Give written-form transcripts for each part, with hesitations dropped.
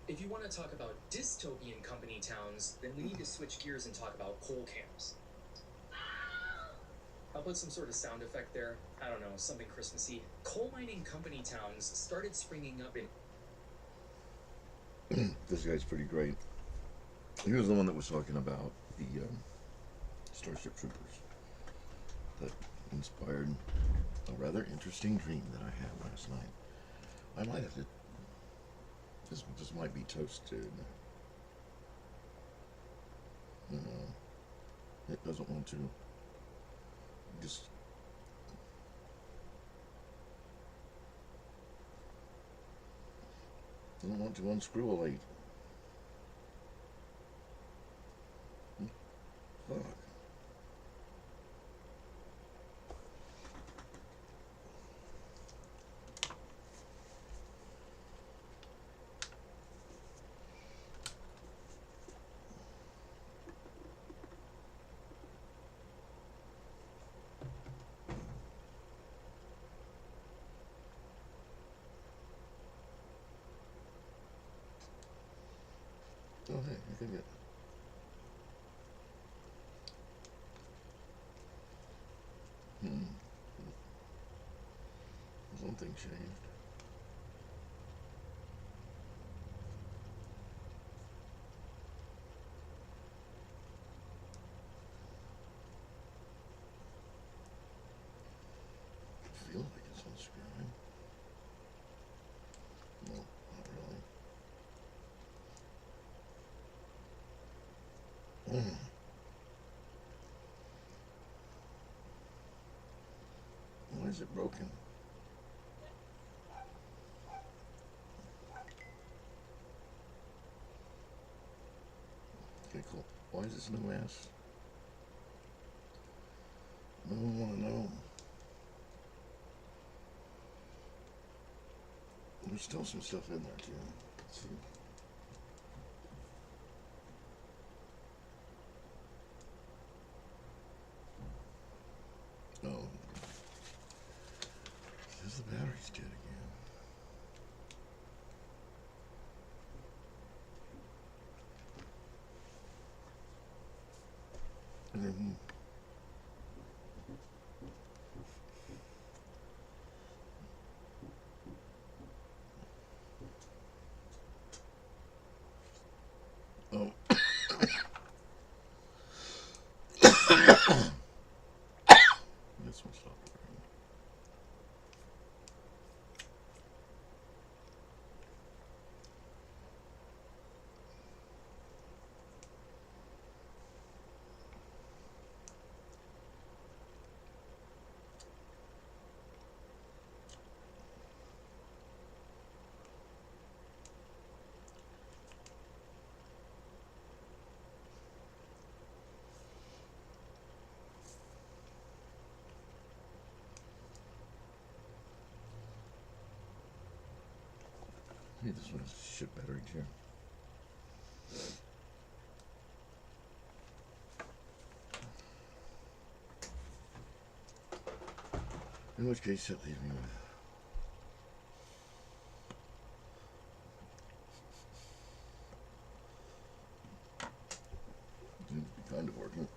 If you want to talk about dystopian company towns, then we need to switch gears and talk about coal camps. I'll put some sort of sound effect there. I don't know, something Christmassy. Coal mining company towns started springing up in... This guy's pretty great. He was the one that was talking about the Starship Troopers that inspired a rather interesting dream that I had last night. I might have to. This might be toasted. It doesn't want to. Just. Doesn't want to unscrew a light. Fuck. Oh, hey, I can get. Something changed. I feel like it's unscrewing. No, not really. Why is it broken? Okay, cool. Why is this no mass? No one want to know. There's still some stuff in there too. Let's see. Oh, there's the battery's dead again. Oh. This one stopped working. Hey, this one has shit battery too. In which case, that leaves me with. Seems to be kind of working.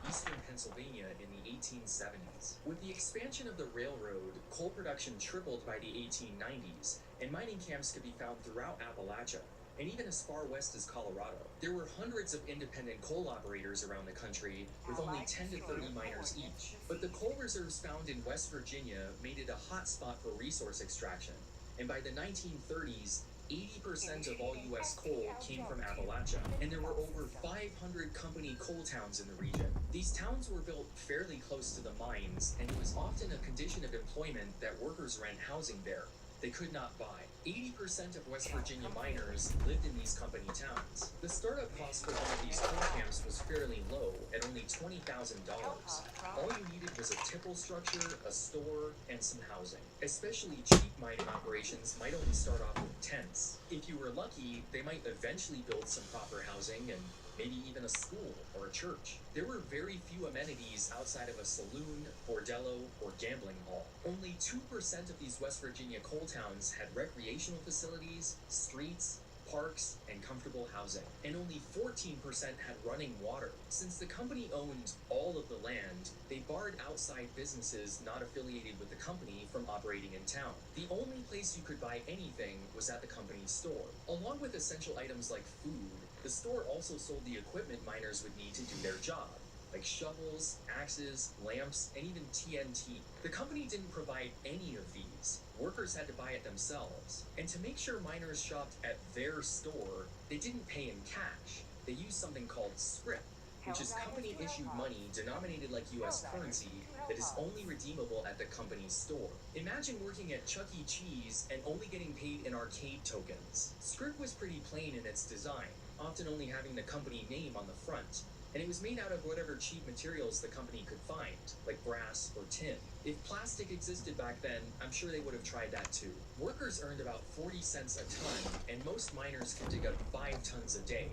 Eastern Pennsylvania in the 1870s. With the expansion of the railroad, coal production tripled by the 1890s, and mining camps could be found throughout Appalachia, and even as far west as Colorado. There were hundreds of independent coal operators around the country, with only 10 to 30 miners each. But the coal reserves found in West Virginia made it a hot spot for resource extraction, and by the 1930s, 80% of all U.S. coal came from Appalachia, and there were over 500 company coal towns in the region. These towns were built fairly close to the mines, and it was often a condition of employment that workers rent housing there. They could not buy. 80% of West Virginia miners lived in these company towns. The startup cost for one of these coal camps was fairly low, at only $20,000. All you needed was a tipple structure, a store, and some housing. Especially cheap mining operations might only start off with tents. If you were lucky, they might eventually build some proper housing and maybe even a school or a church. There were very few amenities outside of a saloon, bordello, or gambling hall. Only 2% of these West Virginia coal towns had recreational facilities, streets, parks, and comfortable housing, and only 14% had running water. Since the company owned all of the land, they barred outside businesses not affiliated with the company from operating in town. The only place you could buy anything was at the company's store. Along with essential items like food, the store also sold the equipment miners would need to do their job, like shovels, axes, lamps, and even TNT. The company didn't provide any of these. Workers had to buy it themselves. And to make sure miners shopped at their store, they didn't pay in cash. They used something called scrip, which is company-issued money denominated like US currency that is only redeemable at the company's store. Imagine working at Chuck E. Cheese and only getting paid in arcade tokens. Scrip was pretty plain in its design, often only having the company name on the front, and it was made out of whatever cheap materials the company could find, like brass or tin. If plastic existed back then, I'm sure they would have tried that too. Workers earned about 40 cents a ton, and most miners could dig up 5 tons a day.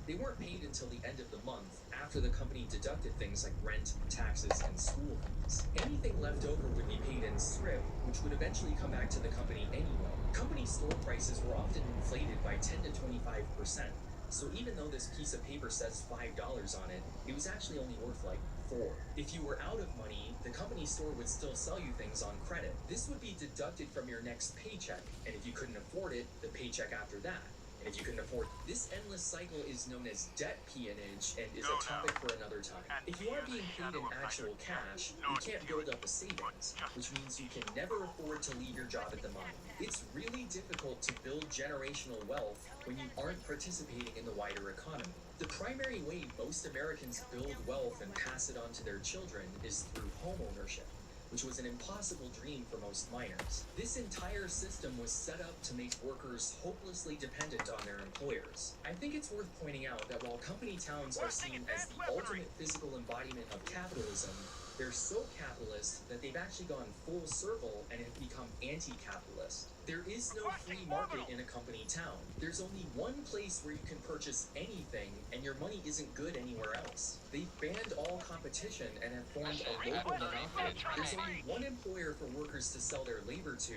They weren't paid until the end of the month, after the company deducted things like rent, taxes, and school fees. Anything left over would be paid in scrip, which would eventually come back to the company anyway. Company store prices were often inflated by 10 to 25%. So even though this piece of paper says $5 on it, it was actually only worth like 4. If you were out of money, the company store would still sell you things on credit. This would be deducted from your next paycheck, and if you couldn't afford it, the paycheck after that. And if you couldn't afford this endless cycle is known as debt peonage and is a topic for another time. If you aren't being paid in actual cash, you can't build up a savings, which means you can never afford to leave your job at the mine. It's really difficult to build generational wealth when you aren't participating in the wider economy. The primary way most Americans build wealth and pass it on to their children is through home ownership, which was an impossible dream for most miners. This entire system was set up to make workers hopelessly dependent on their employers. I think it's worth pointing out that while company towns are seen as the ultimate physical embodiment of capitalism, they're so capitalist that they've actually gone full circle and have become anti-capitalist. There is no free market in a company town. There's only one place where you can purchase anything, and your money isn't good anywhere else. They've banned all competition and have formed a local monopoly. There's only one employer for workers to sell their labor to,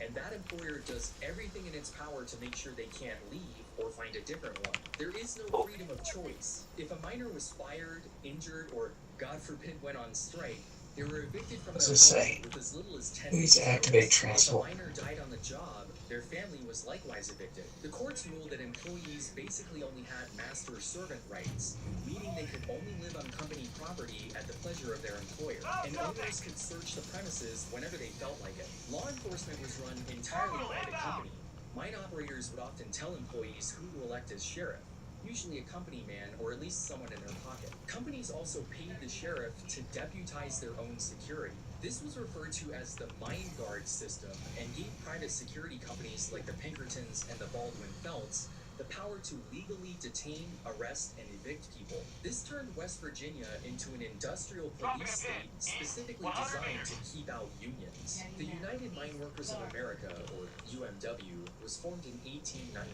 and that employer does everything in its power to make sure they can't leave or find a different one. There is no freedom of choice. If a miner was fired, injured, or God forbid went on strike, they were evicted from their home with as little as 10 days notice. If a miner died on the job, their family was likewise evicted. The courts ruled that employees basically only had master-servant rights, meaning they could only live on company property at the pleasure of their employer, and owners could search the premises whenever they felt like it. Law enforcement was run entirely by the company. Mine operators would often tell employees who to elect as sheriff, usually a company man or at least someone in their pocket. Companies also paid the sheriff to deputize their own security. This was referred to as the mine guard system and gave private security companies like the Pinkertons and the Baldwin Felts the power to legally detain, arrest, and evict people. This turned West Virginia into an industrial police state specifically designed to keep out unions. The United Mine Workers of America, or UMW, was formed in 1890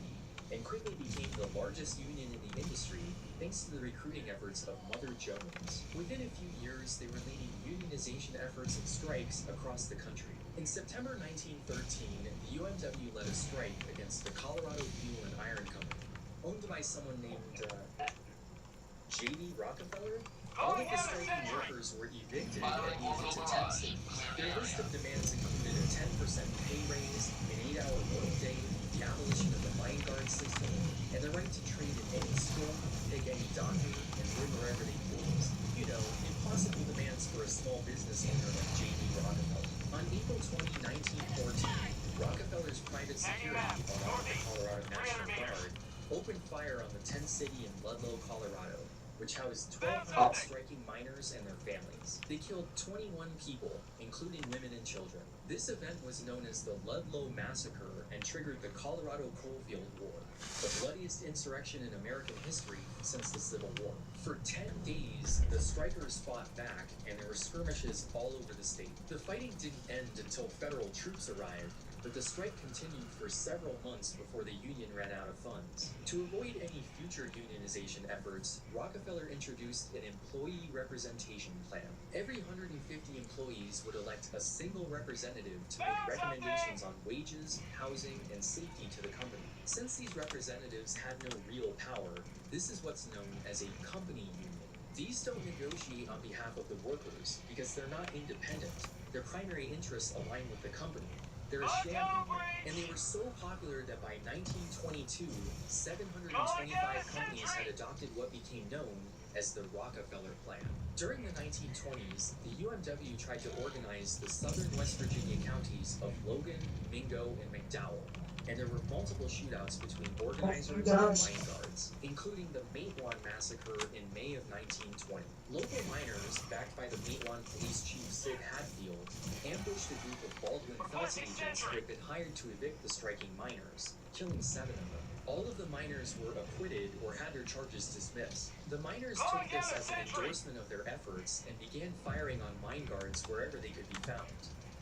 and quickly became the largest union in the industry thanks to the recruiting efforts of Mother Jones. Within a few years, they were leading unionization efforts and strikes across the country. In September 1913, the UMW led a strike against the Colorado Fuel and Iron Company, owned by someone named J.D. Rockefeller. All of the striking workers were evicted and moved into tent cities. Their list of demands included a 10% pay raise, an 8-hour workday, the abolition of the mine guard system, and the right to trade in any school, pick any doctor, and live wherever they please. You know, impossible demands for a small business owner like J.D. Rockefeller. On April 20, 1914, Rockefeller's private security, along with the Colorado National Guard, opened fire on the tent city in Ludlow, Colorado, which housed 1,200 striking miners and their families. They killed 21 people, including women and children. This event was known as the Ludlow Massacre and triggered the Colorado Coalfield War, the bloodiest insurrection in American history since the Civil War. For 10 days, the strikers fought back, and there were skirmishes all over the state. The fighting didn't end until federal troops arrived, but the strike continued for several months before the union ran out of funds. To avoid any future unionization efforts, Rockefeller introduced an employee representation plan. Every 150 employees would elect a single representative to make recommendations on wages, housing, and safety to the company. Since these representatives had no real power, this is what's known as a company union. These don't negotiate on behalf of the workers because they're not independent. Their primary interests align with the company. They're a sham union, and they were so popular that by 1922, 725 companies had adopted what became known as the Rockefeller Plan. During the 1920s, the UMW tried to organize the southern West Virginia counties of Logan, Mingo, and McDowell, and there were multiple shootouts between organizers and mine guards, including the Matewan Massacre in May of 1920. Local miners, backed by the Matewan Police Chief Sid Hadfield, ambushed a group of Baldwin Phelps agents who had been hired to evict the striking miners, killing 7 of them. All of the miners were acquitted or had their charges dismissed. The miners took this as an endorsement of their efforts and began firing on mine guards wherever they could be found.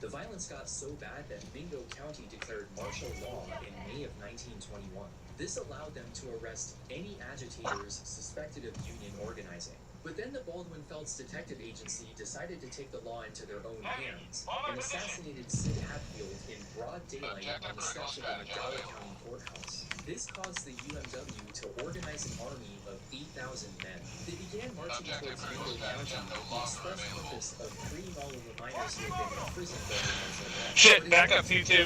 The violence got so bad that Mingo County declared martial law in May of 1921. This allowed them to arrest any agitators suspected of union organizing. But then the Baldwin Phelps Detective Agency decided to take the law into their own hands and assassinated Sid Hadfield in broad daylight on the steps of the McDowell County Courthouse. This caused the UMW to organize an army of 8,000 men. They began marching towards Mingo County with the express purpose of freeing all of the miners who had been imprisoned during martial law. Shit, back up, you two.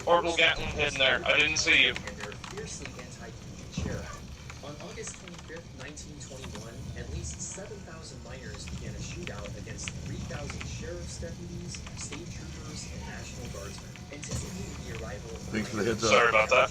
Orbital Gatlin hidden there. I didn't see you. And their fiercely anti-union sheriff. On August 25th, 1921, at least 7,000 miners began a shootout against 3,000 sheriff's deputies, state troopers, and National Guardsmen. Anticipating the arrival of Thanks for the heads up. Sorry about that.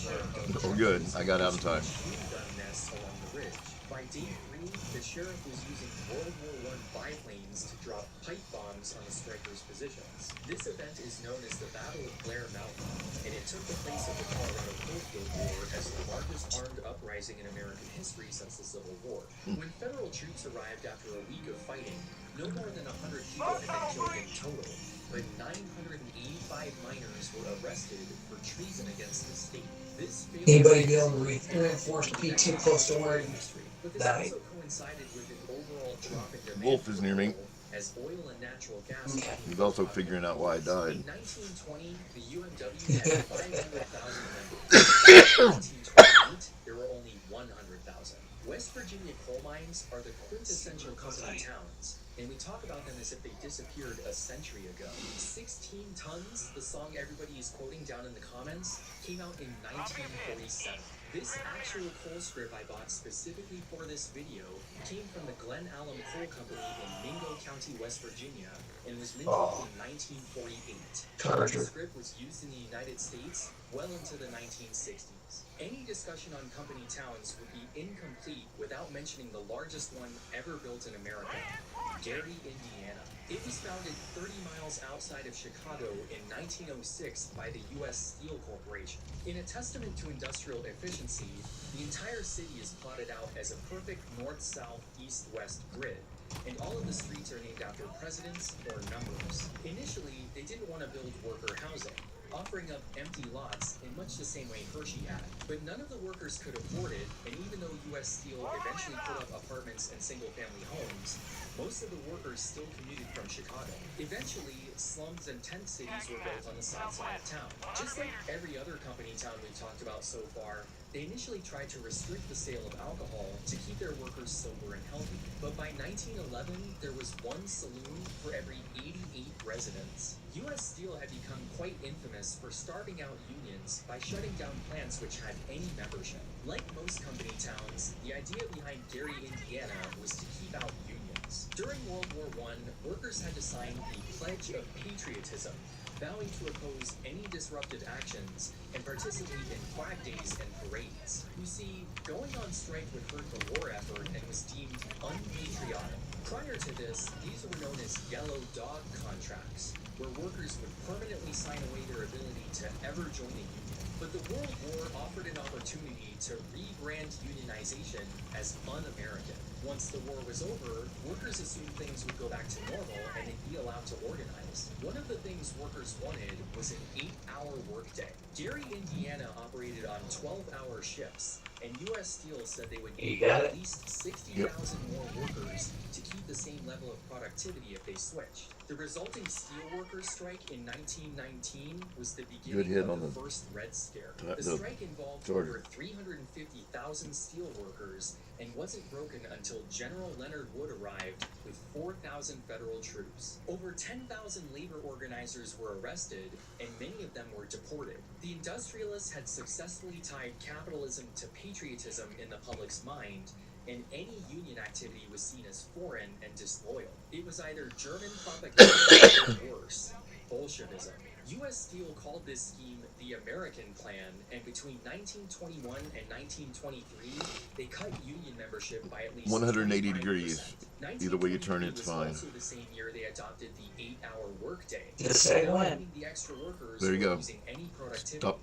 Oh, good. I got out in time. gun nests along the ridge. By day 3, the sheriff was using World War I biplanes to drop pipe bombs on the strikers' positions. This event is known as the Battle of Blair Mountain, and it took the place of the Colorado Coalfield War as the largest armed uprising in American history since the Civil War. When federal troops arrived after a week of fighting, no more than 100 people had been killed in total, but 985 miners were arrested for treason against the state. This Anybody be able to reinforce P too close to where he but this died? also coincided with an overall drop in demand Wolf is near me. as oil and natural gas. Okay. He's also figuring out why I died. In 1920, the UMW had 500,000 members. In 1928, there were only 100,000. West Virginia coal mines are the quintessential company towns, and we talk about them as if they disappeared a century ago. 16 Tons, the song everybody is quoting down in the comments, came out in 1947. This actual coal strip I bought specifically for this video came from the Glen Alum Coal Company in Mingo County, West Virginia, and was minted in 1948. Charger. The strip was used in the United States well into the 1960s. Any discussion on company towns would be incomplete without mentioning the largest one ever built in America, Gary, Indiana. It was founded 30 miles outside of Chicago in 1906 by the U.S. Steel Corporation. In a testament to industrial efficiency, the entire city is plotted out as a perfect north-south, east-west grid, and all of the streets are named after presidents or numbers. Initially, they didn't want to build worker housing, offering up empty lots in much the same way Hershey had. But none of the workers could afford it, and even though U.S. Steel eventually put up apartments and single-family homes, most of the workers still commuted from Chicago. Eventually, slums and tent cities were built on the south side of town. Just like every other company town we've talked about so far, they initially tried to restrict the sale of alcohol to keep their workers sober and healthy. But by 1911, there was one saloon for every 88 residents. U.S. Steel had become quite infamous for starving out unions by shutting down plants which had any membership. Like most company towns, the idea behind Gary, Indiana was to keep out unions. During World War I, workers had to sign the Pledge of Patriotism, vowing to oppose any disruptive actions and participate in flag days and parades. You see, going on strike would hurt the war effort and was deemed unpatriotic. Prior to this, these were known as yellow dog contracts, where workers would permanently sign away their ability to ever join a union. But the World War offered an opportunity to rebrand unionization as un-American. Once the war was over, workers assumed things would go back to normal and they'd be allowed to organize. One of the things workers wanted was an 8-hour workday. Gary, Indiana operated on 12-hour shifts, and U.S. Steel said they would need at least 60,000 more workers to keep the same level of productivity if they switched. The resulting steelworkers strike in 1919 was the beginning of the first Red Scare. The strike involved over 350,000 steelworkers and wasn't broken until General Leonard Wood arrived with 4,000 federal troops. Over 10,000 labor organizers were arrested, and many of them were deported. The industrialists had successfully tied capitalism to patriotism in the public's mind, and any union activity was seen as foreign and disloyal. It was either German propaganda or worse, Bolshevism. U.S. Steel called this scheme the American Plan, and between 1921 and 1923, they cut union membership by at least 180 degrees. Either way you turn it, it's fine. Also the same year they adopted the 8-hour workday. The same one. The extra workers there you go. Using any productivity. Stop.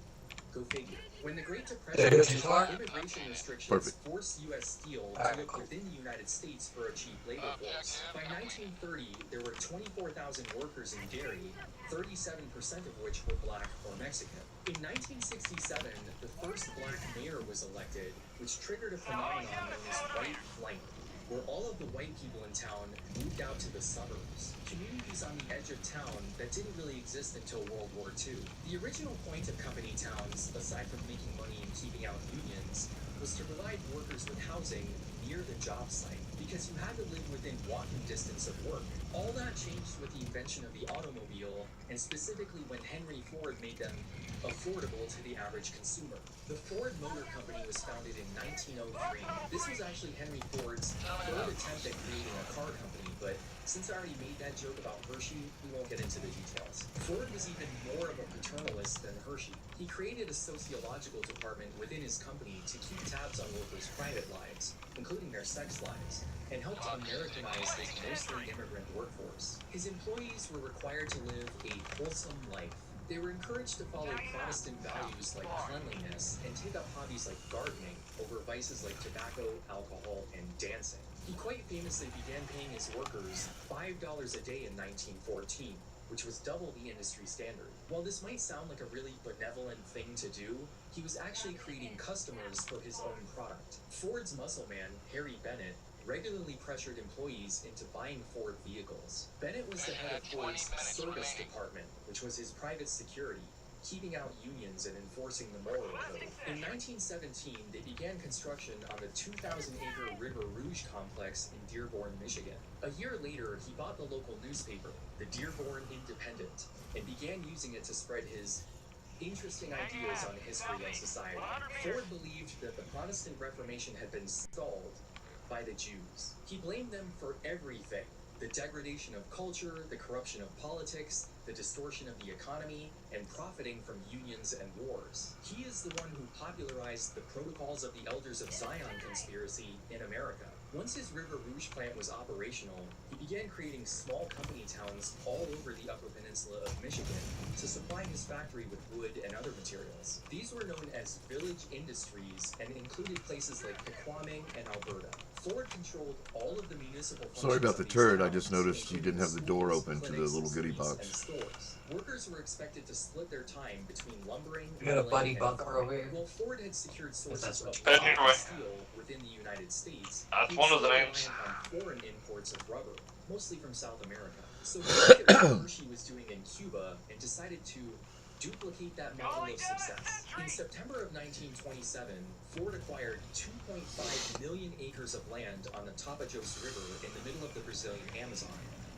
Go figure. When the Great Depression hit, immigration restrictions forced U.S. Steel to look within the United States for a cheap labor force. By 1930, there were 24,000 workers in Gary, 37% of which were black or Mexican. In 1967, the first black mayor was elected, which triggered a phenomenon known as white flight, where all of the white people in town moved out to the suburbs, communities on the edge of town that didn't really exist until World War II. The original point of company towns, aside from making money and keeping out unions, was to provide workers with housing near the job site, because you had to live within walking distance of work. All that changed with the invention of the automobile, and specifically when Henry Ford made them affordable to the average consumer. The Ford Motor Company was founded in 1903. This was actually Henry Ford's third attempt at creating a car company, but since I already made that joke about Hershey, we won't get into the details. Ford was even more of a paternalist than Hershey. He created a sociological department within his company to keep tabs on workers' private lives, including their sex lives, and helped Americanize his mostly immigrant workforce. His employees were required to live a wholesome life. They were encouraged to follow Protestant values like cleanliness and take up hobbies like gardening over vices like tobacco, alcohol, and dancing. He quite famously began paying his workers $5 a day in 1914, which was double the industry standard. While this might sound like a really benevolent thing to do, he was actually creating customers for his own product. Ford's muscle man, Harry Bennett, regularly pressured employees into buying Ford vehicles. Bennett was the head of Ford's service department, which was his private security, keeping out unions and enforcing the moral code. In 1917, they began construction on the 2,000-acre River Rouge complex in Dearborn, Michigan. A year later, he bought the local newspaper, the Dearborn Independent, and began using it to spread his interesting ideas on history and society. Ford believed that the Protestant Reformation had been stalled by the Jews. He blamed them for everything: the degradation of culture, the corruption of politics, the distortion of the economy, and profiting from unions and wars. He is the one who popularized the Protocols of the Elders of Zion conspiracy in America. Once his River Rouge plant was operational, he began creating small company towns all over the Upper Peninsula of Michigan to supply his factory with wood and other materials. These were known as village industries and included places like Pequaming and Alberta. Ford controlled all of the municipal functions. Sorry about the of these turd. I towns, just noticed you didn't have the door schools, open to the clinics, little goodie cities, box. and stores. Workers were expected to split their time between lumbering, We got a milling, buddy and bunker farming. over here. While Ford had secured sources That's of what you- wood Anyway. and steel within the United States, That's he one was of the still names. reliant on foreign imports of rubber, mostly from South America. So he looked at what Hershey was doing in Cuba and decided to duplicate that model of success. In September of 1927, Ford acquired 2.5 million acres of land on the Tapajos River in the middle of the Brazilian Amazon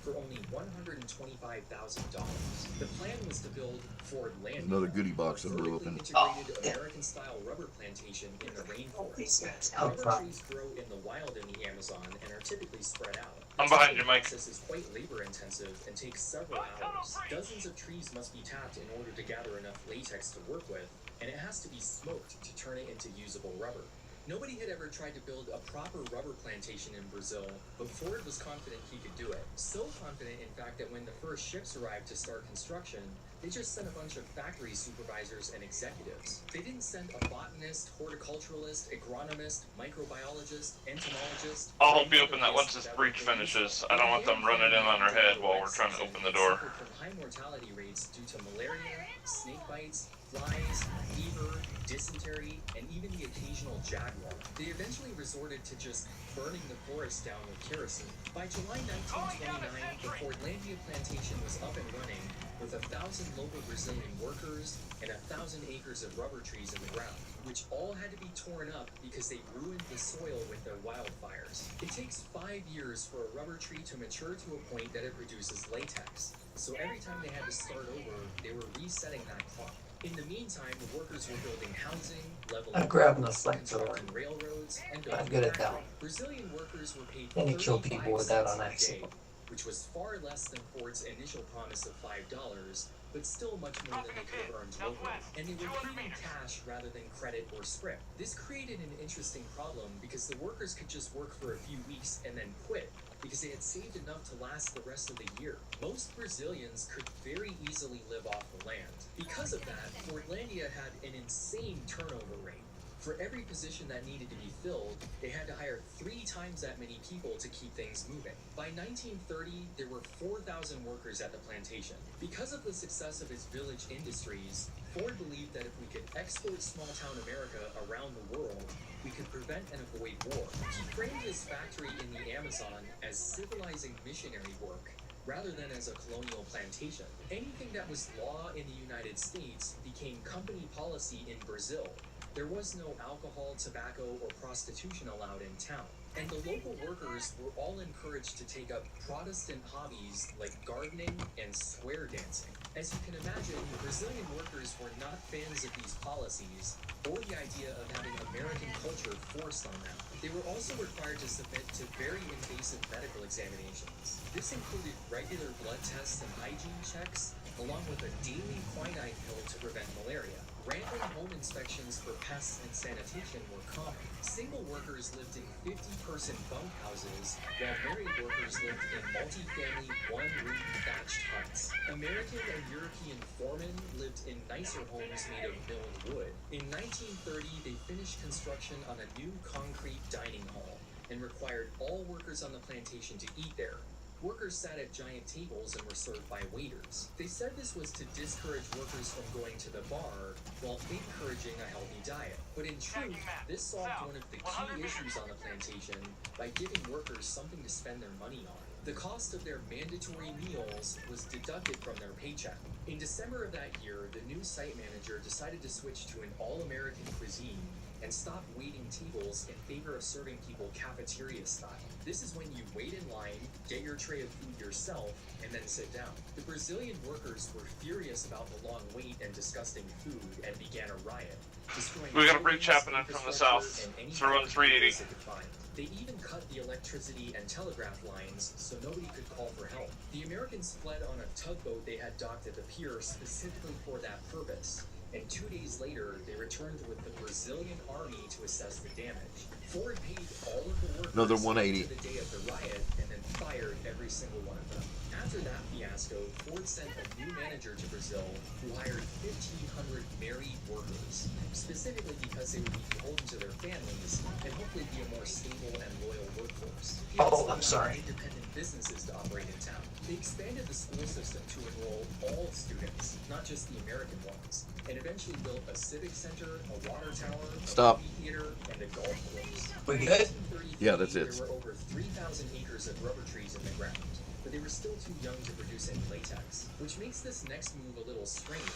for only $125,000. The plan was to build Ford Landing, Another goodie box a that blew vertically open. integrated American-style rubber plantation in the rainforest. Out Rubber front. trees grow in the wild in the Amazon and are typically spread out. I'm behind you, The Mike. process is quite labor-intensive and takes several hours. Dozens of trees must be tapped in order to gather enough latex to work with, and it has to be smoked to turn it into usable rubber. Nobody had ever tried to build a proper rubber plantation in Brazil, but Ford was confident he could do it. So confident, in fact, that when the first ships arrived to start construction, they just sent a bunch of factory supervisors and executives. They didn't send a botanist, horticulturalist, agronomist, microbiologist, entomologist. I'll hope you open that once this breach finishes. I don't want them running in on our head while we're trying to open the door. From high mortality rates due to malaria, snake bites, flies, fever, dysentery, and even the occasional jaguar. They eventually resorted to just burning the forest down with kerosene. By July 1929, the Fordlandia plantation was up and running with 1,000 local Brazilian workers and 1,000 acres of rubber trees in the ground, which all had to be torn up because they ruined the soil with their wildfires. It takes 5 years for a rubber tree to mature to a point that it produces latex. So every time they had to start over, they were resetting that clock. In the meantime, the workers were building housing, leveling I'm grabbing the roads, flamethrower. constructing railroads, and I'm building good at that. factories. Brazilian workers were paid And you kill 35 people with that cents on a day, accident. which was far less than Ford's initial promise of $5, but still much more than they could have earned locally. And they were paid in cash rather than credit or scrip. This created an interesting problem because the workers could just work for a few weeks and then quit because they had saved enough to last the rest of the year. Most Brazilians could very easily live off the land. Because of that, Fordlandia had an insane turnover rate. For every position that needed to be filled, they had to hire 3 times that many people to keep things moving. By 1930, there were 4,000 workers at the plantation. Because of the success of its village industries, Ford believed that if we could export small-town America around the world, we could prevent and avoid war. He framed his factory in the Amazon as civilizing missionary work, rather than as a colonial plantation. Anything that was law in the United States became company policy in Brazil. There was no alcohol, tobacco, or prostitution allowed in town. And the local workers were all encouraged to take up Protestant hobbies like gardening and square dancing. As you can imagine, Brazilian workers were not fans of these policies or the idea of having American culture forced on them. They were also required to submit to very invasive medical examinations. This included regular blood tests and hygiene checks, along with a daily quinine pill to prevent malaria. Random home inspections for pests and sanitation were common. Single workers lived in 50-person bunkhouses, while married workers lived in multi-family, one-room thatched huts. American and European foremen lived in nicer homes made of milled wood. In 1930, they finished construction on a new concrete dining hall and required all workers on the plantation to eat there. Workers sat at giant tables and were served by waiters. They said this was to discourage workers from going to the bar while encouraging a healthy diet. But in truth, this solved one of the key issues on the plantation by giving workers something to spend their money on. The cost of their mandatory meals was deducted from their paycheck. In December of that year, the new site manager decided to switch to an all-American cuisine and stop waiting tables in favor of serving people cafeteria style. This is when you wait in line, get your tray of food yourself, and then sit down. The Brazilian workers were furious about the long wait and disgusting food and began a riot, destroying We got a buildings, breach happening from the south. infrastructure, and any Through on property 380. they could find. They even cut the electricity and telegraph lines so nobody could call for help. The Americans fled on a tugboat they had docked at the pier specifically for that purpose. And 2 days later, they returned with the Brazilian army to assess the damage. Ford paid all of the workers Another 180. to the day of the riot and then fired every single one of them. After that fiasco, Ford sent a new manager to Brazil who hired 1,500 married workers, specifically because they would be beholden to their families and hopefully be a more stable and loyal workforce. He also I'm sorry. allowed independent businesses to operate in town. They expanded the school system to enroll all students, not just the American ones, and eventually built a civic center, a water tower, Stop. a movie theater, and a golf course. We In good? 1933, Yeah, that's it. There were over 3,000 acres of rubber trees in the ground, but they were still too young to produce any latex, which makes this next move a little strange.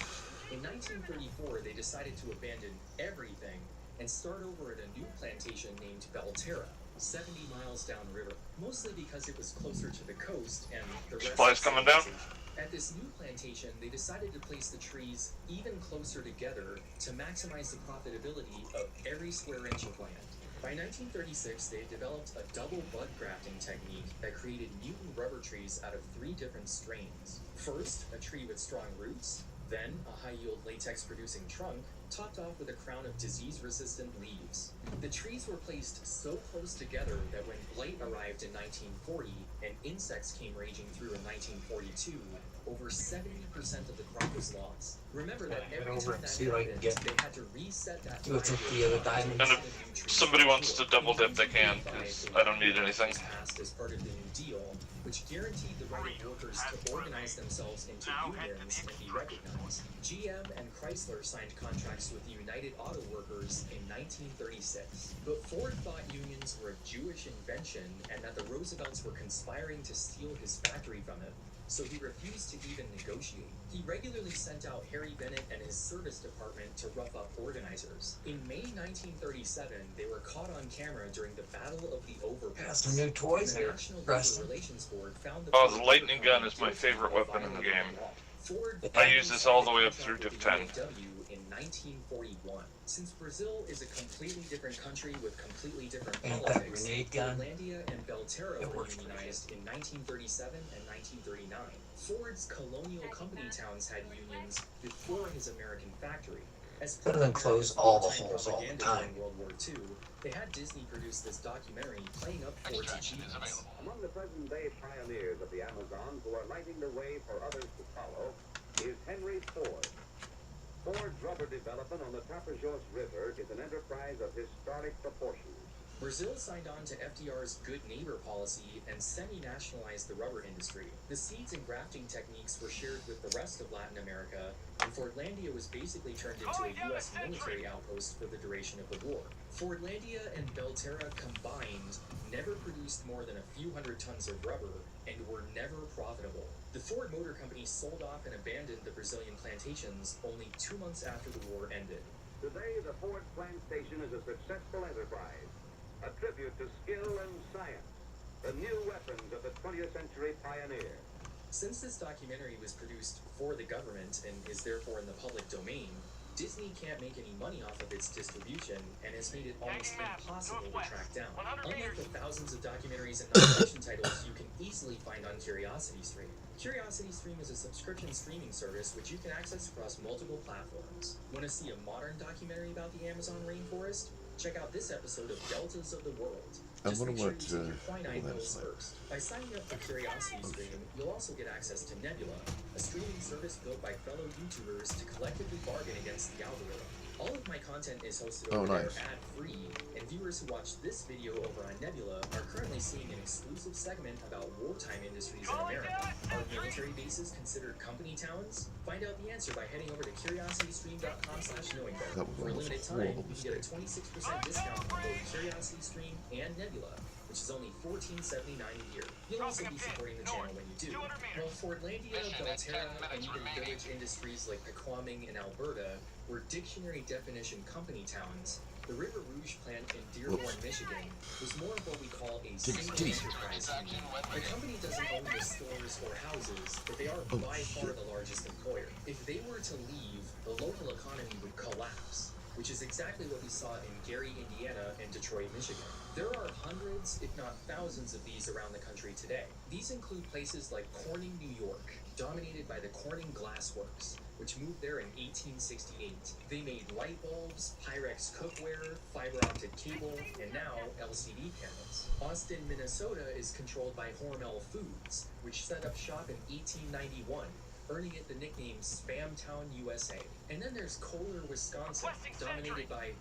In 1934, they decided to abandon everything and start over at a new plantation named Belterra, 70 miles downriver, mostly because it was closer to the coast and the rest Supplies of coming down? civilization. At this new plantation, they decided to place the trees even closer together to maximize the profitability of every square inch of land. By 1936, they had developed a double bud grafting technique that created mutant rubber trees out of 3 different strains. First, a tree with strong roots, then a high-yield latex-producing trunk, topped off with a crown of disease-resistant leaves. The trees were placed so close together that when blight arrived in 1940 and insects came raging through in 1942, over 70% of the crop was lost. Remember that every time that happened, they had to reset that do it with the other diamonds. And if somebody wants to double dip, they can, because I don't need anything. Passed as part of the New Deal, which guaranteed the right of workers to organize themselves into unions and be recognized. GM and Chrysler signed contracts with the United Auto Workers in 1936. But Ford thought unions were a Jewish invention and that the Roosevelts were conspiring to steal his factory from him, so he refused to even negotiate. He regularly sent out Harry Bennett and his service department to rough up organizers. In May 1937, they were caught on camera during the Battle of the Overpass. Some new toys The there. National Preston. Labor Relations Board found the Oh, the lightning gun is my favorite weapon in the game. Ford I use this all the way up through Div 10. in 1941. Since Brazil is a completely different country with completely different And that politics, grenade gun? Portlandia and Belterra It were works pretty unionized in 1937 and 1939. Ford's colonial company towns had unions before his American factory. As Better than close all the holes all the propaganda time. during World War II, they had Disney produce this documentary playing up Ford's achievements. Among the present-day pioneers of the Amazon who are lighting the way for others to follow is Henry Ford. Ford's rubber development on the Tapajos River is an enterprise of historic proportions. Brazil signed on to FDR's Good Neighbor policy and semi-nationalized the rubber industry. The seeds and grafting techniques were shared with the rest of Latin America, and Fordlandia was basically turned into a U.S. military outpost for the duration of the war. Fordlandia and Belterra combined never produced more than a few hundred tons of rubber and were never profitable. The Ford Motor Company sold off and abandoned the Brazilian plantations only 2 months after the war ended. Today, the Ford plantation is a successful enterprise, a tribute to skill and science, the new weapons of the 20th century pioneer. Since this documentary was produced for the government and is therefore in the public domain, Disney can't make any money off of its distribution and has made it almost impossible to track down. Unlike the thousands of documentaries and non-fiction titles you can easily find on CuriosityStream. CuriosityStream is a subscription streaming service which you can access across multiple platforms. Want to see a modern documentary about the Amazon rainforest? Check out this episode of Deltas of the World. I Just wonder make sure what, you take your quinine all that pills is like. first. By signing up for CuriosityStream, you'll also get access to Nebula, a streaming service built by fellow YouTubers to collectively bargain against the algorithm. All of my content is hosted over there ad-free, and viewers who watch this video over on Nebula are currently seeing an exclusive segment about wartime industries in America. Are military bases considered company towns? Find out the answer by heading over to curiositystream.com/knowingbetter. That was For a almost limited a time, horrible you can get a 26% discount on both CuriosityStream and Nebula, which is only $14.79 a year. You'll also be supporting the channel when you do. While Fordlandia, Belterra, and even village industries like Pequaming in Alberta were dictionary definition company towns, the River Rouge plant in Dearborn, Michigan was more of what we call a single enterprise unit. The company doesn't own the stores or houses, but they are by far the largest employer. If they were to leave, the local economy would collapse, which is exactly what we saw in Gary, Indiana, and Detroit, Michigan. There are hundreds, if not thousands, of these around the country today. These include places like Corning, New York, dominated by the Corning Glass Works, which moved there in 1868. They made light bulbs, Pyrex cookware, fiber optic cable, and now LCD panels. Austin, Minnesota is controlled by Hormel Foods, which set up shop in 1891, earning it the nickname Spamtown, USA. And then there's Kohler, Wisconsin, dominated by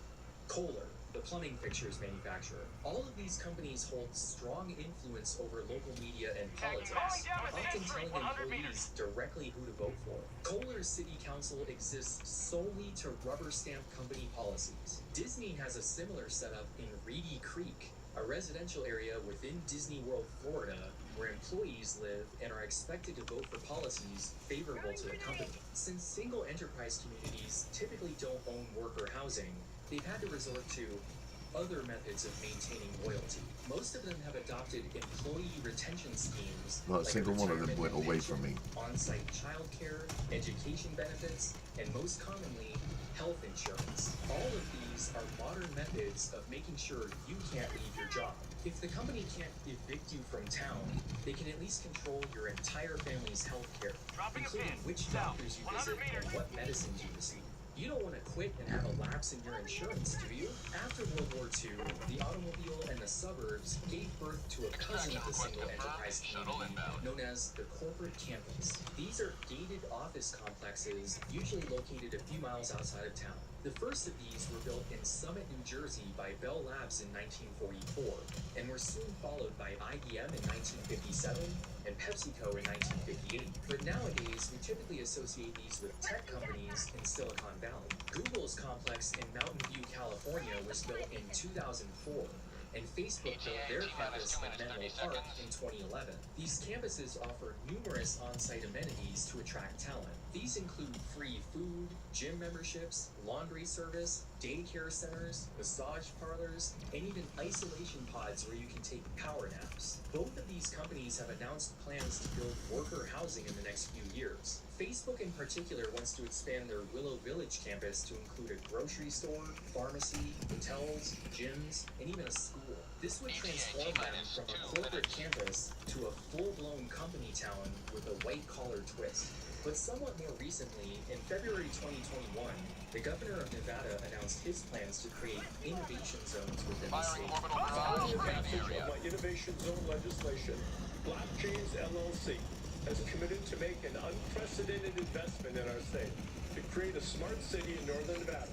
Kohler, the plumbing fixtures manufacturer. All of these companies hold strong influence over local media and politics, often telling employees directly who to vote for. Kohler's city council exists solely to rubber stamp company policies. Disney has a similar setup in Reedy Creek, a residential area within Disney World, Florida, where employees live and are expected to vote for policies favorable to the company. Since single enterprise communities typically don't own worker housing, they've had to resort to other methods of maintaining loyalty. Most of them have adopted employee retention schemes. Not a like single one of them retirement went away from me. on-site childcare, education benefits, and most commonly, health insurance. All of these are modern methods of making sure you can't leave your job. If the company can't evict you from town, they can at least control your entire family's health care, including which doctors you visit and what medicines you receive. You don't want to quit and have a lapse in your insurance, do you? After World War II, the automobile and the suburbs gave birth to a cousin of the single enterprise community known as the corporate campus. These are gated office complexes, usually located a few miles outside of town. The first of these were built in Summit, New Jersey by Bell Labs in 1944, and were soon followed by IBM in 1957 and PepsiCo in 1958. But nowadays, we typically associate these with tech companies in Silicon Valley. Google's complex in Mountain View, California was built in 2004, and Facebook built their campus in Menlo Park in 2011. These campuses offer numerous on-site amenities to attract talent. These include free food, gym memberships, laundry service, daycare centers, massage parlors, and even isolation pods where you can take power naps. Both of these companies have announced plans to build worker housing in the next few years. Facebook in particular wants to expand their Willow Village campus to include a grocery store, pharmacy, hotels, gyms, and even a school. This would transform them from a corporate campus to a full-blown company town with a white-collar twist. But somewhat more recently, in February 2021, the governor of Nevada announced his plans to create innovation zones within the state. Following the passage of my innovation zone legislation, Blockchains LLC has committed to make an unprecedented investment in our state to create a smart city in northern Nevada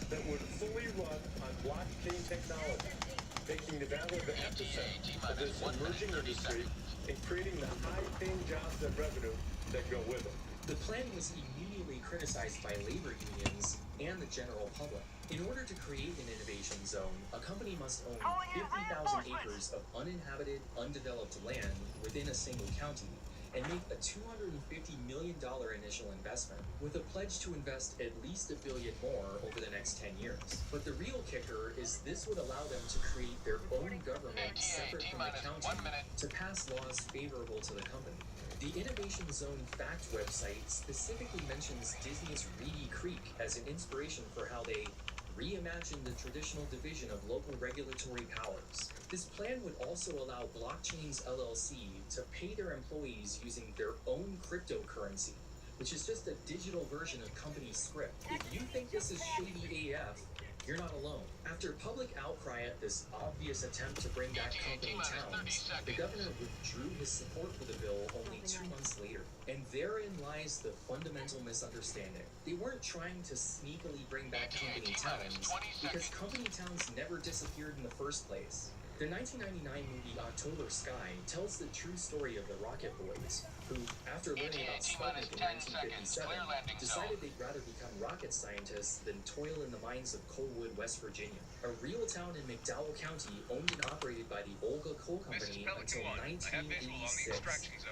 that would fully run on blockchain technology, making Nevada the epicenter of this emerging industry and creating the high-paying jobs and revenue that go with it. The plan was immediately criticized by labor unions and the general public. In order to create an innovation zone, a company must own 50,000 acres of uninhabited, undeveloped land within a single county and make a $250 million initial investment, with a pledge to invest at least $1 billion more over the next 10 years. But the real kicker is this would allow them to create their own government separate from the county to pass laws favorable to the company. The Innovation Zone Fact website specifically mentions Disney's Reedy Creek as an inspiration for how they reimagined the traditional division of local regulatory powers. This plan would also allow Blockchains LLC to pay their employees using their own cryptocurrency, which is just a digital version of company script. If you think this is shady AF, you're not alone. After public outcry at this obvious attempt to bring back company towns, the governor withdrew his support for the bill only 2 months later. And therein lies the fundamental misunderstanding. They weren't trying to sneakily bring back company towns, because company towns never disappeared in the first place. The 1999 movie October Sky tells the true story of the Rocket Boys, who, after learning about Sputnik in 1957, decided they'd rather become rocket scientists than toil in the mines of Coalwood, West Virginia. A real town in McDowell County owned and operated by the Olga Coal Company until 1986.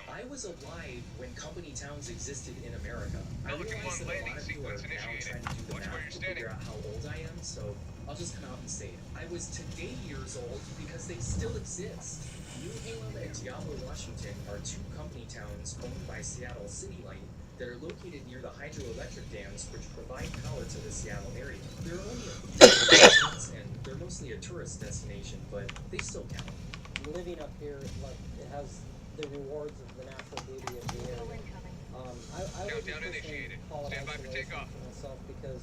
I was alive when company towns existed in America. I realize that a lot of you are now trying to do the math to figure out how old I am, so I'll just come out and say it. I was today years old because they still exist. New Salem and Diablo, Washington are two company towns owned by Seattle City Light that are located near the hydroelectric dams which provide power to the Seattle area. There are only a few residents, and they're mostly a tourist destination, but they still count. Living up here, like, it has the rewards of the natural beauty of the area. I would personally call it isolation for myself because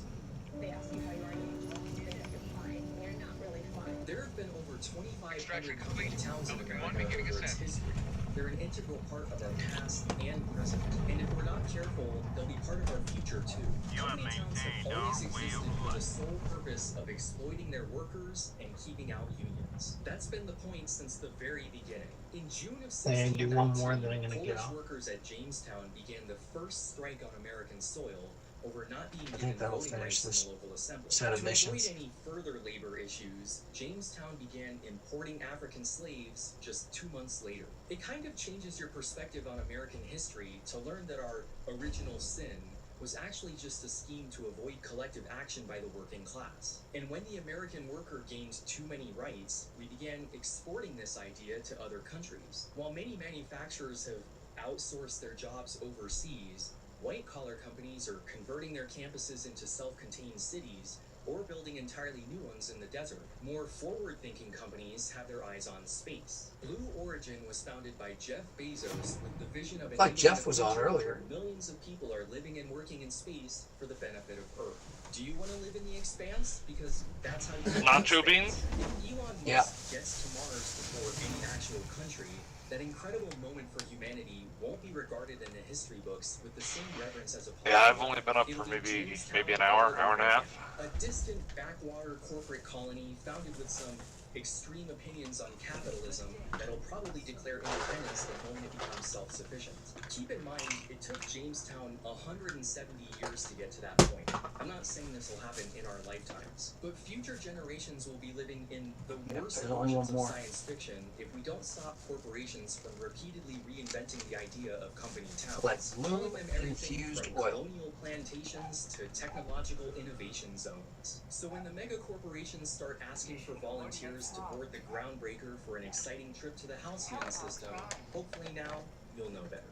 they ask you how you are and you say that you're fine. You're not really fine. There have been over 2,500 company towns in America over its history. They're an integral part of our past and present. And if we're not careful, they'll be part of our future too. Company towns have always existed for the sole purpose of exploiting their workers and keeping out unions. That's been the point since the very beginning. In June of 1619, Polish workers at Jamestown began the first strike on American soil over not being given voting rights in the local assembly. To avoid any further labor issues, Jamestown began importing African slaves just 2 months later. It kind of changes your perspective on American history to learn that our original sin was actually just a scheme to avoid collective action by the working class. And when the American worker gained too many rights, we began exporting this idea to other countries. While many manufacturers have outsourced their jobs overseas, white-collar companies are converting their campuses into self-contained cities or building entirely new ones in the desert. More forward-thinking companies have their eyes on space. Blue Origin was founded by Jeff Bezos with the vision of an Jeff was on earlier. Millions of people are living and working in space for the benefit of Earth. Do you want to live in the expanse? Because that's how you Nacho beans? If Elon Musk gets to Mars before any actual country, that incredible moment for humanity won't be regarded in the history books with the same reverence as Apollo. Yeah, I've only been up for maybe an hour and a half. A distant backwater corporate colony founded with some extreme opinions on capitalism that'll probably declare independence the moment it becomes self-sufficient. Keep in mind, it took Jamestown 170 years to get to that point. I'm not saying this will happen in our lifetimes, but future generations will be living in the worst versions of science fiction if we don't stop corporations from repeatedly reinventing the idea of company towns. Calling them everything from colonial plantations to technological innovation zones. So when the mega corporations start asking for volunteers to board the groundbreaker for an exciting trip to the Halcyon system, hopefully now you'll know better.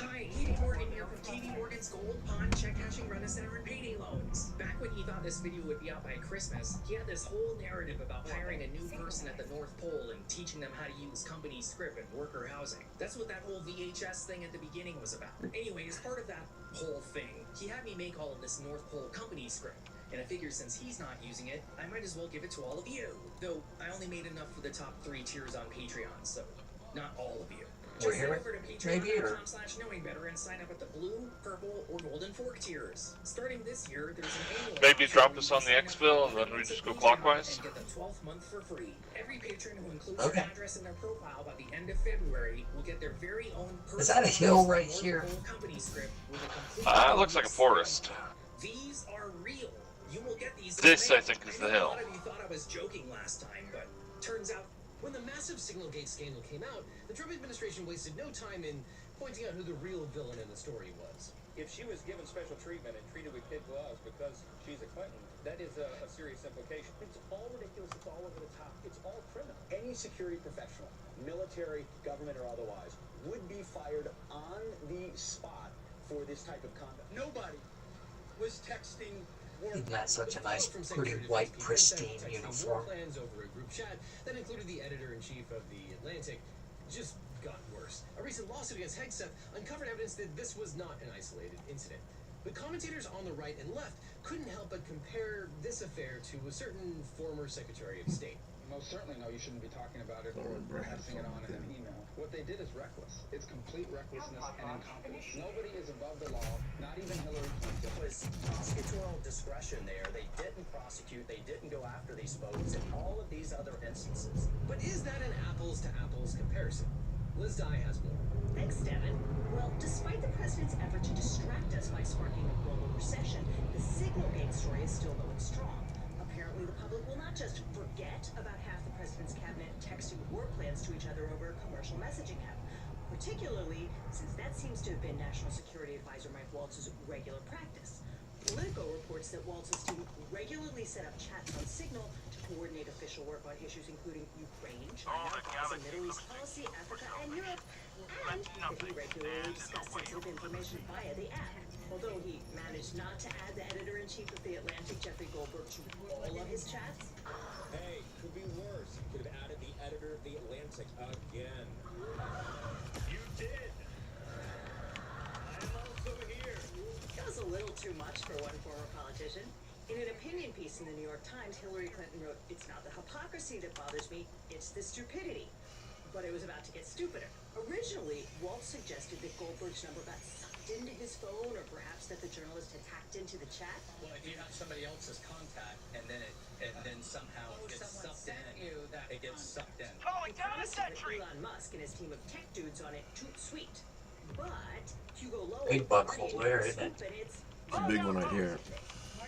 Hi, Katie Morgan here from Katie Morgan's Gold Pawn Check Cashing Rent-A-Center and Payday Loans. Back when he thought this video would be out by Christmas, he had this whole narrative about hiring a new person at the North Pole and teaching them how to use company script and worker housing. That's what that whole VHS thing at the beginning was about. Anyway, as part of that whole thing, he had me make all of this North Pole company script. And I figure since he's not using it, I might as well give it to all of you. Though I only made enough for the top 3 tiers on Patreon, so not all of you. Just head over to patreon.com/knowingbetter and sign up at the blue, purple, or golden fork tiers. Starting this year, there's an annual Maybe drop us on the Xville and then we just go clockwise. And get the 12th month for free. Every patron who includes their address in their profile by the end of February will get their very own personal. Is that a hill right here? Company script with a complete It looks like a forest. These are real. You will get these. This, I think, is the hill. A lot of you thought I was joking last time, but turns out. When the massive Signalgate scandal came out, the Trump administration wasted no time in pointing out who the real villain in the story was. If she was given special treatment and treated with kid gloves because she's a Clinton, that is a serious implication. It's all ridiculous. It's all over the top. It's all criminal. Any security professional, military, government, or otherwise, would be fired on the spot for this type of conduct. Nobody was texting. Isn't that such a nice, pretty white, pristine uniform? Plans over a group chat that included the editor-in-chief of The Atlantic just got worse. A recent lawsuit against Hegseth uncovered evidence that this was not an isolated incident. But commentators on the right and left couldn't help but compare this affair to a certain former Secretary of State. You most certainly know you shouldn't be talking about it or passing it on in an email. What they did is reckless. It's complete recklessness and incompetence. Nobody is above the law, not even Hillary Clinton. It was prosecutorial discretion there. They didn't prosecute, they didn't go after these folks in all of these other instances. But is that an apples-to-apples comparison? Liz Dye has more. Thanks, Devin. Well, despite the president's effort to distract us by sparking a global recession, the Signalgate story is still going strong. Apparently, the public will not just forget about half the president's cabinet texting war plans to each other over a commercial messaging app, particularly since that seems to have been National Security Advisor Mike Waltz's regular practice. Politico reports that Waltz's team regularly set up chats on Signal to coordinate official work on issues including Ukraine, China, Gaza, Middle East policy, Africa, and Europe, and that he regularly discussed sensitive information via the app. Although he managed not to add the editor-in-chief of The Atlantic, Jeffrey Goldberg, to all of his chats. Hey, could be worse. You could have added the editor of The Atlantic again. You did. I'm also here. That was a little too much for one former politician. In an opinion piece in the New York Times, Hillary Clinton wrote, "It's not the hypocrisy that bothers me, it's the stupidity." But it was about to get stupider. Originally, Waltz suggested that Goldberg's number got sucked into his phone, or perhaps that the journalist had hacked into the chat. Well, if you have somebody else's contact and then somehow it gets sucked in, it gets sucked in. He promised to put Elon Musk and his team of tech dudes on it toot sweet. But Hugo Lowe, Big buckle there, isn't it? It's a big one right here.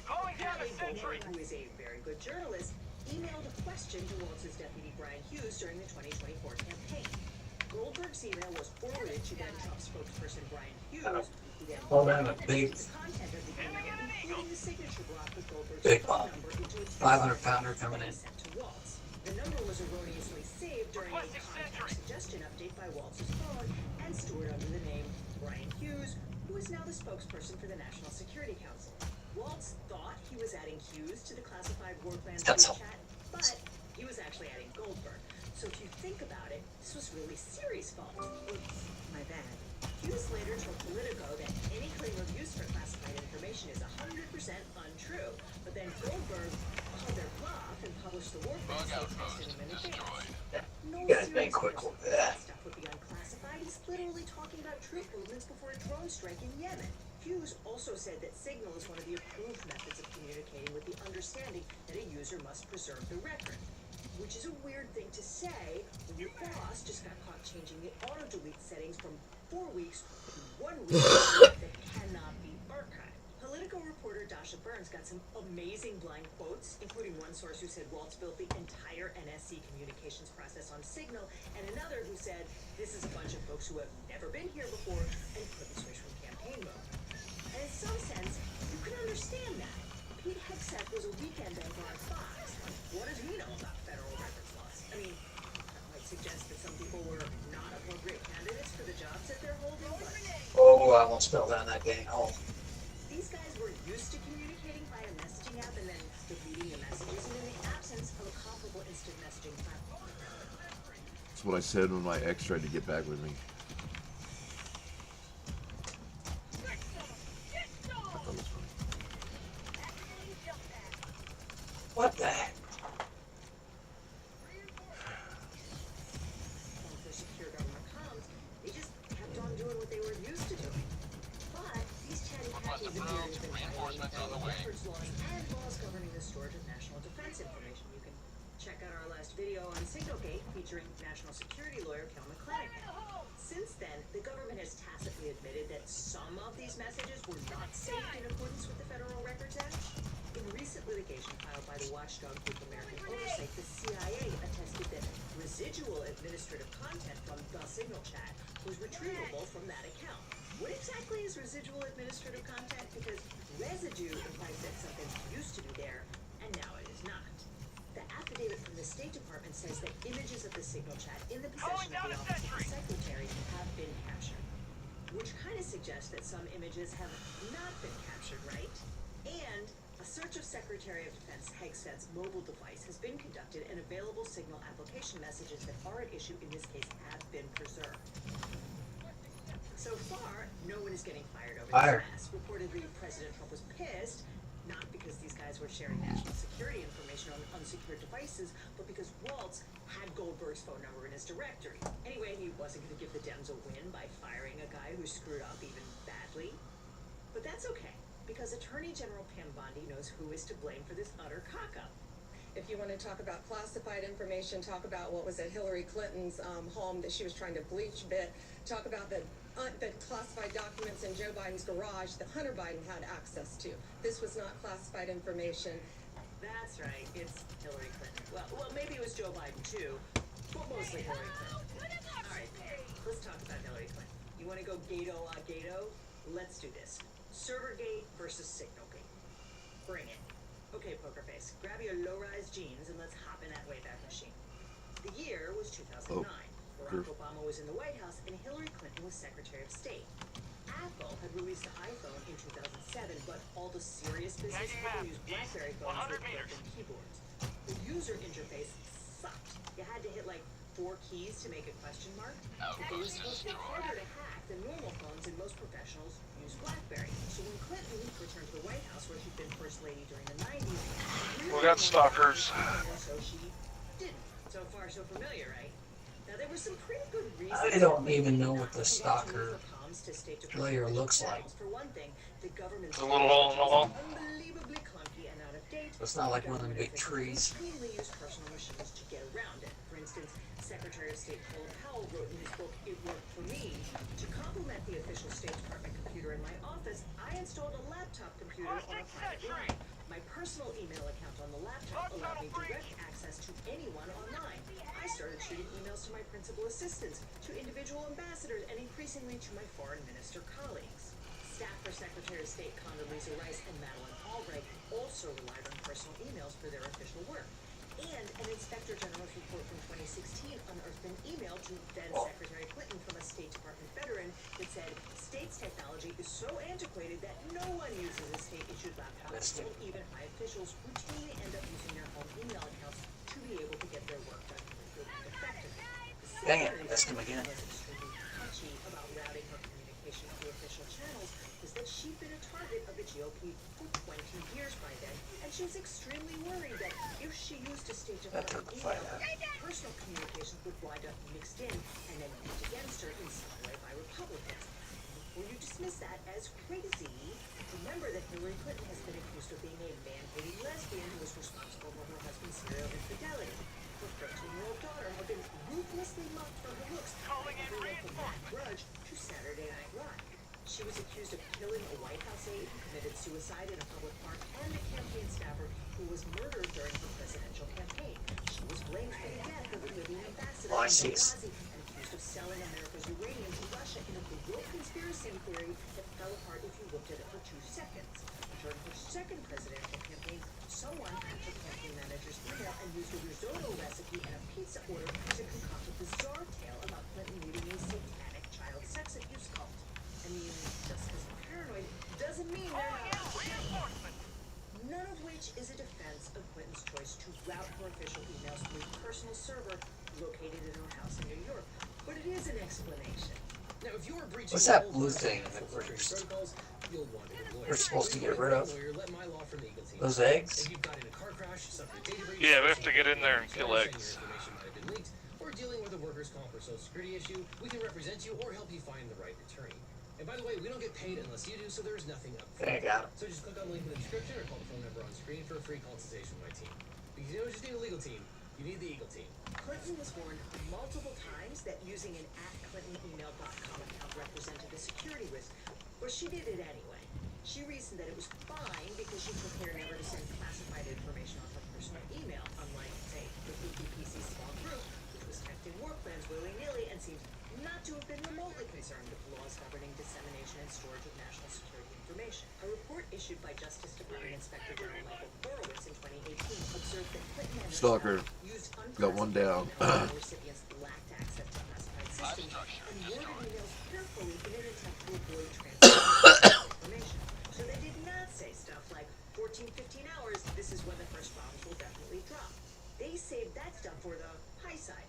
Goldberg, who is a very good journalist, emailed a question to Waltz's deputy Brian Hughes during the 2024 campaign. Goldberg's email was forwarded to then Trump spokesperson Brian Hughes, who then big, the content of the email, including the signature block with Goldberg's big phone number into its 500-pounder coming in. sent to Waltz. The number was erroneously saved during a contact suggestion update by Waltz's phone and stored under the name Brian Hughes, who is now the spokesperson for the National Security Council. Waltz thought he was adding Hughes to the classified war plans chat, but he was actually adding Goldberg. So if you think about it, this was really Siri's fault. Oops, my bad. Hughes later told Politico that any claim of use for classified information information is 100% untrue. But then Goldberg called their bluff and published the warfare they tested him in advance. No serious person stuff would be unclassified. He's literally talking about troop movements before a drone strike in Yemen. Hughes also said that Signal is one of the approved methods of communicating with the understanding that a user must preserve the record. Which is a weird thing to say when your boss just got caught changing the auto-delete settings from 4 weeks to 1 week that cannot be archived. Politico reporter Dasha Burns got some amazing blind quotes, including one source who said Waltz built the entire NSC communications process on Signal, and another who said this is a bunch of folks who have never been here before and couldn't switch from campaign mode. And in some sense, you can understand that. Pete Hegseth was a weekend anchor on Fox. What does he know about federal records laws? I mean, that might suggest that some people were not appropriate candidates for the jobs that they're holding, but... Oh, I won't spell down that dang hole. These guys were used to communicating via a messaging app and then deleting the messages, and in the absence of a comparable instant messaging platform. That's what I said when my ex tried to get back with me. What the heck? For secure government comms, they just kept on doing what they were used to doing. But these chatty Cathy's appeared have been violating federal records laws and laws governing the storage of national defense information. You can check out our last video on Signalgate featuring national security lawyer Kel McClanahan. Since then, the government has tacitly admitted that some of these messages were not saved in accordance with the Federal Records Act. In recent litigation filed by the watchdog group American Oversight, the CIA attested that residual administrative content from the Signal chat was retrievable from that account. What exactly is residual administrative content? Because residue implies that something used to be there, and now it is not. The affidavit from the State Department says that images of the Signal chat in the possession of the Office of the Secretary have been captured. Which kind of suggests that some images have not been captured, right? And a search of Secretary of Defense Hegseth's mobile device has been conducted, and available Signal application messages that are at issue in this case have been preserved. So far, no one is getting fired over this mess. Reportedly, President Trump was pissed, not because these guys were sharing national security information on unsecured devices, but because Waltz had Goldberg's phone number in his directory. Anyway, he wasn't going to give the Dems a win by firing a guy who screwed up even badly. But that's okay, because Attorney General Pam Bondi knows who is to blame for this utter cock-up. If you want to talk about classified information, talk about what was at Hillary Clinton's home that she was trying to bleach a bit, talk about the classified documents in Joe Biden's garage that Hunter Biden had access to. This was not classified information. That's right, it's Hillary Clinton. Well, maybe it was Joe Biden too, but mostly Hillary Clinton. All right, Pam, let's talk about Hillary Clinton. You want to go gato? Let's do this. Servergate versus Signalgate. Bring it. Okay, poker face, grab your low-rise jeans and let's hop in that Wayback Machine. The year was 2009. Barack Obama was in the White House and Hillary Clinton was Secretary of State. Apple had released the iPhone in 2007, but all the serious business people used BlackBerry phones with broken keyboards. The user interface sucked. You had to hit like 4 keys to make a question mark. It was supposed to be harder to hack than normal phones, and most professionals use BlackBerry. So when Clinton returned to the White House, where she'd been First Lady during the 90s, we got stalkers. So she didn't. So far, so familiar, right? Now, there were some pretty good reasons. I don't even know what the stalker player looks like. For one thing, the government's a little hole in the wall. Unbelievably clunky and out of date. It's not like one of them big trees. Routinely use personal machines to get around it. For instance, Secretary of State Colin Powell wrote in his book, It Worked for Me, to complement the official State Department computer in my office, I installed a laptop computer on a private line. My personal email account on the laptop allowed me direct access to anyone online. I started shooting emails to my principal assistants, to individual ambassadors, and increasingly to my foreign minister colleagues. Staff for Secretary of State Condoleezza Rice and Madeleine Albright also relied on personal emails for their official work. And an Inspector General's report from 2016 unearthed an email to then Secretary Clinton from a State Department veteran that said, state's technology is so antiquated that no one uses a state-issued laptop, and even high officials routinely end up using their own email accounts to be able to get their work done quickly and effectively. Dang it, I missed him again. Was extremely touchy about routing her communication through official channels, is that she'd been a target of the GOP for 20 years by then, and she was extremely worried that if she used a State Department email, personal communications would wind up mixed in and then used against her in some way by Republicans. Before you dismiss that as crazy, remember that Hillary Clinton has been accused of being a man-hating lesbian who was responsible for her husband's serial infidelity. Her 13-year-old daughter had been ruthlessly mocked for her looks, everyone from Matt Grudge to Saturday Night Live. She was accused of killing a White House aide who committed suicide in a public park and a campaign staffer who was murdered during her presidential campaign. She was blamed for the death of the Libyan ambassador Benghazi and accused of selling America's uranium to Russia in a brutal conspiracy theory that fell apart if you looked at it for 2 seconds. During her second presidential campaign, someone hacked her campaign manager's email and used a risotto recipe and a pizza order to concoct a bizarre tale about Clinton leading a satanic child sex abuse cult. I mean, just because I'm paranoid doesn't mean they're not. None of which is a defense of Clinton's choice to route her official emails through a personal server located in her house in New York. But it is an explanation. Now, if you're breaching What's that blue thing that we're supposed to get rid of? Those eggs? Yeah, we have to get in there and kill eggs. Or dealing with a workers' comp or social security issue, we can represent you or help you find the right attorney. And by the way, we don't get paid unless you do, so there's nothing up front. I got it. So just click on the link in the description or call the phone number on screen for a free consultation with my team. Because you don't just need a legal team, you need the Eagle team. Clinton was warned multiple times that using an @ClintonEmail.com account represented a security risk, but she did it anyway. She reasoned that it was fine because she took care never to send classified information on her personal email, unlike, say, the PPC small group, which was texting war plans willy-nilly and seemed not to have been remotely concerned with laws governing dissemination and storage of national security information. A report issued by Justice Department Inspector General Michael Horowitz in 2018 observed that Clinton and her Stalker. staff used Got one down. recipients lacked access to classified systems and worded emails carefully in an attempt to avoid transfer information. So they did not say stuff like 14-15 hours, this is when the first bombs will definitely drop. They saved that stuff for the high side.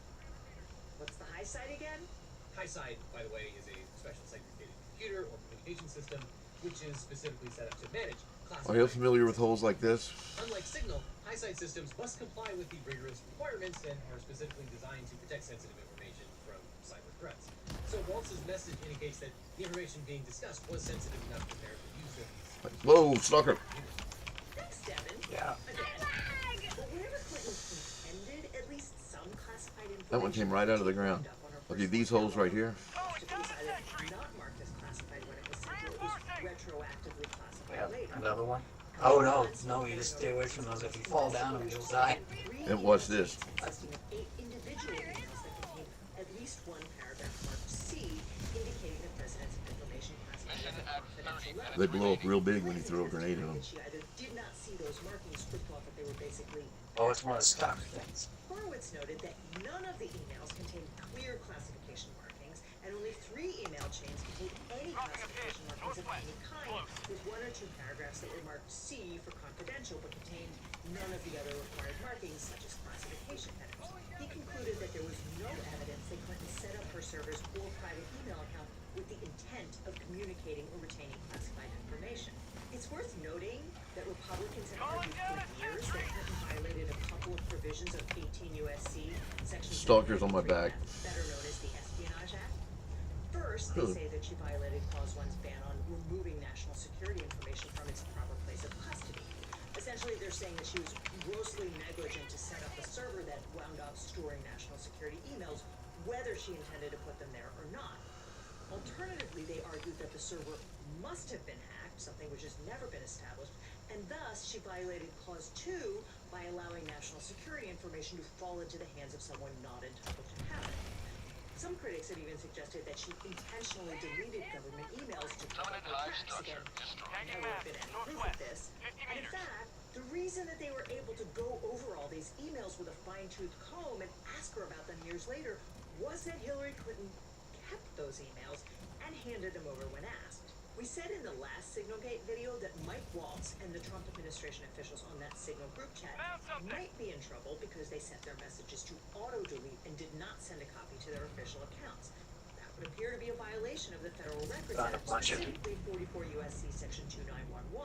What's the high side again? HiSide, by the way, is a special segregated computer or communication system which is specifically set up to manage classified. Are you familiar with holes like this? Unlike Signal, HiSide systems must comply with the rigorous requirements and are specifically designed to protect sensitive information from cyber threats. So Waltz's message indicates that the information being discussed was sensitive enough to merit the use of these. Whoa, Stalker. Thanks, Devin. Yeah. But wherever Clinton intended at least some classified information. That one came right out of the ground. Okay, these holes right here. Not marked as classified when it was sent, it was retroactively classified later. Another one? Oh no, you just stay away from those. If you fall down them, you'll die. And watch this. Consisting of 8 individual emails that contain at least one paragraph marked C, indicating the president's information classified as a confidential letter. They blow up real big when you throw a grenade at them. She either did not see those markings or thought that they were basically. Oh, it's one of the stock things. Horowitz noted that none of the emails contained clear classification markings, and only 3 email chains contained any classification markings of any kind, with 1 or 2 paragraphs that were marked C for confidential, but contained none of the other required markings, such as classification headers. He concluded that there was no evidence that Clinton set up her servers or private email account with the intent of communicating or retaining classified information. It's worth noting that Republicans have argued for years that Clinton violated a couple of provisions of 18 U.S.C. Section Stalker's on my back. better known as the Espionage Act. First, they say that she violated Clause 1's ban on removing national security information from its proper place of custody. Essentially, they're saying that she was grossly negligent to set up a server that wound up storing national security emails, whether she intended to put them there or not. Alternatively, they argued that the server must have been hacked, something which has never been established, and thus she violated Clause 2 by allowing national security information to fall into the hands of someone not entitled to have it. Some critics have even suggested that she intentionally deleted government emails to cover her tracks. Again, never been any proof of this. And in fact, the reason that they were able to go over all these emails with a fine-tooth comb and ask her about them years later was that Hillary Clinton kept those emails and handed them over when asked. We said in the last Signalgate video that Mike Waltz and the Trump administration officials on that Signal group chat might be in trouble because they sent their messages to auto-delete and did not send a copy to their official accounts. That would appear to be a violation of the Federal Records Got a Act, bunch of- specifically 44 U.S.C. Section 2911.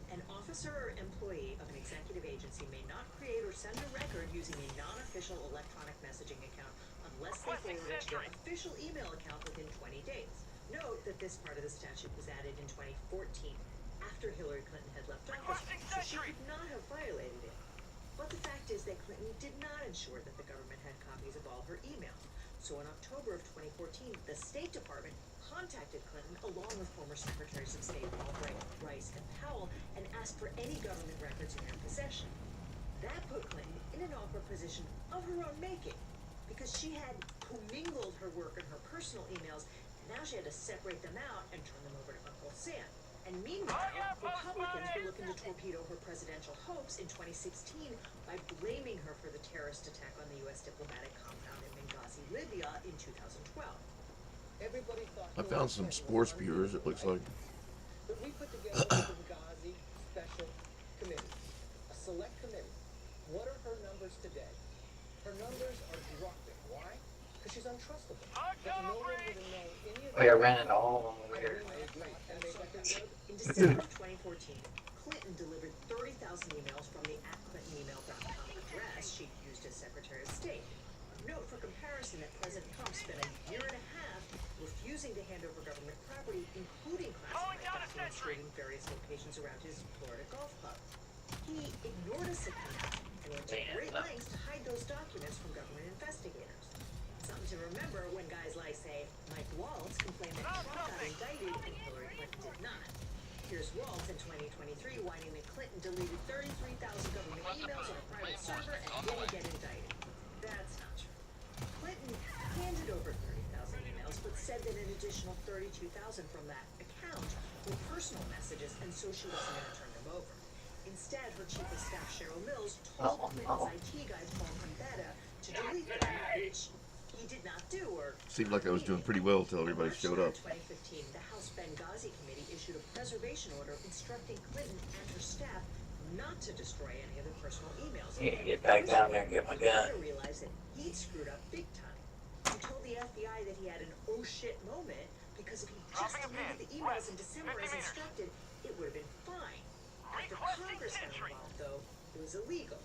An officer or employee of an executive agency may not create or send a record using a non-official electronic messaging account unless they forward it to their official email account within 20 days. Note that this part of the statute was added in 2014, after Hillary Clinton had left office, so she could not have violated it. But the fact is that Clinton did not ensure that the government had copies of all her emails. So in October of 2014, the State Department contacted Clinton along with former Secretaries of State Albright, Rice, and Powell and asked for any government records in their possession. That put Clinton in an awkward position of her own making because she had commingled her work and her personal emails, and now she had to separate them out and turn them over to Uncle Sam. And meanwhile, Republicans were looking to torpedo her presidential hopes in 2016 by blaming her for the terrorist attack on the U.S. diplomatic compound in Benghazi, Libya in 2012. Everybody thought I found some spore spears, it looks like. But we put together a Benghazi special committee, a select committee. What are her numbers today? Her numbers are dropping. Why? Because she's untrustable. But no one would have known any of We are running all of them here. In December of 2014, Clinton delivered 30,000 emails from the @clintonemail.com address she'd used as Secretary of State. Note for comparison that President Trump spent a year and a half refusing to hand over government property, including classified documents showing various locations around his Florida golf club. He ignored a subpoena and went to great lengths to hide those documents from government investigators. Something to remember when guys like, say, Mike Waltz complained that Trump got indicted and Hillary Clinton did not. Here's Waltz in 2023 whining that Clinton deleted 33,000 government emails on a private server and didn't get indicted. That's not true. Clinton handed over 30,000 emails, but said that an additional 32,000 from that account were personal messages, and so she wasn't going to turn them over. Instead, her chief of staff, Cheryl Mills, told Clinton's IT guy, Paul Gambetta, to delete them, which he did not do, or... Seemed like I was doing pretty well until everybody showed up. In 2015, the House Benghazi Committee issued a preservation order instructing Clinton and her staff not to destroy any of their personal emails. Yeah, get back down there and get my gun. He realized that he'd screwed up big time. He told the FBI that he had an oh shit moment because if he just deleted the emails in December as instructed, it would have been fine. After Congress got involved, though, it was illegal.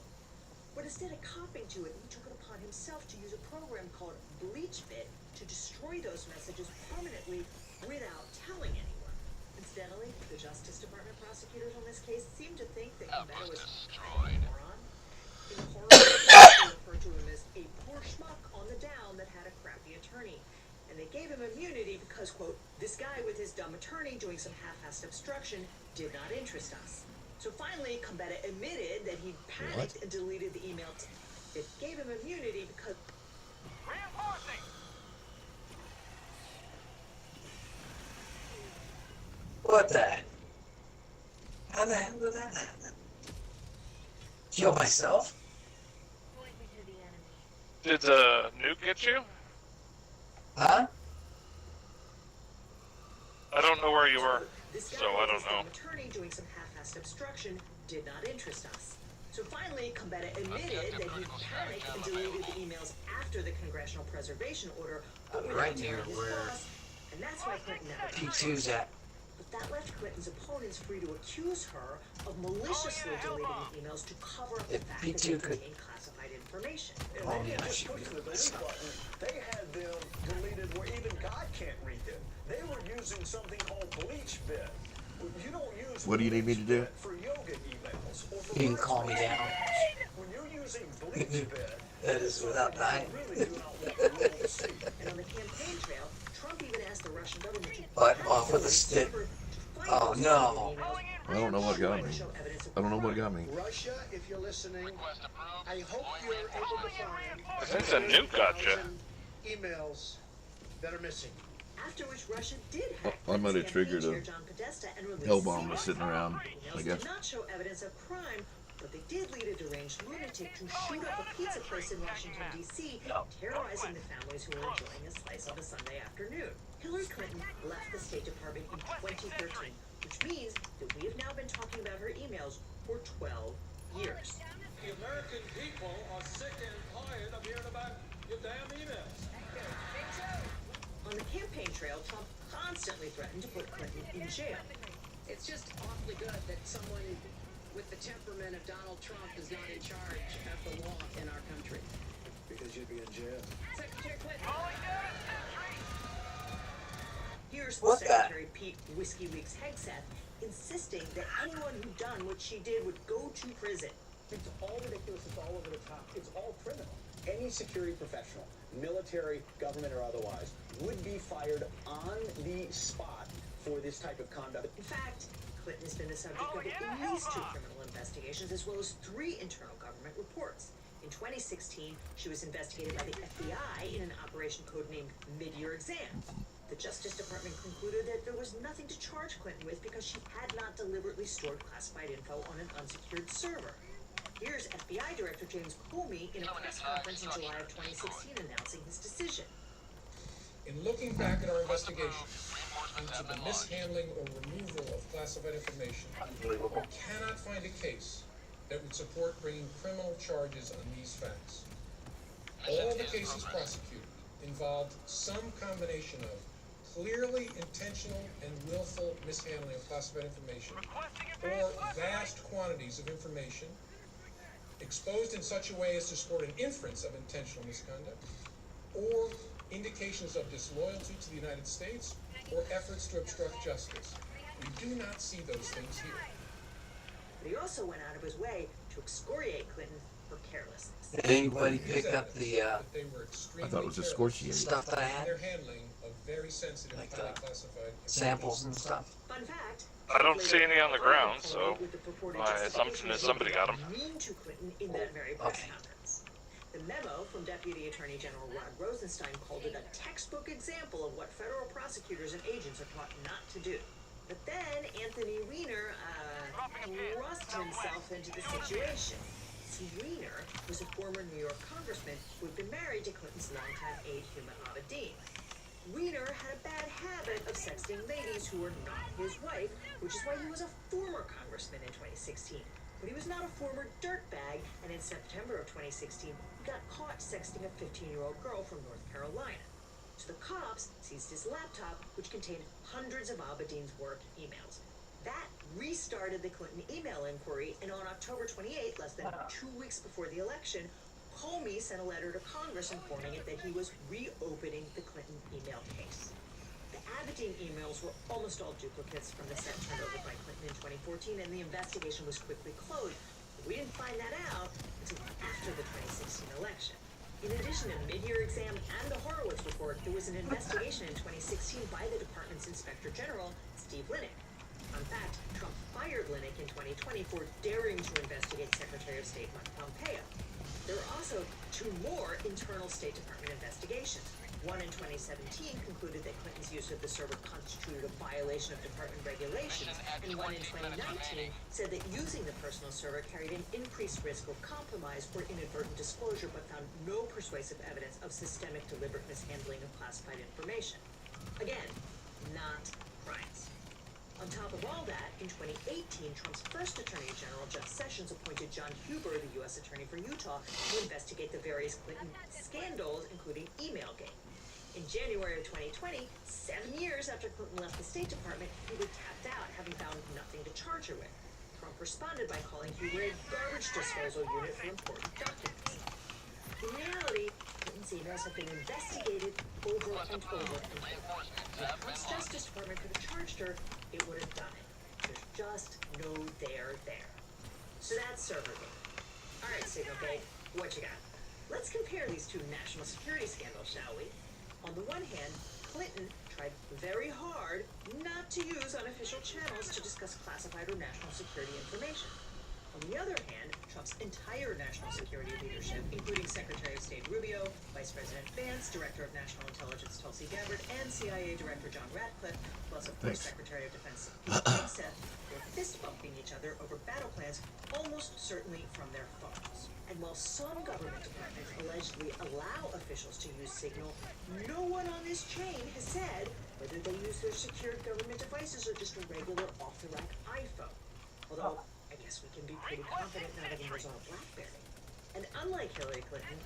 But instead of copping to it, he took it upon himself to use a program called BleachBit to destroy those messages permanently without telling anyone. Incidentally, the Justice Department prosecutors on this case seem to think that Gambetta was a moron. In horror, they referred to him as a poor schmuck on the down that had a crappy attorney. And they gave him immunity because, quote, this guy with his dumb attorney doing some half-assed obstruction did not interest us. So finally, Gambetta admitted that he panicked and deleted the email. It gave him immunity because... Reinforcing! What the? How the hell did that happen? Kill myself? Did the nuke get you? Huh? I don't know where you were, This guy so I with don't his dumb know. attorney doing some half-assed obstruction did not interest us. So finally, Gambetta admitted that he panicked and deleted the emails after the congressional preservation order, but without Right near telling his where boss, and that's why Clinton never P2's at. But that left Clinton's opponents free to accuse her of maliciously deleting the emails to cover up the If fact P2 that they could- contained classified information. And Oh, they yeah, didn't I just should push be the this delete button. They had them deleted where even God can't read them. They were using something called BleachBit. You don't use What do you need me to do? BleachBit for yoga emails or for You can calm me down. When you're using BleachBit, That is without dying. really do not want the world to see. And on the campaign trail, Trump even asked the Russian government to Butt off with a stick. Oh no. I don't know what got me. I don't know what got me. Russia, if you're listening, I hope you're able to find I think the nuke got you. emails that are missing. After which Russia did hack I might have campaign triggered a chair John Podesta and released hell bomb secret was sitting around, emails I guess. did not show evidence of crime, but they did lead a deranged lunatic to shoot up a pizza place in Washington, D.C., terrorizing the families who were enjoying a slice of a Sunday afternoon. Hillary Clinton left the State Department in 2013, which means that we have now been talking about her emails for 12 years. The American people are sick and tired of hearing about your damn emails. On the campaign trail, Trump constantly threatened to put Clinton in jail. It's just awfully good that someone with the temperament of Donald Trump is not in charge of the law in our country. Because you'd be in jail. Secretary Clinton. Here's What guy? Secretary Pete Whiskey Weeks Hegseth insisting that anyone who done what she did would go to prison. It's all ridiculous. It's all over the top. It's all criminal. Any security professional, military, government, or otherwise, would be fired on the spot for this type of conduct. In fact, Clinton has been the subject of at least 2 criminal investigations as well as 3 internal government reports. In 2016, she was investigated by the FBI in an operation codenamed Mid-Year Exam. The Justice Department concluded that there was nothing to charge Clinton with because she had not deliberately stored classified info on an unsecured server. Here's FBI Director James Comey in a press conference in July of 2016 announcing his decision. In looking back at our investigation into the mishandling or removal of classified information, we cannot find a case that would support bringing criminal charges on these facts. All the cases prosecuted involved some combination of clearly intentional and willful mishandling of classified information, or vast quantities of information exposed in such a way as to support an inference of intentional misconduct, or indications of disloyalty to the United States, or efforts to obstruct justice. We do not see those things here. But he also went out of his way to excoriate Clinton for carelessness. Anybody pick up the I thought it was a scorchiate. stuff that I had? Their handling of very sensitive, Like, highly classified samples and stuff. Fun fact. I don't see any on the ground, so my assumption is somebody got them. Mean to Clinton in that very press conference. The memo from Deputy Attorney General Rod Rosenstein called it a textbook example of what federal prosecutors and agents are taught not to do. But then Anthony Weiner thrust himself into the situation. See, Weiner was a former New York congressman who had been married to Clinton's longtime aide Huma Abedin. Weiner had a bad habit of sexting ladies who were not his wife, which is why he was a former congressman in 2016. But he was not a former dirtbag, and in September of 2016, he got caught sexting a 15-year-old girl from North Carolina. So the cops seized his laptop, which contained hundreds of Abedin's work emails. That restarted the Clinton email inquiry, and on October 28th, less than 2 weeks before the election, Comey sent a letter to Congress informing it that he was reopening the Clinton email case. The Abedin emails were almost all duplicates from the set turned over by Clinton in 2014, and the investigation was quickly closed. But we didn't find that out until after the 2016 election. In addition to Mid-Year Exam and the Horowitz report, there was an investigation in 2016 by the department's Inspector General, Steve Linick. In fact, Trump fired Linick in 2020 for daring to investigate Secretary of State Mike Pompeo. There were also 2 more internal State Department investigations. One in 2017 concluded that Clinton's use of the server constituted a violation of department regulations, and one in 2019 said that using the personal server carried an increased risk of compromise or inadvertent disclosure, but found no persuasive evidence of systemic deliberate mishandling of classified information. Again, not crimes. On top of all that, in 2018, Trump's first Attorney General, Jeff Sessions, appointed John Huber, the U.S. Attorney for Utah, to investigate the various Clinton scandals, including Emailgate. In January of 2020, 7 years after Clinton left the State Department, Huber tapped out, having found nothing to charge her with. Trump responded by calling Huber a garbage disposal unit for important documents. In reality, Clinton's emails have been investigated over and over and over. If Trump's Justice Department could have charged her, it would have done it. There's just no there there. So that's Servergate. All right, Signalgate, what you got? Let's compare these 2 national security scandals, shall we? On the one hand, Clinton tried very hard not to use unofficial channels to discuss classified or national security information. On the other hand, Trump's entire national security leadership, including Secretary of State Rubio, Vice President Vance, Director of National Intelligence Tulsi Gabbard, and CIA Director John Ratcliffe, plus of course Secretary of Defense Hegseth, were fist-bumping each other over battle plans, almost certainly from their phones. And while some government departments allegedly allow officials to use Signal, no one on this chain has said whether they use their secured government devices or just a regular off-the-rack iPhone. Although, I guess we can be pretty confident none of them was on a BlackBerry. And unlike Hillary Clinton,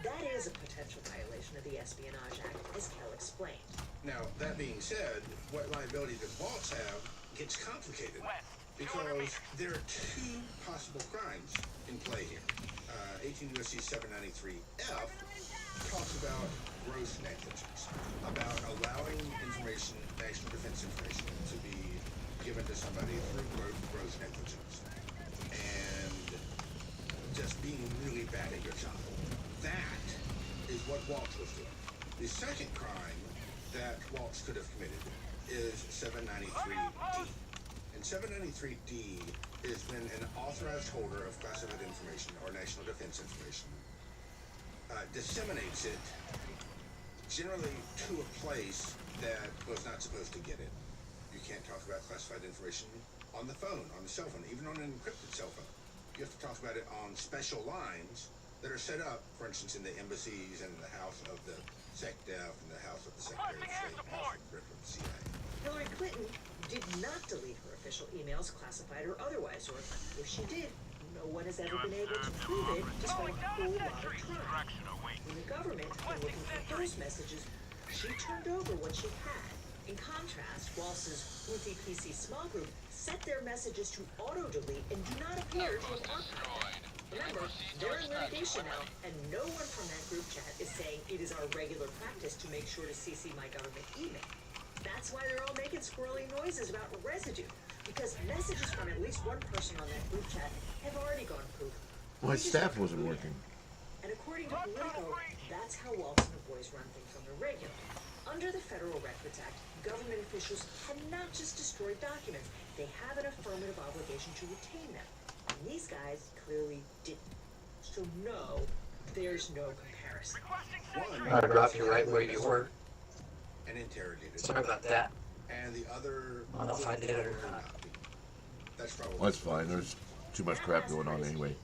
that is a potential violation of the Espionage Act, as Kell explained. Now, that being said, what liability the vaults have gets complicated because there are two possible crimes in play here. 18 U.S.C. 793F talks about gross negligence, about allowing information, national defense information, to be given to somebody through gross negligence, and just being really bad at your job. That is what Waltz was doing. The second crime that Waltz could have committed is 793D. And 793D is when an authorized holder of classified information or national defense information disseminates it generally to a place that was not supposed to get it. You can't talk about classified information on the phone, on the cell phone, even on an encrypted cell phone. You have to talk about it on special lines that are set up, for instance, in the embassies and the house of the SecDef and the house of the Secretary of State and the house of the Director of the CIA. Hillary Clinton did not delete her official emails, classified or otherwise, or if she did, no one has ever been able to prove it, despite a whole lot of trying. When the government came looking for those messages, she turned over what she had. In contrast, Waltz's Houthi PC small group set their messages to auto-delete and do not appear to have archived them. Remember, they're in litigation now, and no one from that group chat is saying it is our regular practice to make sure to CC my government email. That's why they're all making squirrely noises about residue, because messages from at least one person on that group chat have already gone poof. My staff wasn't working. And according to Politico, that's how Waltz and the boys run things on the regular. Under the Federal Records Act, government officials cannot just destroy documents. They have an affirmative obligation to retain them. And these guys clearly didn't. So no, there's no comparison. I dropped you right where you were. And interrogated. Sorry about that. And the other... I don't know if I did it or not. That's probably... Well, that's fine. There's too much crap going on anyway.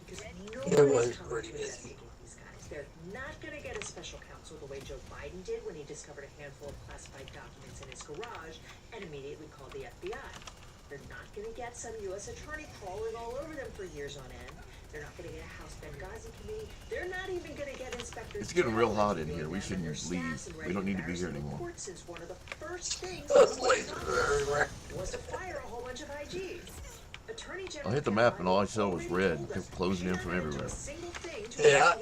It was pretty busy. These guys. They're not going to get a special counsel the way Joe Biden did when he discovered a handful of classified documents in his garage and immediately called the FBI. They're not going to get some U.S. attorney crawling all over them for years on end. They're not going to get a House Benghazi committee. They're not even going to get inspectors. It's getting real hot in here. We shouldn't leave. We don't need to be here anymore. Since one of the first things Those lasers are everywhere. was to fire a whole bunch of IGs. Attorney General I hit the map and all I saw was red. It kept closing in from everywhere. Yeah.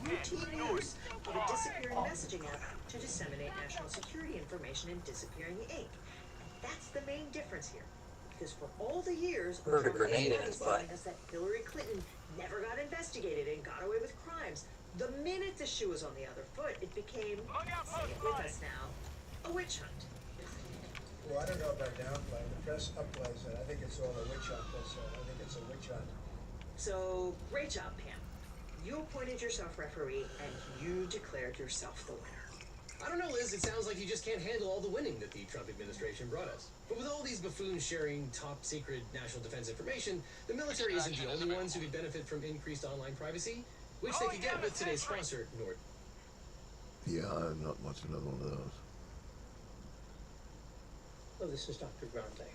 Routine use of a disappearing messaging app to disseminate national security information in disappearing ink. That's the main difference here. Because for all the years, Heard a grenade in his butt. telling us that Hillary Clinton never got investigated and got away with crimes, the minute the shoe was on the other foot, it became, say it with us now, a witch hunt. Well, I don't know about downplaying. The press upplays it. I think it's all a witch hunt. I think it's a witch hunt. So, great job, Pam. You appointed yourself referee, and you declared yourself the winner. I don't know, Liz. It sounds like you just can't handle all the winning that the Trump administration brought us. But with all these buffoons sharing top secret national defense information, the military isn't the only ones who could benefit from increased online privacy, which they could get with today's sponsor, Nord. Yeah, I'm not much another one of those. Hello, this is Dr. Grande.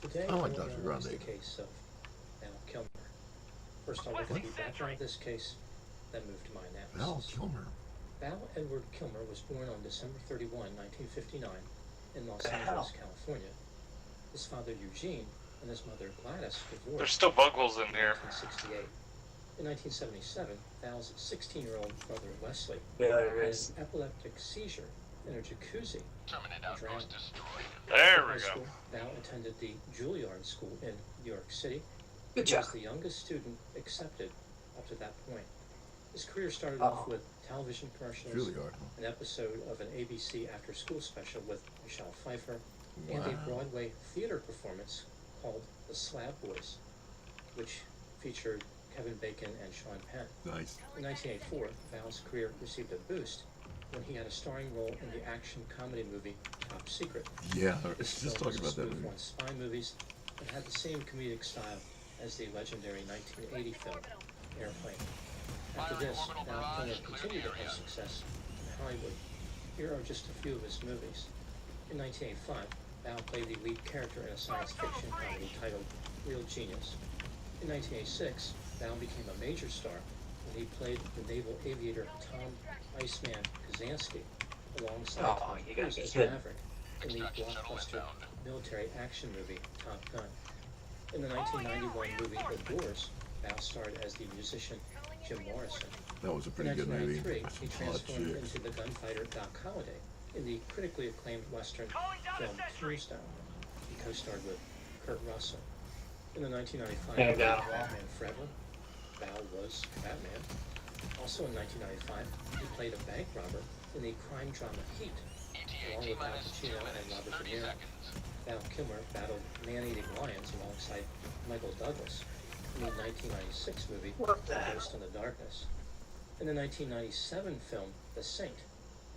Today, I like we'll Dr. analyze Grande. the case of Val Kilmer. First, I'll look at the background of this case, then move to my analysis. Val Kilmer. Val Edward Kilmer was born on December 31, 1959, in Los Angeles, California. His father, Eugene, and his mother, Gladys, divorced. There's still bug holes in here. 1968. In 1977, Val's 16-year-old brother, Wesley, Yeah, had there an is. epileptic seizure in a jacuzzi. Drowned. There High we go. school, Val attended the Juilliard School in New York City. Good He was job. the youngest student accepted up to that point. His career started off with television commercials, Juilliard. an episode of an ABC after-school special with Michelle Pfeiffer, and a Wow. Broadway theater performance called The Slab Boys, which featured Kevin Bacon and Sean Penn. Nice. In 1984, Val's career received a boost when he had a starring role in the action comedy movie Top Secret. Yeah, I was This just film was talking a about that spoof movie. on spy movies and had the same comedic style as the legendary 1980 film Airplane. After this, Val Kilmer continued to have success in Hollywood. Here are just a few of his movies. In 1985, Val played the lead character in a science fiction comedy titled Real Genius. In 1986, Val became a major star when he played the naval aviator Tom Iceman Kazansky alongside Oh, Tom you gotta Cruise be as kidding. Maverick in the blockbuster military action movie Top Gun. In the 1991 movie The Doors, Val starred as the musician Jim Morrison. That was a In pretty good movie. 1993, That's he some hot transformed chicks. into the gunfighter Doc Holliday in the critically acclaimed Western film Tombstone. He co-starred with Kurt Russell. In the 1995 Yeah, movie got him. Batman Forever, Val was Batman. Also in 1995, he played a bank robber in the crime drama Heat, along with Al Pacino and Robert De Niro. Val Kilmer battled man-eating lions alongside Michael Douglas in the 1996 movie Ghost in the Darkness. In the 1997 film The Saint,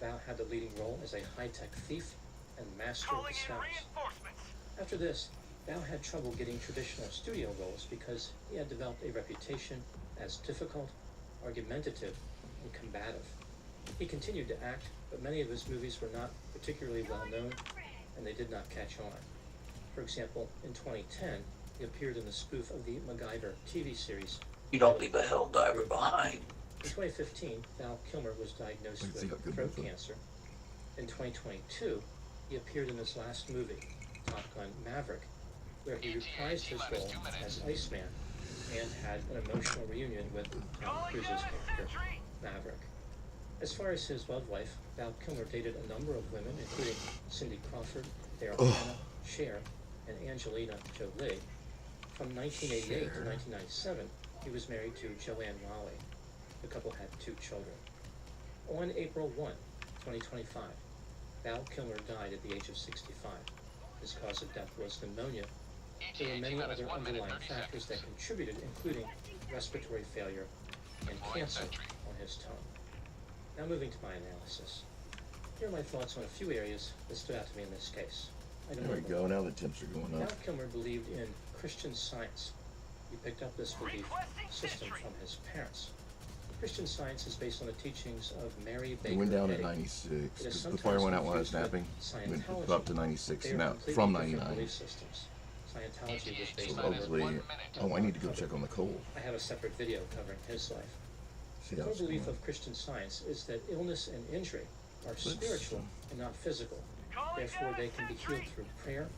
Val had the leading role as a high-tech thief and master of disguise. After this, Val had trouble getting traditional studio roles because he had developed a reputation as difficult, argumentative, and combative. He continued to act, but many of his movies were not particularly well known, and they did not catch on. For example, in 2010, he appeared in the spoof of the MacGyver TV series. You don't leave a Helldiver behind. In 2015, Val Kilmer was diagnosed with throat cancer. In 2022, he appeared in his last movie, Top Gun Maverick, where he reprised his role as Iceman and had an emotional reunion with Tom Cruise's character, Maverick. As far as his love life, Val Kilmer dated a number of women, including Cindy Crawford, Daryl Hannah, Cher, and Angelina Jolie. From 1988 to 1997, he was married to Joanne Raleigh. The couple had 2 children. On April 1, 2025, Val Kilmer died at the age of 65. His cause of death was pneumonia. There were many other underlying factors that contributed, including respiratory failure and cancer on his tongue. Now moving to my analysis. Here are my thoughts on a few areas that stood out to me in this case. There we go. Now the temps are going up. Val Kilmer believed in Christian Science. He picked up this belief system from his parents. Christian Science is based on the teachings of Mary Baker It went down Eddy. to 96. It is Because the sometimes fire went out while I was confused with napping. It went Scientology. up to 96. They are Now, completely from different 99. belief systems. Scientology was based So on hopefully... Oh, I need to go check on the coal. I have a separate video covering his life. See The how core it's belief going. of Christian Science is that illness and injury are spiritual and not physical. Therefore, they can be healed through prayer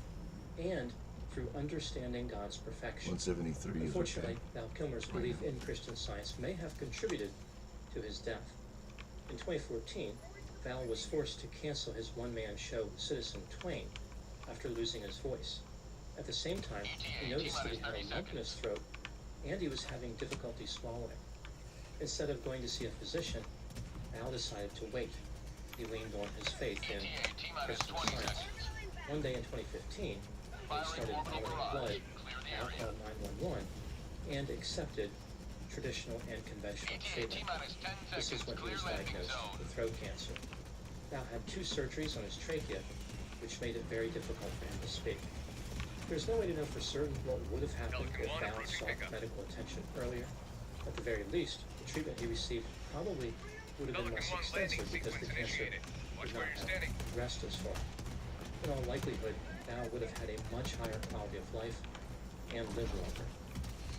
and through understanding God's perfection. 173 is okay. Unfortunately, Val Kilmer's belief in Christian Science may have contributed to his death. In 2014, Val was forced to cancel his one-man show Citizen Twain after losing his voice. At the same time, he noticed that he had a lump in his throat and he was having difficulty swallowing. Instead of going to see a physician, Val decided to wait. He leaned on his faith in Christian Science. One day in 2015, he started vomiting blood. Val called 911 and accepted traditional and conventional treatment. This is when he was diagnosed with throat cancer. Val had 2 surgeries on his trachea, which made it very difficult for him to speak. There's no way to know for certain what would have happened if Val sought medical attention earlier. At the very least, the treatment he received probably would have been less extensive because the cancer would not have progressed as far. In all likelihood, Val would have had a much higher quality of life and lived longer.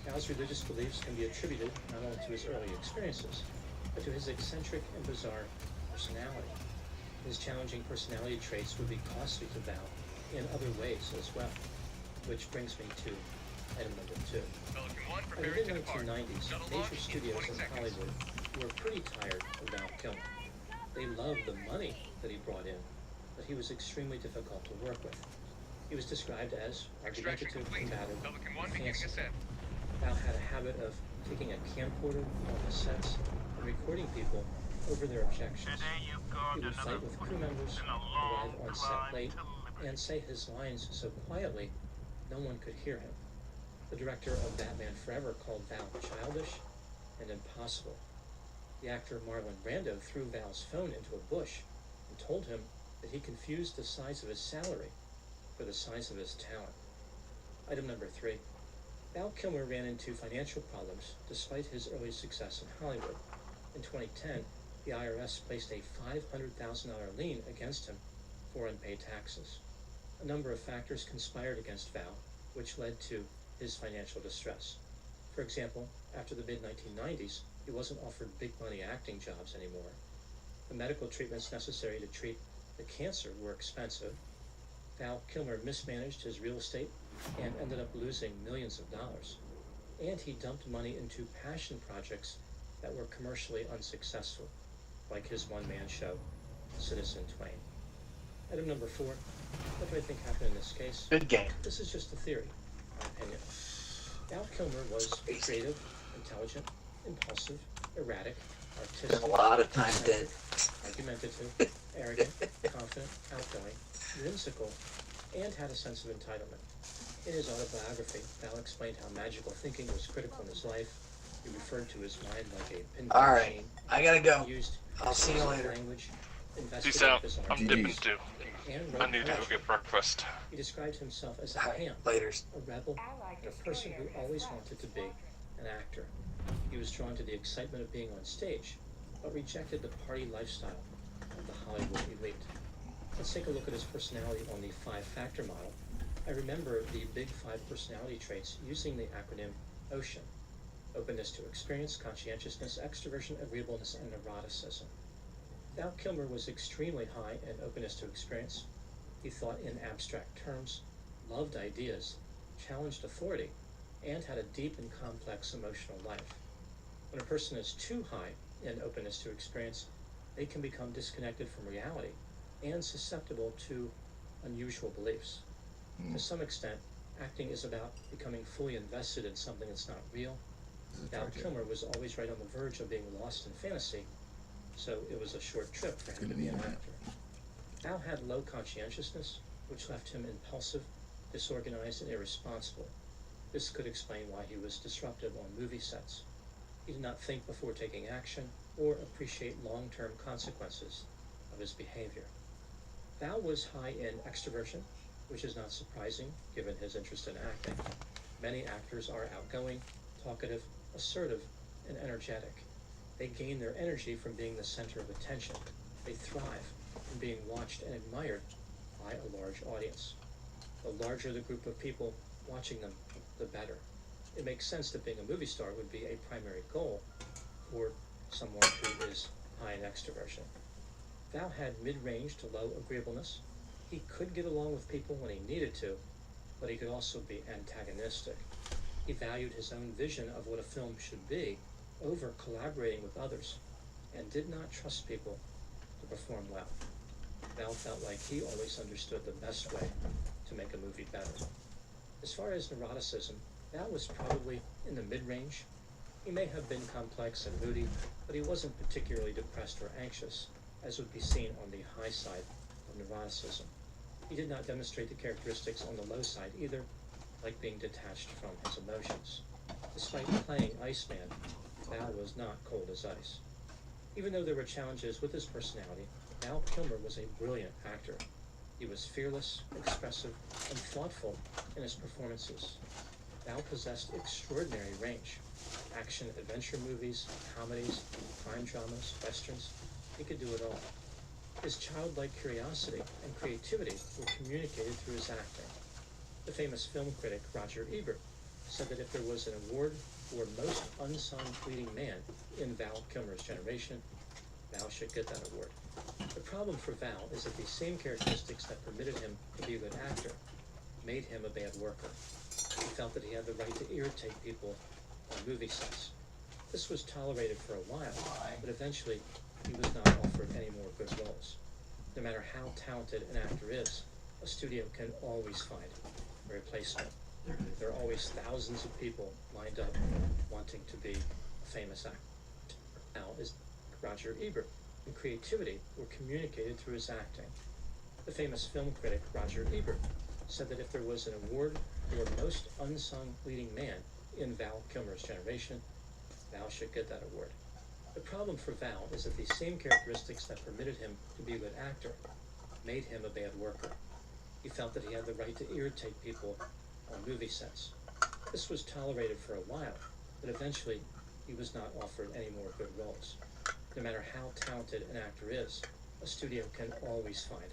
Val's religious beliefs can be attributed not only to his early experiences, but to his eccentric and bizarre personality. His challenging personality traits would be costly to Val in other ways as well, which brings me to item number 2. In the mid-1990s, major studios in Hollywood were pretty tired of Val Kilmer. They loved the money that he brought in, but he was extremely difficult to work with. He was described as argumentative, combative, and fancy. Val had a habit of taking a camcorder on the sets and recording people over their objections. He would fight with crew members, arrive on set late, and say his lines so quietly no one could hear him. The director of Batman Forever called Val childish and impossible. The actor Marlon Brando threw Val's phone into a bush and told him that he confused the size of his salary for the size of his talent. Item number 3. Val Kilmer ran into financial problems despite his early success in Hollywood. In 2010, the IRS placed a $500,000 lien against him for unpaid taxes. A number of factors conspired against Val, which led to his financial distress. For example, after the mid-1990s, he wasn't offered big money acting jobs anymore. The medical treatments necessary to treat the cancer were expensive. Val Kilmer mismanaged his real estate and ended up losing millions of dollars. And he dumped money into passion projects that were commercially unsuccessful, like his one-man show, Citizen Twain. Item number 4, what do I think happened in this case? Good game. This is just a theory, my opinion. Val Kilmer was creative, intelligent, impulsive, erratic, artistic, Spent a lot of time dead. argumentative, arrogant, confident, outgoing, whimsical, and had a sense of entitlement. In his autobiography, Val explained how magical thinking was critical in his life. He referred to his mind like a pinball All right, machine. I gotta go. He used I'll see you later. language, Peace out. investigated bizarre I'm dipping GGs. too. and I wrote need to go poetry. get breakfast. He described himself as a All right, ham, laters. a rebel, and a person who always wanted to be an actor. He was drawn to the excitement of being on stage, but rejected the party lifestyle of the Hollywood elite. Let's take a look at his personality on the 5-factor model. I remember the big 5 personality traits using the acronym OCEAN: openness to experience, conscientiousness, extroversion, agreeableness, and neuroticism. Val Kilmer was extremely high in openness to experience. He thought in abstract terms, loved ideas, challenged authority, and had a deep and complex emotional life. When a person is too high in openness to experience, they can become disconnected from reality and susceptible to unusual beliefs. To some extent, acting is about becoming fully invested in something that's not real. Val Kilmer was always right on the verge of being lost in fantasy, so it was a short trip for him to be an actor. Val had low conscientiousness, which left him impulsive, disorganized, and irresponsible. This could explain why he was disruptive on movie sets. He did not think before taking action or appreciate long-term consequences of his behavior. Val was high in extroversion, which is not surprising given his interest in acting. Many actors are outgoing, talkative, assertive, and energetic. They gain their energy from being the center of attention. They thrive from being watched and admired by a large audience. The larger the group of people watching them, the better. It makes sense that being a movie star would be a primary goal for someone who is high in extroversion. Val had mid-range to low agreeableness. He could get along with people when he needed to, but he could also be antagonistic. He valued his own vision of what a film should be over collaborating with others, and did not trust people to perform well. Val felt like he always understood the best way to make a movie better. As far as neuroticism, Val was probably in the mid-range. He may have been complex and moody, but he wasn't particularly depressed or anxious, as would be seen on the high side of neuroticism. He did not demonstrate the characteristics on the low side either, like being detached from his emotions. Despite playing Iceman, Val was not cold as ice. Even though there were challenges with his personality, Val Kilmer was a brilliant actor. He was fearless, expressive, and thoughtful in his performances. Val possessed extraordinary range. Action adventure movies, comedies, crime dramas, westerns, he could do it all. His childlike curiosity and creativity were communicated through his acting. The famous film critic Roger Ebert said that if there was an award for most unsung leading man in Val Kilmer's generation, Val should get that award. The problem for Val is that the same characteristics that permitted him to be a good actor made him a bad worker. He felt that he had the right to irritate people on movie sets. This was tolerated for a while, but eventually he was not offered any more good roles. No matter how talented an actor is, a studio can always find a replacement. There are always thousands of people lined up wanting to be a famous actor. Now is Roger Ebert, and creativity were communicated through his acting. The famous film critic Roger Ebert said that if there was an award for most unsung leading man in Val Kilmer's generation, Val should get that award. The problem for Val is that the same characteristics that permitted him to be a good actor made him a bad worker. He felt that he had the right to irritate people on movie sets. This was tolerated for a while, but eventually he was not offered any more good roles. No matter how talented an actor is, a studio can always find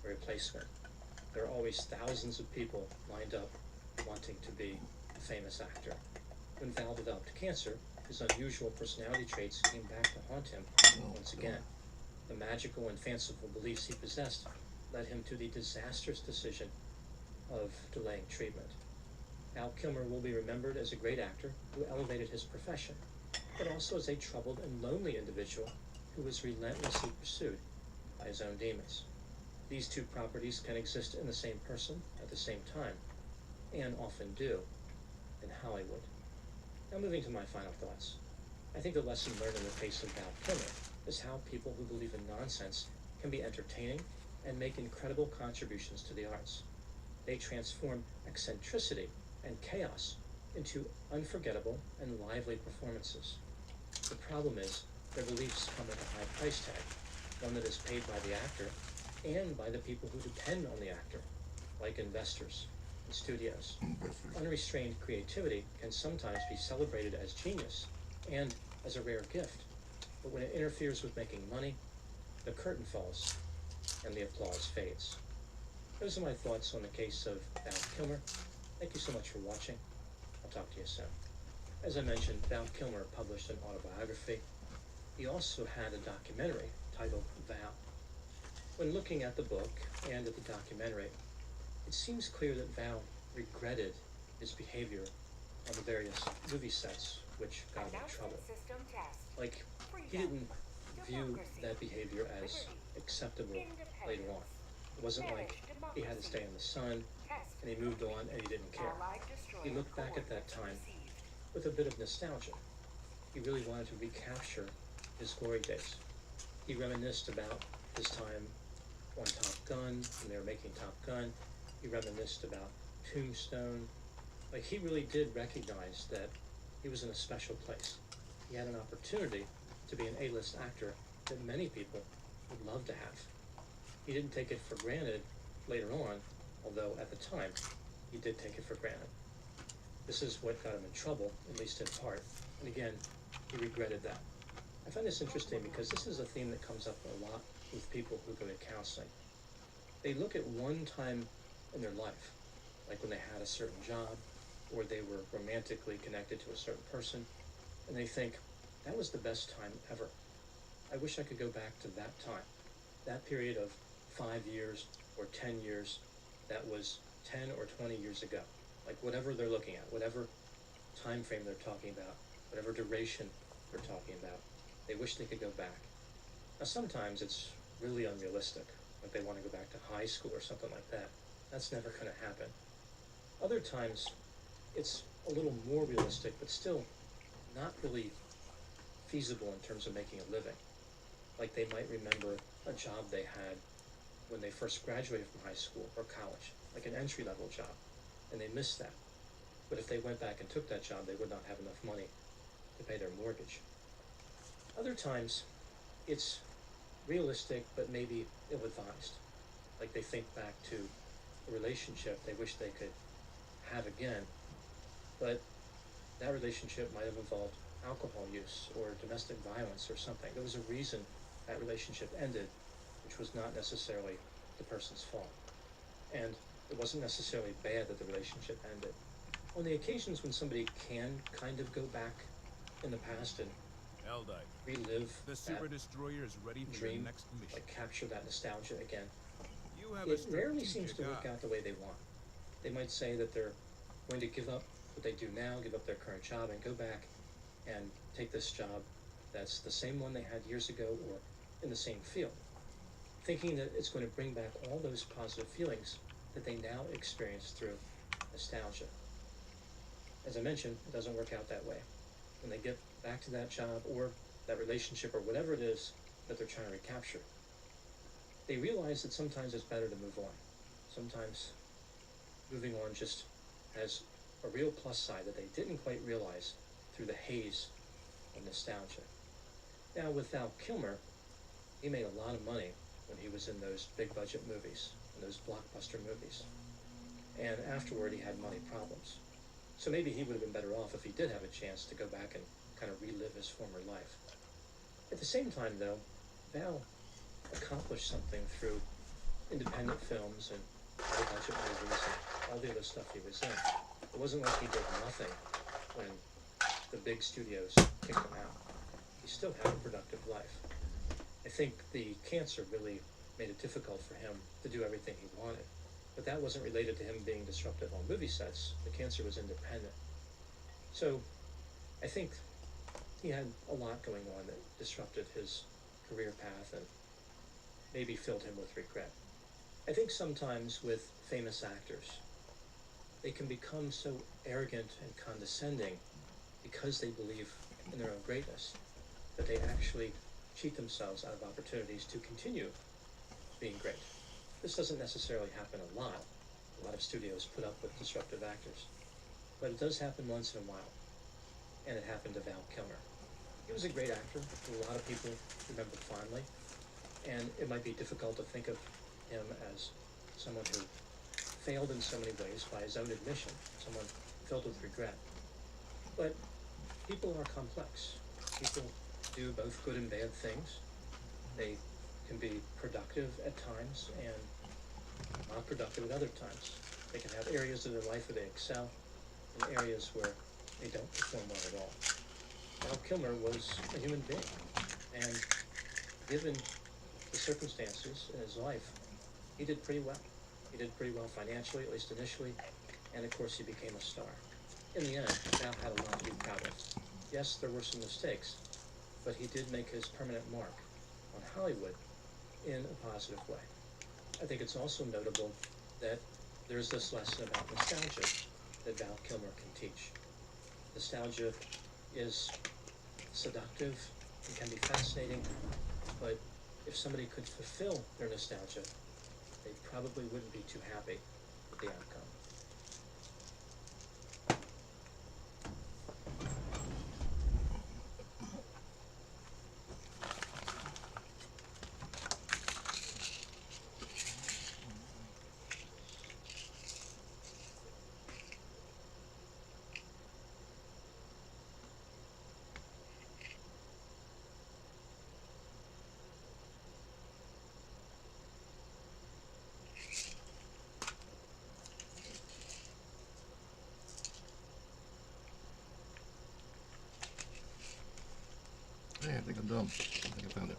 a replacement. There are always thousands of people lined up wanting to be a famous actor. When Val developed cancer, his unusual personality traits came back to haunt him once again. The magical and fanciful beliefs he possessed led him to the disastrous decision of delaying treatment. Val Kilmer will be remembered as a great actor who elevated his profession, but also as a troubled and lonely individual who was relentlessly pursued by his own demons. These two properties can exist in the same person at the same time, and often do, in Hollywood. Now moving to my final thoughts. I think the lesson learned in the case of Val Kilmer is how people who believe in nonsense can be entertaining and make incredible contributions to the arts. They transform eccentricity and chaos into unforgettable and lively performances. The problem is, their beliefs come with a high price tag, one that is paid by the actor and by the people who depend on the actor, like investors and studios. Unrestrained creativity can sometimes be celebrated as genius and as a rare gift, but when it interferes with making money, the curtain falls and the applause fades. Those are my thoughts on the case of Val Kilmer. Thank you so much for watching. I'll talk to you soon. As I mentioned, Val Kilmer published an autobiography. He also had a documentary titled Val. When looking at the book and at the documentary, it seems clear that Val regretted his behavior on the various movie sets which got him in trouble. Like, he didn't view that behavior as acceptable later on. It wasn't like he had to stay in the sun and he moved on and he didn't care. He looked back at that time with a bit of nostalgia. He really wanted to recapture his glory days. He reminisced about his time on Top Gun, when they were making Top Gun. He reminisced about Tombstone. Like, he really did recognize that he was in a special place. He had an opportunity to be an A-list actor that many people would love to have. He didn't take it for granted later on, although at the time, he did take it for granted. This is what got him in trouble, at least in part, and again, he regretted that. I find this interesting because this is a theme that comes up a lot with people who go to counseling. They look at one time in their life, like when they had a certain job, or they were romantically connected to a certain person, and they think, that was the best time ever. I wish I could go back to that time. That period of 5 years or 10 years, that was 10 or 20 years ago. Like, whatever they're looking at, whatever time frame they're talking about, whatever duration they're talking about, they wish they could go back. Now, sometimes it's really unrealistic, like they want to go back to high school or something like that. That's never going to happen. Other times, it's a little more realistic, but still not really feasible in terms of making a living. Like, they might remember a job they had when they first graduated from high school or college, like an entry-level job, and they missed that. But if they went back and took that job, they would not have enough money to pay their mortgage. Other times, it's realistic, but maybe ill-advised. Like, they think back to a relationship they wish they could have again, but that relationship might have involved alcohol use or domestic violence or something. There was a reason that relationship ended, which was not necessarily the person's fault. And it wasn't necessarily bad that the relationship ended. On the occasions when somebody can kind of go back in the past and relive the Super Destroyer is ready for dream, your next mission. like capture that nostalgia again, You have it a rarely seems to strategic work eye. out the way they want. They might say that they're going to give up what they do now, give up their current job, and go back and take this job that's the same one they had years ago or in the same field, thinking that it's going to bring back all those positive feelings that they now experience through nostalgia. As I mentioned, it doesn't work out that way. When they get back to that job or that relationship or whatever it is that they're trying to recapture, they realize that sometimes it's better to move on. Sometimes moving on just has a real plus side that they didn't quite realize through the haze of nostalgia. Now, with Val Kilmer, he made a lot of money when he was in those big budget movies, in those blockbuster movies. And afterward, he had money problems. So maybe he would have been better off if he did have a chance to go back and kind of relive his former life. At the same time, though, Val accomplished something through independent films and low budget movies and all the other stuff he was in. It wasn't like he did nothing when the big studios kicked him out. He still had a productive life. I think the cancer really made it difficult for him to do everything he wanted. But that wasn't related to him being disruptive on movie sets. The cancer was independent. So I think he had a lot going on that disrupted his career path and maybe filled him with regret. I think sometimes with famous actors, they can become so arrogant and condescending because they believe in their own greatness that they actually cheat themselves out of opportunities to continue being great. This doesn't necessarily happen a lot. A lot of studios put up with disruptive actors. But it does happen once in a while. And it happened to Val Kilmer. He was a great actor who a lot of people remember fondly. And it might be difficult to think of him as someone who failed in so many ways by his own admission, someone filled with regret. But people are complex. People do both good and bad things. They can be productive at times and not productive at other times. They can have areas of their life where they excel and areas where they don't perform well at all. Val Kilmer was a human being, and given the circumstances in his life, he did pretty well. He did pretty well financially, at least initially, and of course he became a star. In the end, Val had a lot to be proud of. Yes, there were some mistakes, but he did make his permanent mark on Hollywood in a positive way. I think it's also notable that there's this lesson about nostalgia that Val Kilmer can teach. Nostalgia is seductive and can be fascinating, but if somebody could fulfill their nostalgia, they probably wouldn't be too happy with the outcome. Hey, I think I'm done. I think I found it.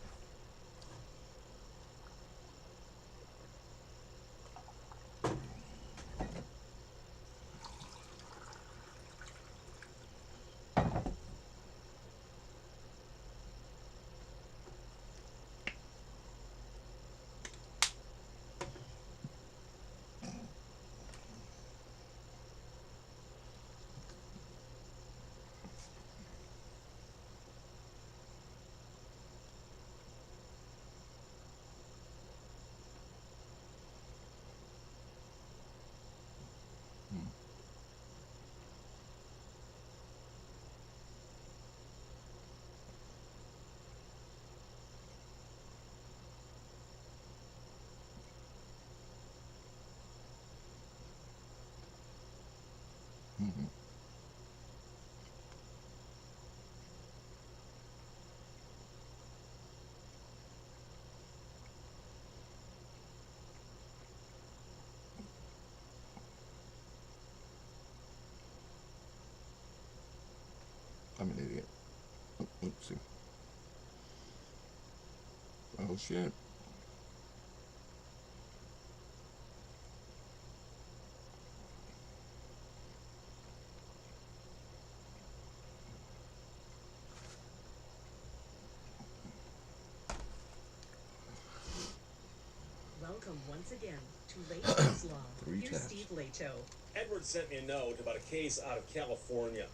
Mm-hmm. I'm an idiot. Oh, oopsie. Oh shit. Welcome once again to Lato's Law. Here's tabs. Steve Lato. Edward sent me a note about a case out of California,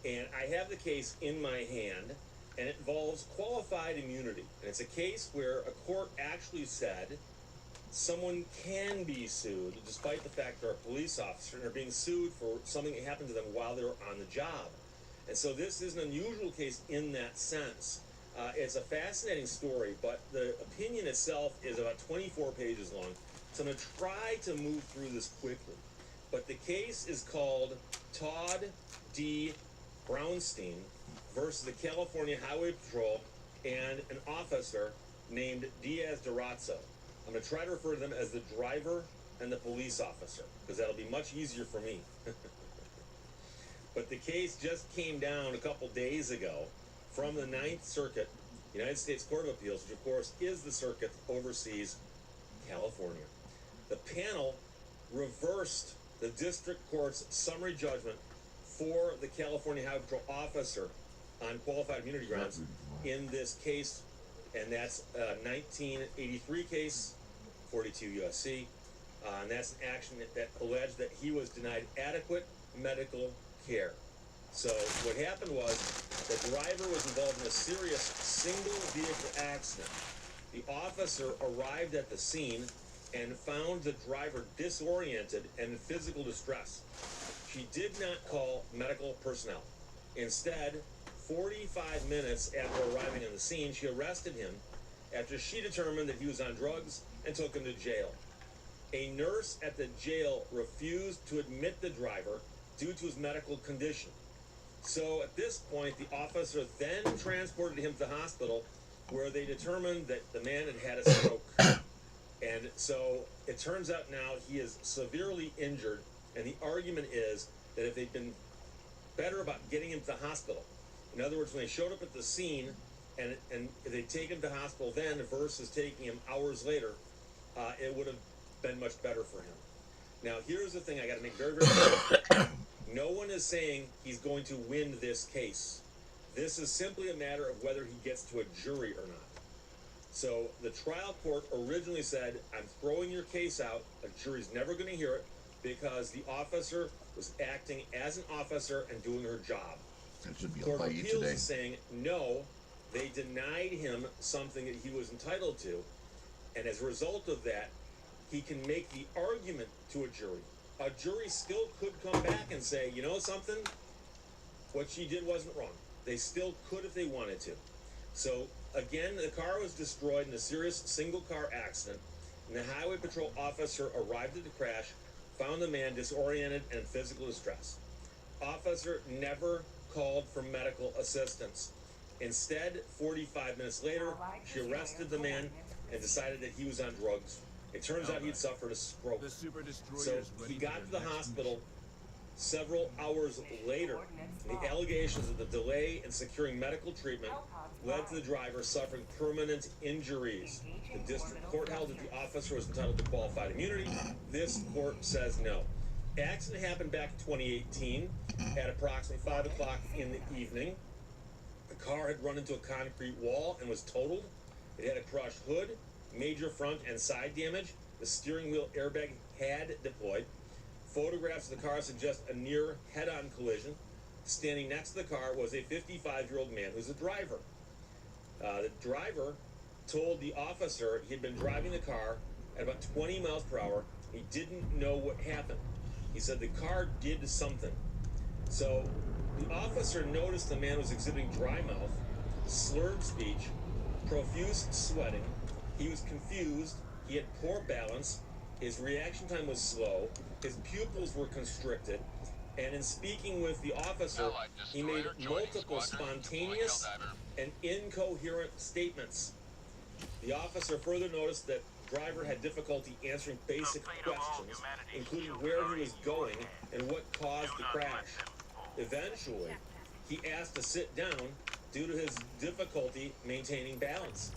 and I have the case in my hand, and it involves qualified immunity. And it's a case where a court actually said someone can be sued despite the fact they're a police officer and are being sued for something that happened to them while they were on the job. And so this is an unusual case in that sense. It's a fascinating story, but the opinion itself is about 24 pages long. So I'm going to try to move through this quickly. But the case is called Todd D. Brownstein versus the California Highway Patrol and an officer named Diaz Durazzo. I'm going to try to refer to them as the driver and the police officer, because that'll be much easier for me. But the case just came down a couple days ago from the Ninth Circuit United States Court of Appeals, which of course is the circuit that oversees California. The panel reversed the district court's summary judgment for the California Highway Patrol officer on qualified immunity grounds in this case, and that's a 1983 case, 42 USC, and that's an action that alleged that he was denied adequate medical care. So what happened was the driver was involved in a serious single vehicle accident. The officer arrived at the scene and found the driver disoriented and in physical distress. She did not call medical personnel. Instead, 45 minutes after arriving on the scene, she arrested him after she determined that he was on drugs and took him to jail. A nurse at the jail refused to admit the driver due to his medical condition. So at this point, the officer then transported him to the hospital where they determined that the man had had a stroke. And so it turns out now he is severely injured, and the argument is that if they'd been better about getting him to the hospital, in other words, when they showed up at the scene and if they'd taken him to the hospital then versus taking him hours later, it would have been much better for him. Now, here's the thing I got to make very, very clear. No one is saying he's going to win this case. This is simply a matter of whether he gets to a jury or not. So the trial court originally said, I'm throwing your case out. A jury's never going to hear it because the officer was acting as an officer and doing her job. That should be Court all of by you Appeals today. is saying, no, they denied him something that he was entitled to. And as a result of that, he can make the argument to a jury. A jury still could come back and say, you know something? What she did wasn't wrong. They still could if they wanted to. So, again, the car was destroyed in a serious single-car accident, and the Highway Patrol officer arrived at the crash, found the man disoriented and in physical distress. Officer never called for medical assistance. Instead, 45 minutes later, she arrested the man and decided that he was on drugs. It turns out he'd suffered a stroke. So he got to the hospital several hours later. The allegations of the delay in securing medical treatment led to the driver suffering permanent injuries. The district court held that the officer was entitled to qualified immunity. This court says no. The accident happened back in 2018 at approximately 5 o'clock in the evening. The car had run into a concrete wall and was totaled. It had a crushed hood, major front and side damage. The steering wheel airbag had deployed. Photographs of the car suggest a near head-on collision. Standing next to the car was a 55-year-old man who's a driver. The driver told the officer he had been driving the car at about 20 miles per hour. He didn't know what happened. He said the car did something. So the officer noticed the man was exhibiting dry mouth, slurred speech, profuse sweating. He was confused. He had poor balance. His reaction time was slow. His pupils were constricted. And in speaking with the officer, he made multiple spontaneous and incoherent statements. The officer further noticed that the driver had difficulty answering basic questions, including where he was going and what caused the crash. Eventually, he asked to sit down due to his difficulty maintaining balance.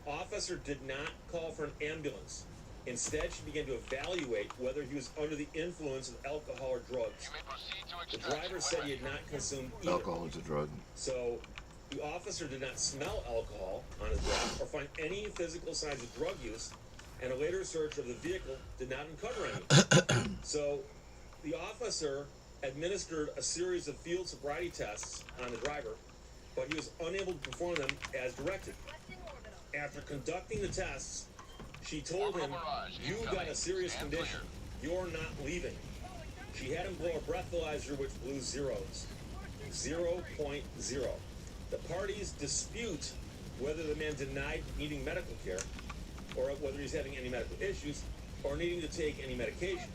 The officer did not call for an ambulance. Instead, she began to evaluate whether he was under the influence of alcohol or drugs. The driver said he had not consumed either. Alcohol is a drug. So the officer did not smell alcohol on his breath or find any physical signs of drug use, and a later search of the vehicle did not uncover any. So the officer administered a series of field sobriety tests on the driver, but he was unable to perform them as directed. After conducting the tests, she told him, "You got a serious condition. You're not leaving." She had him blow a breathalyzer which blew zeros. 0.0. The parties dispute whether the man denied needing medical care, or whether he's having any medical issues, or needing to take any medication.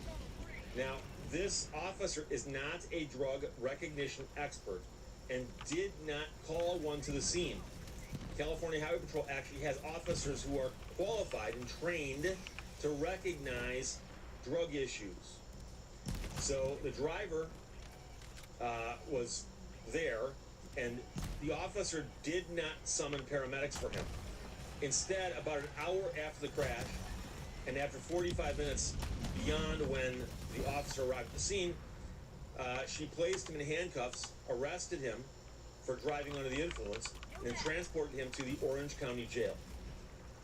Now, this officer is not a drug recognition expert and did not call one to the scene. California Highway Patrol actually has officers who are qualified and trained to recognize drug issues. So the driver was there. and the officer did not summon paramedics for him. Instead, about an hour after the crash, and after 45 minutes beyond when the officer arrived at the scene, she placed him in handcuffs, arrested him for driving under the influence, and then transported him to the Orange County Jail.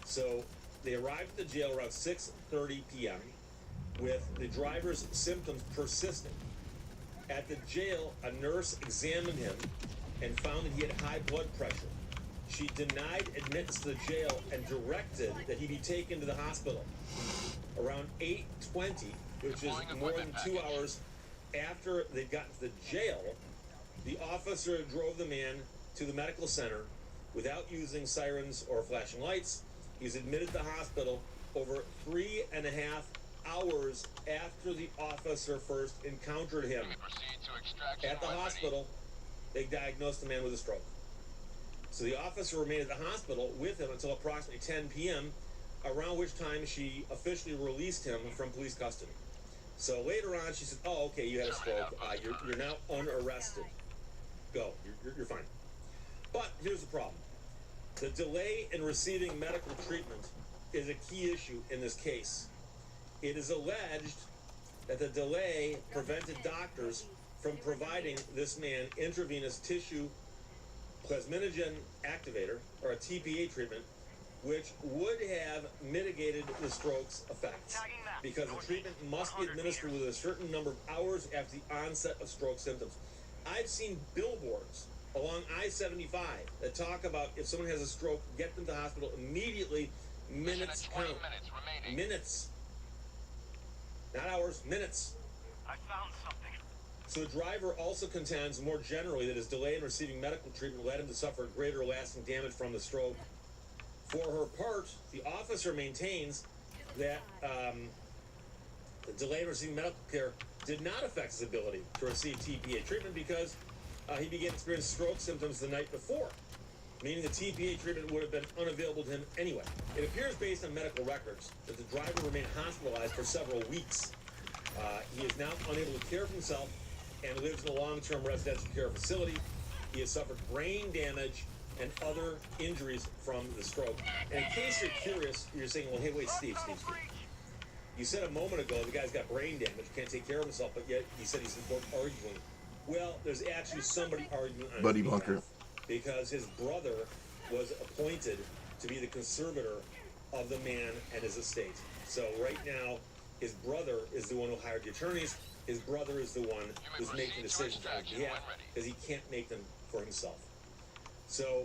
So they arrived at the jail around 6:30 p.m. with the driver's symptoms persisting. At the jail, a nurse examined him and found that he had high blood pressure. She denied admittance to the jail and directed that he be taken to the hospital. Around 8:20, which is more than 2 hours after they'd gotten to the jail, the officer drove the man to the medical center without using sirens or flashing lights. He was admitted to the hospital over 3.5 hours after the officer first encountered him. At the hospital, they diagnosed the man with a stroke. So the officer remained at the hospital with him until approximately 10 p.m., around which time she officially released him from police custody. So later on, she said, "Oh, okay, you had a stroke. You're now unarrested. Go. You're fine." But here's the problem. The delay in receiving medical treatment is a key issue in this case. It is alleged that the delay prevented doctors from providing this man intravenous tissue plasminogen activator, or a TPA treatment, which would have mitigated the stroke's effects, because the treatment must be administered within a certain number of hours after the onset of stroke symptoms. I've seen billboards along I-75 that talk about if someone has a stroke, get them to the hospital immediately. Minutes count. Minutes. Not hours, minutes. I found something. So the driver also contends more generally that his delay in receiving medical treatment led him to suffer greater lasting damage from the stroke. For her part, the officer maintains that the delay in receiving medical care did not affect his ability to receive TPA treatment because he began experiencing stroke symptoms the night before, meaning the TPA treatment would have been unavailable to him anyway. It appears based on medical records that the driver remained hospitalized for several weeks. He is now unable to care for himself and lives in a long-term residential care facility. He has suffered brain damage and other injuries from the stroke. And in case you're curious, you're saying, well, hey, wait, Steve. You said a moment ago the guy's got brain damage, can't take care of himself, but yet he said he's in court arguing. Well, there's actually somebody arguing on Buddy his Bunker. behalf because his brother was appointed to be the conservator of the man and his estate. So right now, his brother is the one who hired the attorneys. His brother is the one who's making decisions on his behalf because he can't make them for himself. So,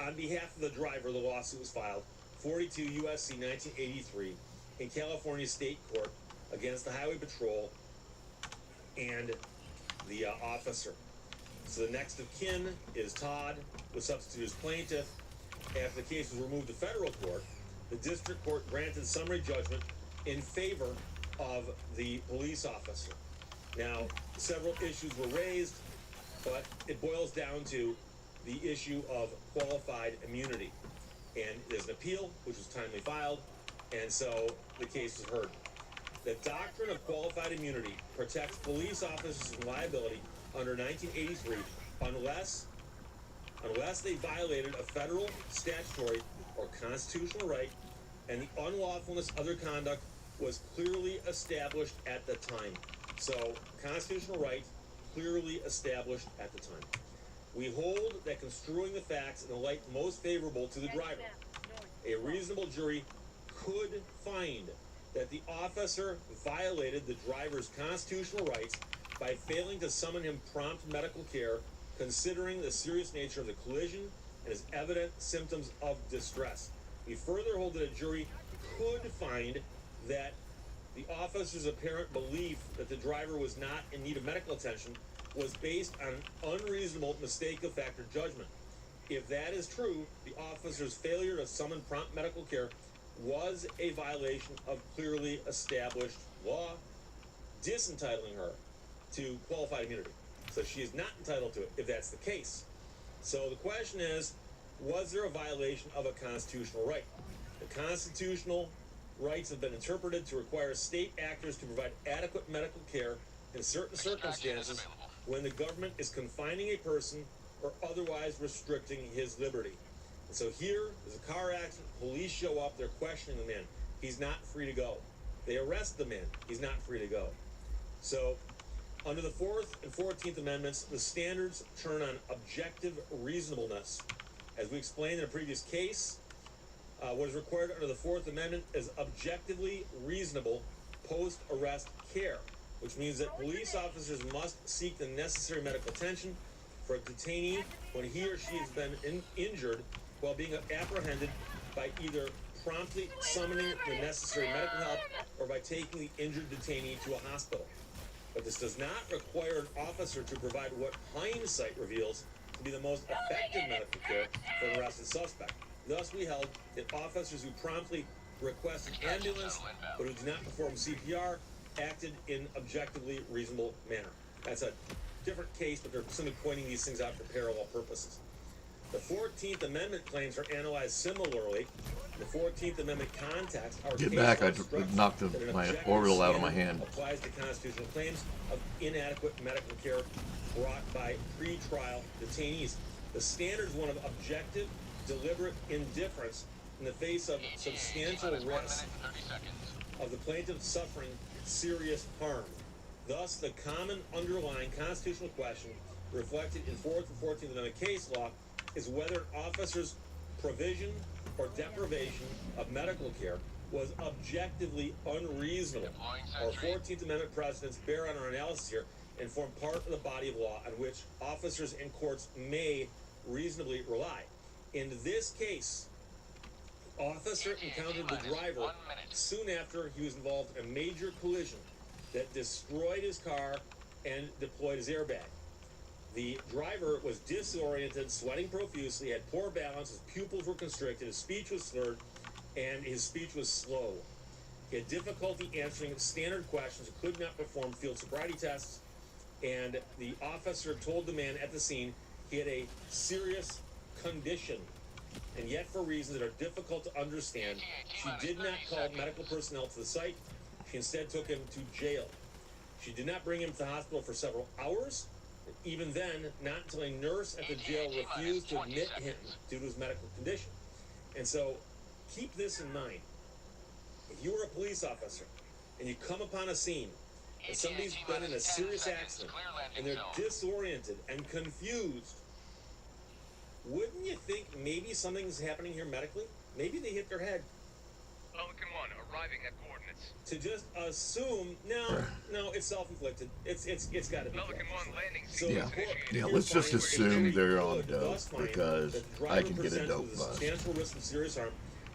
on behalf of the driver, the lawsuit was filed 42 U.S.C. 1983 in California State Court against the Highway Patrol and the officer. So the next of kin is Todd, was substituted as plaintiff. After the case was removed to federal court, the district court granted summary judgment in favor of the police officer. Now, several issues were raised, but it boils down to the issue of qualified immunity. And there's an appeal, which was timely filed, and so the case was heard. The doctrine of qualified immunity protects police officers from liability under 1983 unless they violated a federal, statutory, or constitutional right, and the unlawfulness of their conduct was clearly established at the time. So, constitutional right, clearly established at the time. We hold that construing the facts in the light most favorable to the driver, a reasonable jury could find that the officer violated the driver's constitutional rights by failing to summon him prompt medical care, considering the serious nature of the collision and his evident symptoms of distress. We further hold that a jury could find that the officer's apparent belief that the driver was not in need of medical attention was based on an unreasonable mistake of fact or judgment. If that is true, the officer's failure to summon prompt medical care was a violation of clearly established law, disentitling her to qualified immunity. So she is not entitled to it if that's the case. So the question is, was there a violation of a constitutional right? The constitutional rights have been interpreted to require state actors to provide adequate medical care in certain circumstances when the government is confining a person or otherwise restricting his liberty. And so here, there's a car accident, police show up, they're questioning the man. He's not free to go. They arrest the man. He's not free to go. So, under the 4th and 14th Amendments, the standards turn on objective reasonableness. As we explained in a previous case, what is required under the 4th Amendment is objectively reasonable post-arrest care, which means that police officers must seek the necessary medical attention for a detainee when he or she has been injured while being apprehended by either promptly summoning the necessary medical help or by taking the injured detainee to a hospital. But this does not require an officer to provide what hindsight reveals to be the most effective medical care for an arrested suspect. Thus, we held that officers who promptly request an ambulance but who do not perform CPR acted in objectively reasonable manner. That's a different case, but they're simply pointing these things out for parallel purposes. The 14th Amendment claims are analyzed similarly. In the 14th Amendment context, our Get case back, I instructs knocked that an my objective orbital out of my standard hand. applies to constitutional claims of inadequate medical care brought by pre-trial detainees. The standard is one of objective, deliberate indifference in the face of substantial risk of the plaintiff suffering serious harm. Thus, the common underlying constitutional question reflected in 4th and 14th Amendment case law is whether an officer's provision or deprivation of medical care was objectively unreasonable. Our 14th Amendment precedents bear on our analysis here and form part of the body of law on which officers and courts may reasonably rely. In this case, the officer encountered the driver soon after he was involved in a major collision that destroyed his car and deployed his airbag. The driver was disoriented, sweating profusely, had poor balance, his pupils were constricted, his speech was slurred, and his speech was slow. He had difficulty answering standard questions, could not perform field sobriety tests, and the officer told the man at the scene he had a serious condition. And yet, for reasons that are difficult to understand, she did not call medical personnel to the site. She instead took him to jail. She did not bring him to the hospital for several hours. Even then, not until a nurse at the jail refused to admit him due to his medical condition. And so, keep this in mind. If you were a police officer and you come upon a scene and somebody's been in a serious accident and they're disoriented and confused, wouldn't you think maybe something's happening here medically? Maybe they hit their head. Pelican 1 arriving at coordinates. To just assume, no, it's self-inflicted. It's got to be. Pelican 1 landing. So Yeah, let's just assume they're on dope because I can get a dope bust. Substantial risk of serious harm,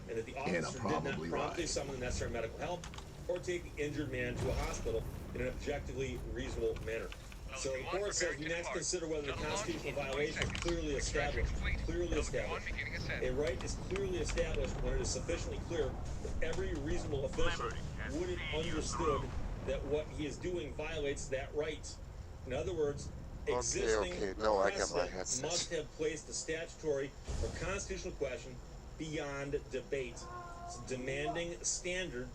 and that the officer did not promptly summon the necessary medical help or take the injured man to a hospital in an objectively reasonable manner. So the court says we next consider whether the constitutional violation is clearly established. Clearly established. A right is clearly established when it is sufficiently clear that every reasonable official would have understood that what he is doing violates that right. In other words, existing precedent must have placed the statutory or constitutional question beyond debate. It's a demanding standard,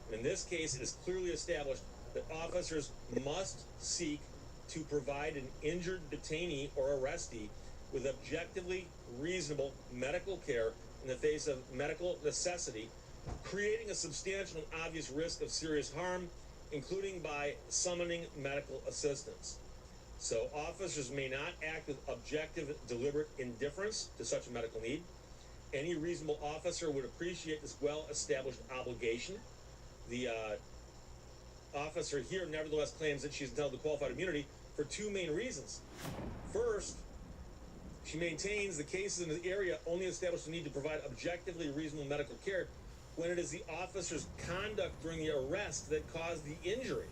and in this case, it is clearly established that officers must seek to provide an injured detainee or arrestee with objectively reasonable medical care in the face of medical necessity, creating a substantial and obvious risk of serious harm, including by summoning medical assistance. So officers may not act with objective, deliberate indifference to such a medical need. Any reasonable officer would appreciate this well-established obligation. The officer here nevertheless claims that she's entitled to qualified immunity for two main reasons. First, she maintains the cases in the area only establish the need to provide objectively reasonable medical care when it is the officer's conduct during the arrest that caused the injury.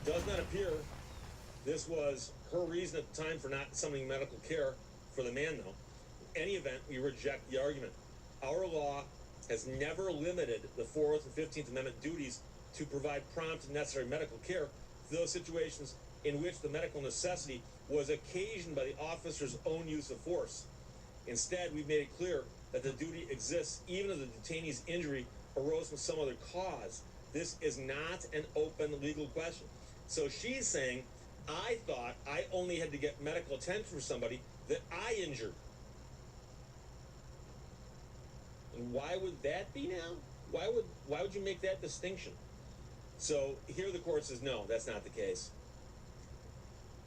Does not appear this was her reason at the time for not summoning medical care for the man, though. In any event, we reject the argument. Our law has never limited the 4th and 15th Amendment duties to provide prompt and necessary medical care to those situations in which the medical necessity was occasioned by the officer's own use of force. Instead, we've made it clear that the duty exists even if the detainee's injury arose from some other cause. This is not an open legal question. So she's saying I thought I only had to get medical attention for somebody that I injured. And why would that be now? Why would you make that distinction? So here the court says, no, that's not the case.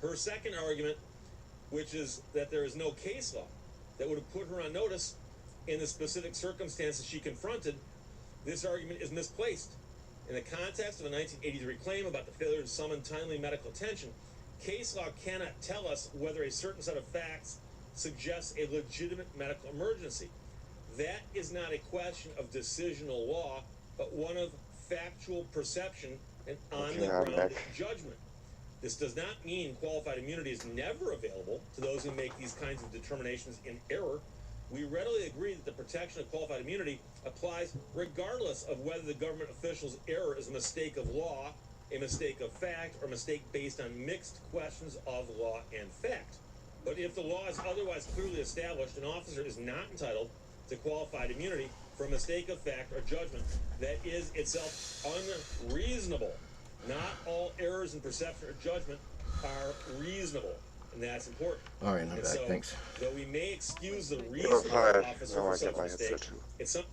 Her second argument, which is that there is no case law that would have put her on notice in the specific circumstances she confronted, this argument is misplaced. In the context of a 1983 claim about the failure to summon timely medical attention, case law cannot tell us whether a certain set of facts suggests a legitimate medical emergency. That is not a question of decisional law, but one of factual perception and on-the-ground judgment. This does not mean qualified immunity is never available to those who make these kinds of determinations in error. We readily agree that the protection of qualified immunity applies regardless of whether the government official's error is a mistake of law, a mistake of fact, or a mistake based on mixed questions of law and fact. But if the law is otherwise clearly established, an officer is not entitled to qualified immunity for a mistake of fact or judgment that is itself unreasonable. Not all errors in perception or judgment are reasonable, and that's important. All right, I'm back. So, Thanks. though we may excuse the reason of the officer for such a mistake, it's some.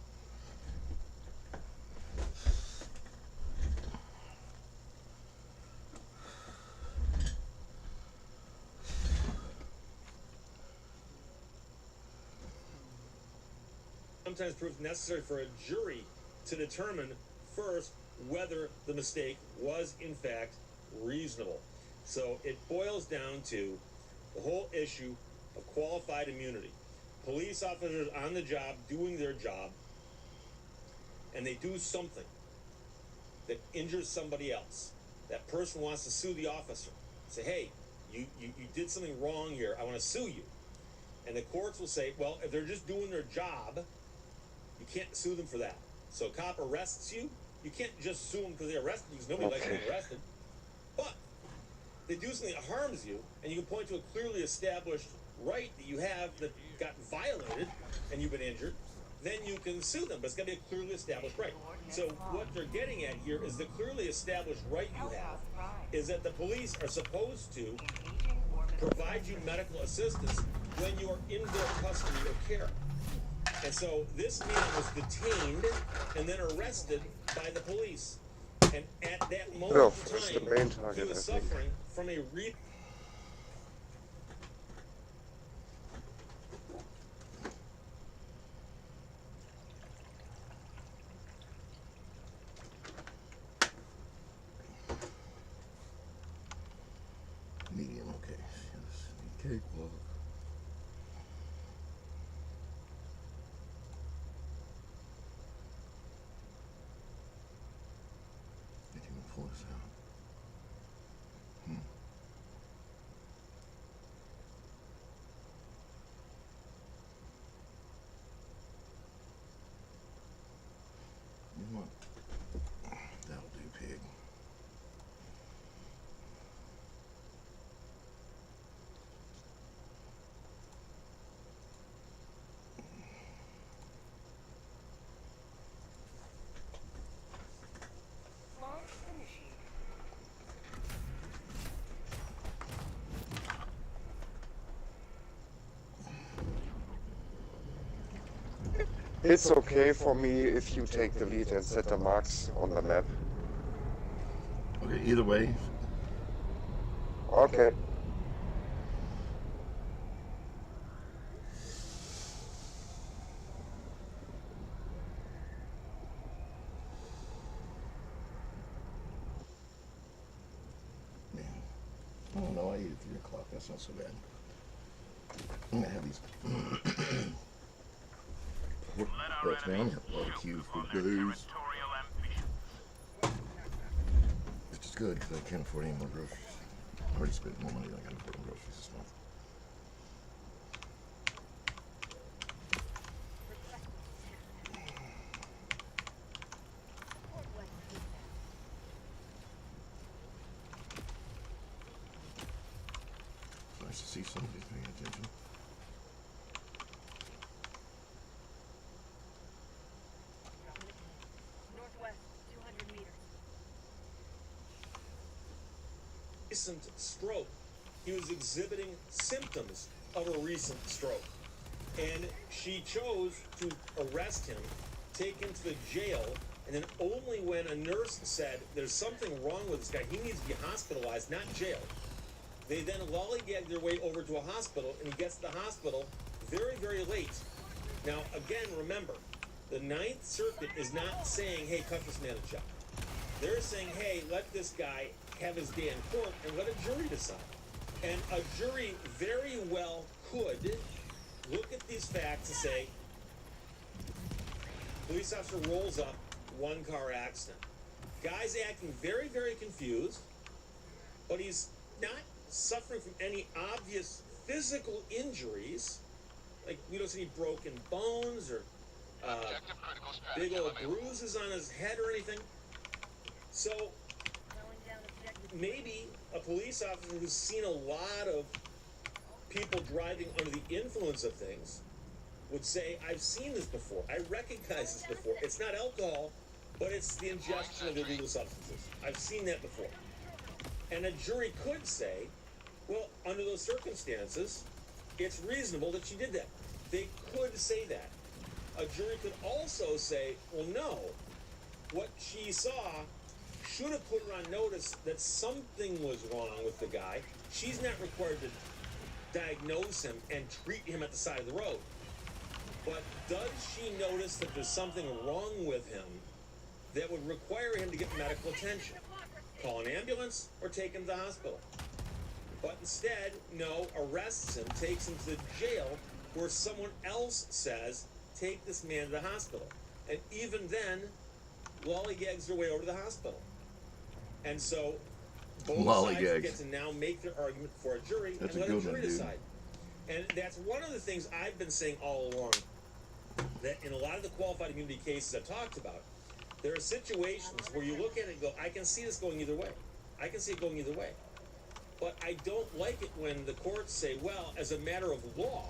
Sometimes proves necessary for a jury to determine first whether the mistake was in fact reasonable. So it boils down to the whole issue of qualified immunity. Police officers on the job doing their job, and they do something that injures somebody else. That person wants to sue the officer. Say, hey, you did something wrong here. I want to sue you. And the courts will say, well, if they're just doing their job, you can't sue them for that. So a cop arrests you, you can't just sue them because they arrested you, because nobody likes being arrested. But they do something that harms you, and you can point to a clearly established right that you have that got violated, and you've been injured, then you can sue them. But it's got to be a clearly established right. So what they're getting at here is the clearly established right you have is that the police are supposed to provide you medical assistance when you are in their custody or care. And so this man was detained and then arrested by the police. And at that moment in time, he was suffering from a Medium, okay. Yes. Cakewalk. I can pull this out. You know what? That'll do, pig. It's okay for me if you take the lead and set the marks on the map. Okay, either way. Okay. Man. Oh no, I ate at 3 o'clock. That's not so bad. I'm gonna have these pork butts, man. I'm gonna have barbecue for days. Which is good because I can't afford any more groceries. I already spent more money than I can afford on groceries this month. It's nice to see somebody's paying attention. recent stroke. He was exhibiting symptoms of a recent stroke. And she chose to arrest him, take him to the jail, and then only when a nurse said, there's something wrong with this guy, he needs to be hospitalized, not jailed, they then lollygagged their way over to a hospital, and he gets to the hospital very, very late. Now, again, remember, the Ninth Circuit is not saying, hey, cut this man a check. They're saying, hey, let this guy have his day in court and let a jury decide. And a jury very well could look at these facts and say, police officer rolls up, one-car accident. Guy's acting very, very confused, but he's not suffering from any obvious physical injuries. Like, we don't see any broken bones or big old bruises on his head or anything. So, maybe a police officer who's seen a lot of people driving under the influence of things would say, I've seen this before. I recognize this before. It's not alcohol, but it's the ingestion of illegal substances. I've seen that before. And a jury could say, well, under those circumstances, it's reasonable that she did that. They could say that. A jury could also say, well, no, what she saw should have put her on notice that something was wrong with the guy. She's not required to diagnose him and treat him at the side of the road. But does she notice that there's something wrong with him that would require him to get medical attention? Call an ambulance or take him to the hospital. But instead, no, arrests him, takes him to the jail where someone else says, take this man to the hospital. And even then, lollygags their way over to the hospital. And so, both sides get to now make their argument for a jury and let a jury decide. And that's one of the things I've been saying all along, that in a lot of the qualified immunity cases I've talked about, there are situations where you look at it and go, I can see this going either way. I can see it going either way. But I don't like it when the courts say, well, as a matter of law,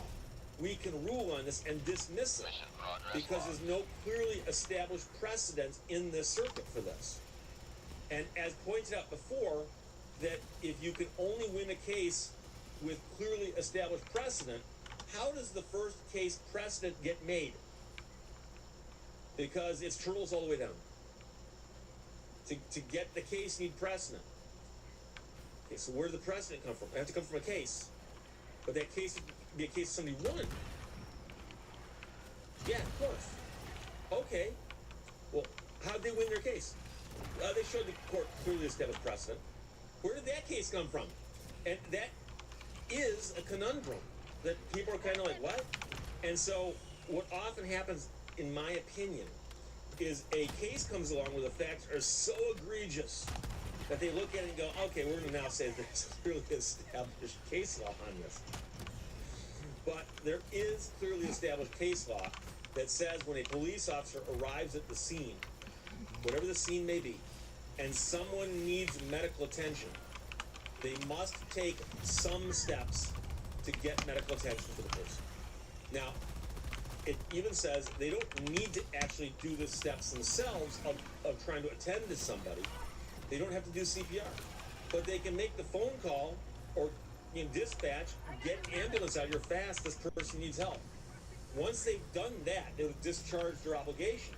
we can rule on this and dismiss it because there's no clearly established precedent in this circuit for this. And as pointed out before, that if you can only win a case with clearly established precedent, how does the first case precedent get made? Because it's turtles all the way down. To get the case, you need precedent. Okay, so where does the precedent come from? It has to come from a case. But that case would be a case somebody won. Yeah, of course. Okay. Well, how'd they win their case? They showed the court clearly established precedent. Where did that case come from? And that is a conundrum that people are kind of like, what? And so what often happens, in my opinion, is a case comes along where the facts are so egregious that they look at it and go, okay, we're going to now say there's clearly established case law on this. But there is clearly established case law that says when a police officer arrives at the scene, whatever the scene may be, and someone needs medical attention, they must take some steps to get medical attention for the person. Now, it even says they don't need to actually do the steps themselves of trying to attend to somebody. They don't have to do CPR. But they can make the phone call or dispatch, get an ambulance out here fast, this person needs help. Once they've done that, they'll discharge their obligation.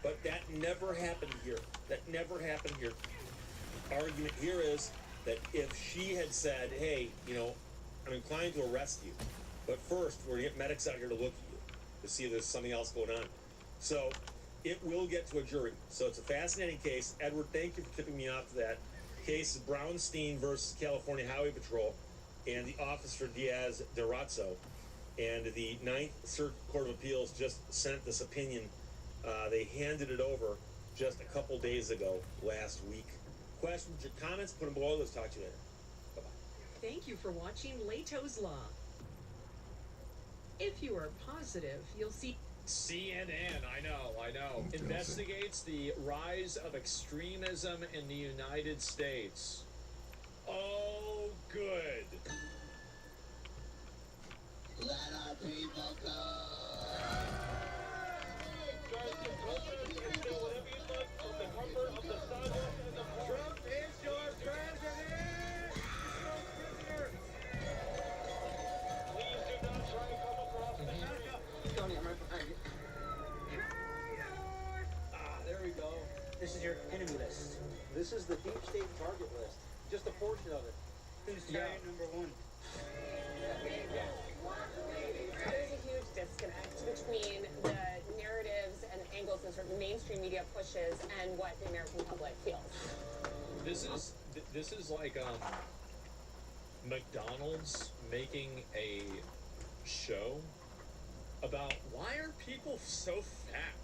But that never happened here. That never happened here. Argument here is that if she had said, hey, I'm inclined to arrest you, but first we're going to get medics out here to look at you to see if there's something else going on. So it will get to a jury. So it's a fascinating case. Edward, thank you for tipping me off to that. Case is Brownstein versus California Highway Patrol and the officer Diaz de Razzo. And the Ninth Circuit Court of Appeals just sent this opinion. They handed it over just a couple days ago, last week. Questions or comments, put them below. Let's talk to you later. Bye-bye. Thank you for watching Leto's Law. If you are positive, you'll see... CNN, I know, investigates the rise of extremism in the United States. Oh, good. Let our people go! Trump is your president! target list. Just a portion of it. Who's target number one? There's a huge disconnect between the narratives and angles and sort of mainstream media pushes and what the American public feels. This is like McDonald's making a show about why are people so fat?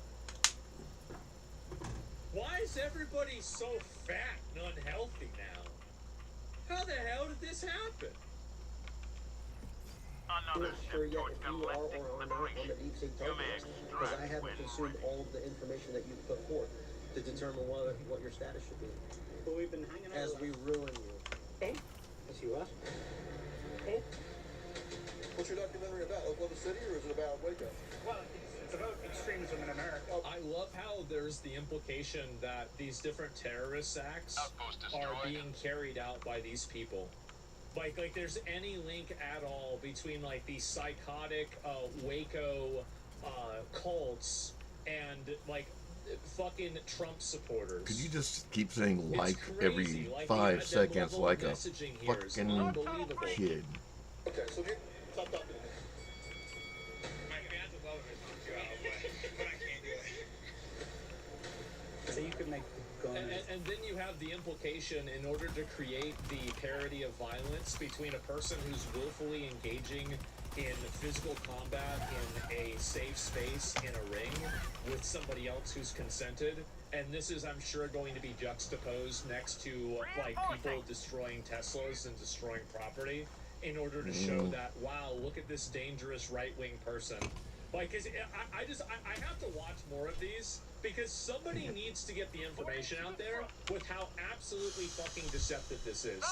Why is everybody so fat and unhealthy now? How the hell did this happen? I'm not sure yet if you are or are not on the deep state target list, because I haven't consumed all of the information that you've put forth to determine what your status should be. But we've been hanging out As we ruin you. Okay. Yes, you are. Okay. What's your documentary about? Oklahoma City, or is it about Waco? Well, it's about extremism in America. I love how there's the implication that these different terrorist acts are being carried out by these people. Like there's any link at all between like these psychotic Waco cults and like fucking Trump supporters. Could you just keep saying like It's every crazy. Like, 5 the seconds level like of a messaging here is fucking unbelievable. kid? Okay, so here, stop talking to me. So you could make guns. And then you have the implication in order to create the parody of violence between a person who's willfully engaging in physical combat in a safe space in a ring with somebody else who's consented. And this is, I'm sure, going to be juxtaposed next to like people destroying Teslas and destroying property in order to show that, wow, look at this dangerous right-wing person. Like, I have to watch more of these because somebody needs to get the information out there with how absolutely fucking deceptive this is.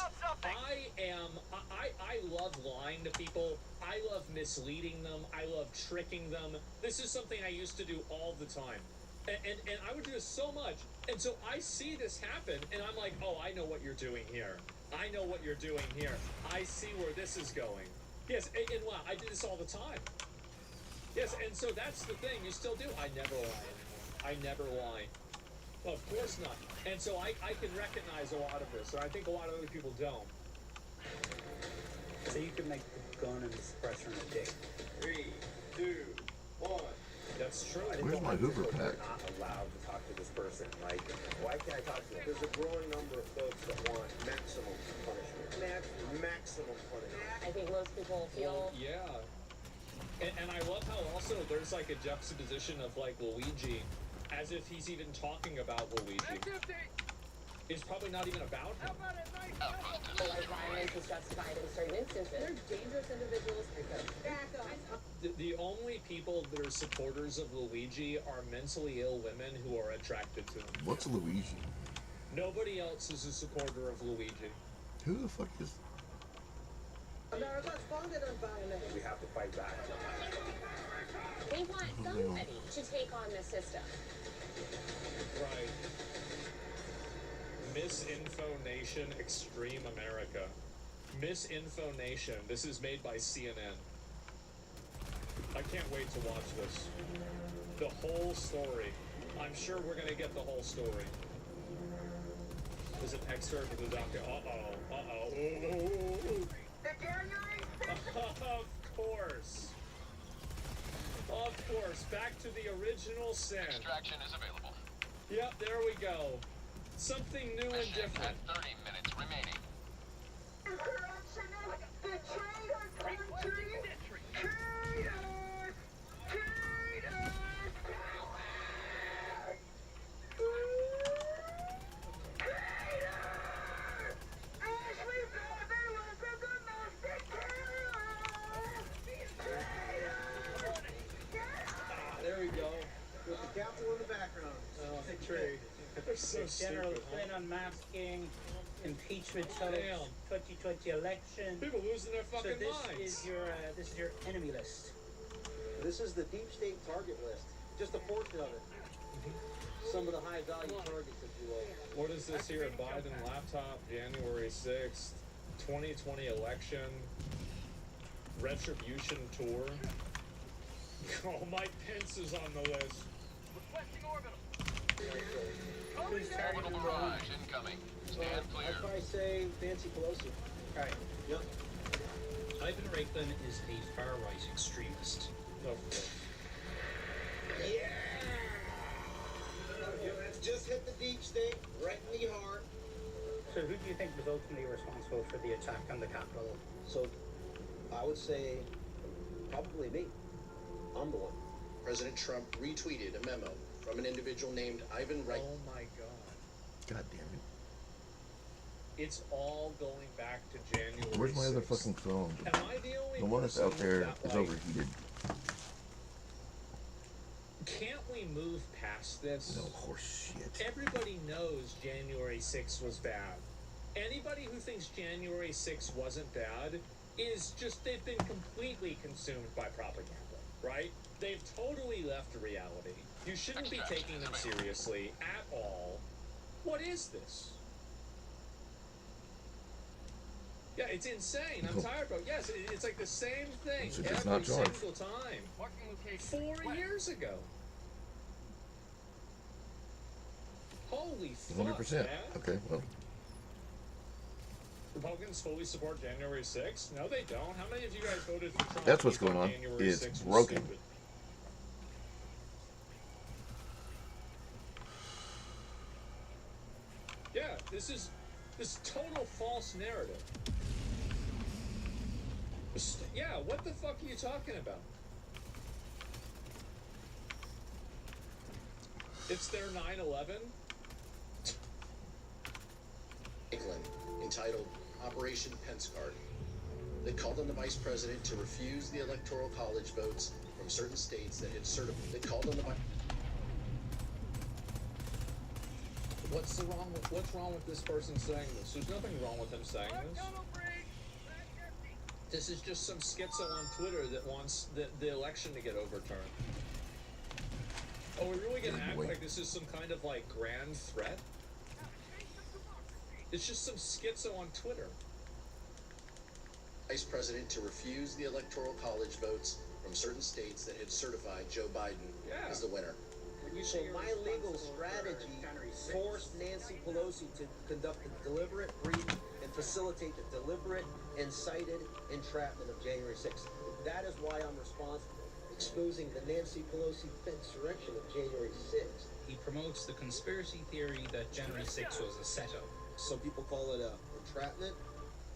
I love lying to people. I love misleading them. I love tricking them. This is something I used to do all the time. And I would do this so much. And so I see this happen, and I'm like, oh, I know what you're doing here. I know what you're doing here. I see where this is going. Yes, and wow, I do this all the time. Yes, and so that's the thing. You still do. I never lie anymore. I never lie. Well, of course not. And so I can recognize a lot of this, and I think a lot of other people don't. So you could make the gun and the suppressor in a day. 3, 2, 1. That's true. Where's my Hoover pack? Not allowed to talk to this person. Like, why can't I talk to them? There's a growing number of folks that want maximum punishment. Maximum punishment. I think most people feel. Well, yeah. And I love how also there's like a juxtaposition of like Luigi, as if he's even talking about Luigi. It's probably not even about him. Like violence is justified in certain instances. They're dangerous individuals. Back up. The only people that are supporters of Luigi are mentally ill women who are attracted to him. What's Luigi? Nobody else is a supporter of Luigi. Who the fuck is? America's founded on violence. We have to fight back. They want somebody to take on the system. Right. Misinfo Nation Extreme America. Misinfo Nation. This is made by CNN. I can't wait to watch this. The whole story. I'm sure we're gonna get the whole story. There's an excerpt of the doctor. Of course. Of course. Back to the original sin. Extraction is available. Yep, there we go. Something new and different. 30 minutes remaining. There we go. With the council in the background. Trade. They're so General stupid. Flynn unmasking, impeachment hoax, Damn. 2020 election. People losing their fucking so minds. This is your enemy list. This is the deep state target list. Just a portion of it. Some of the high value targets, if you will. What is this here? Biden laptop, January 6th, 2020 election, retribution tour. Oh, Mike Pence is on the list. Requesting orbital. Orbital barrage incoming. Stand clear. I'd probably say Nancy Pelosi. Right. Yep. Ivan Raiklin is a far-right extremist. Of course. Yeah! Just hit the deep state, right in the heart. So who do you think was ultimately responsible for the attack on the Capitol? So, I would say probably me. I'm the one. President Trump retweeted a memo from an individual named Ivan Raiklin. Oh my God. God damn it. It's all going back to January. Where's my other 6th. fucking phone? Am I the only The one that's person out there that, is like, overheated. Can't we move past this? No horse shit. Everybody knows January 6th was bad. Anybody who thinks January 6th wasn't bad is just, they've been completely consumed by propaganda, right? They've totally left reality. You shouldn't be taking them seriously at all. What is this? Yeah, it's insane. I'm tired, bro. Yes, it's like the same thing So just every not charged. single time. 4 years ago. Holy fuck, 100%. man. Okay, well, Republicans fully support January 6th? No, they don't. How many of you guys voted for Trump? that's what's You thought going on. January It's 6th was broken. stupid? Yeah, this is total false narrative. Yeah, what the fuck are you talking about? It's their 9/11? Entitled Operation Penscard. They called on the vice president to refuse the electoral college votes from certain states that had certified. They called on the vice. What's wrong with this person saying this? There's nothing wrong with him saying this. This is just some schizo on Twitter that wants the election to get overturned. Oh, we're really gonna act like this is some kind of like grand threat? It's just some schizo on Twitter. Vice president to refuse the electoral college votes from certain states that had certified Joe Biden as the winner. So my legal strategy forced Nancy Pelosi to conduct the deliberate breach and facilitate the deliberate incited entrapment of January 6th. That is why I'm responsible, exposing the Nancy Pelosi insurrection of January 6th. He promotes the conspiracy theory that January 6th was a setup. Some people call it a entrapment.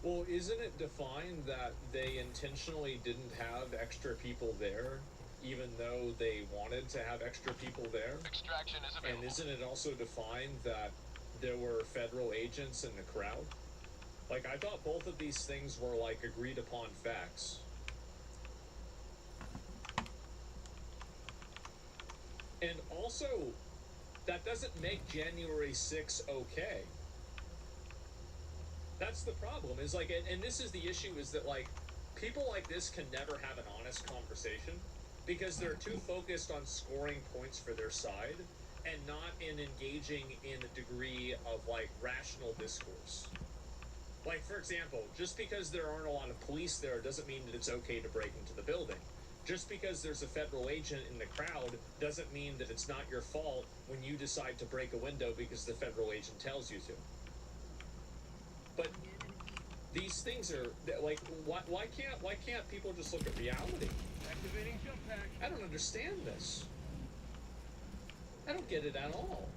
Well, isn't it defined that they intentionally didn't have extra people there, even though they wanted to have extra people there? Extraction is available. And isn't it also defined that there were federal agents in the crowd? Like, I thought both of these things were, like, agreed upon facts. And also, that doesn't make January 6th okay. That's the problem, is like, and this is the issue, is that, like, people like this can never have an honest conversation because they're too focused on scoring points for their side and not in engaging in a degree of, like, rational discourse. Like, for example, just because there aren't a lot of police there doesn't mean that it's okay to break into the building. Just because there's a federal agent in the crowd doesn't mean that it's not your fault when you decide to break a window because the federal agent tells you to. But these things are like, why can't people just look at reality? Activating jump pack. I don't understand this. I don't get it at all.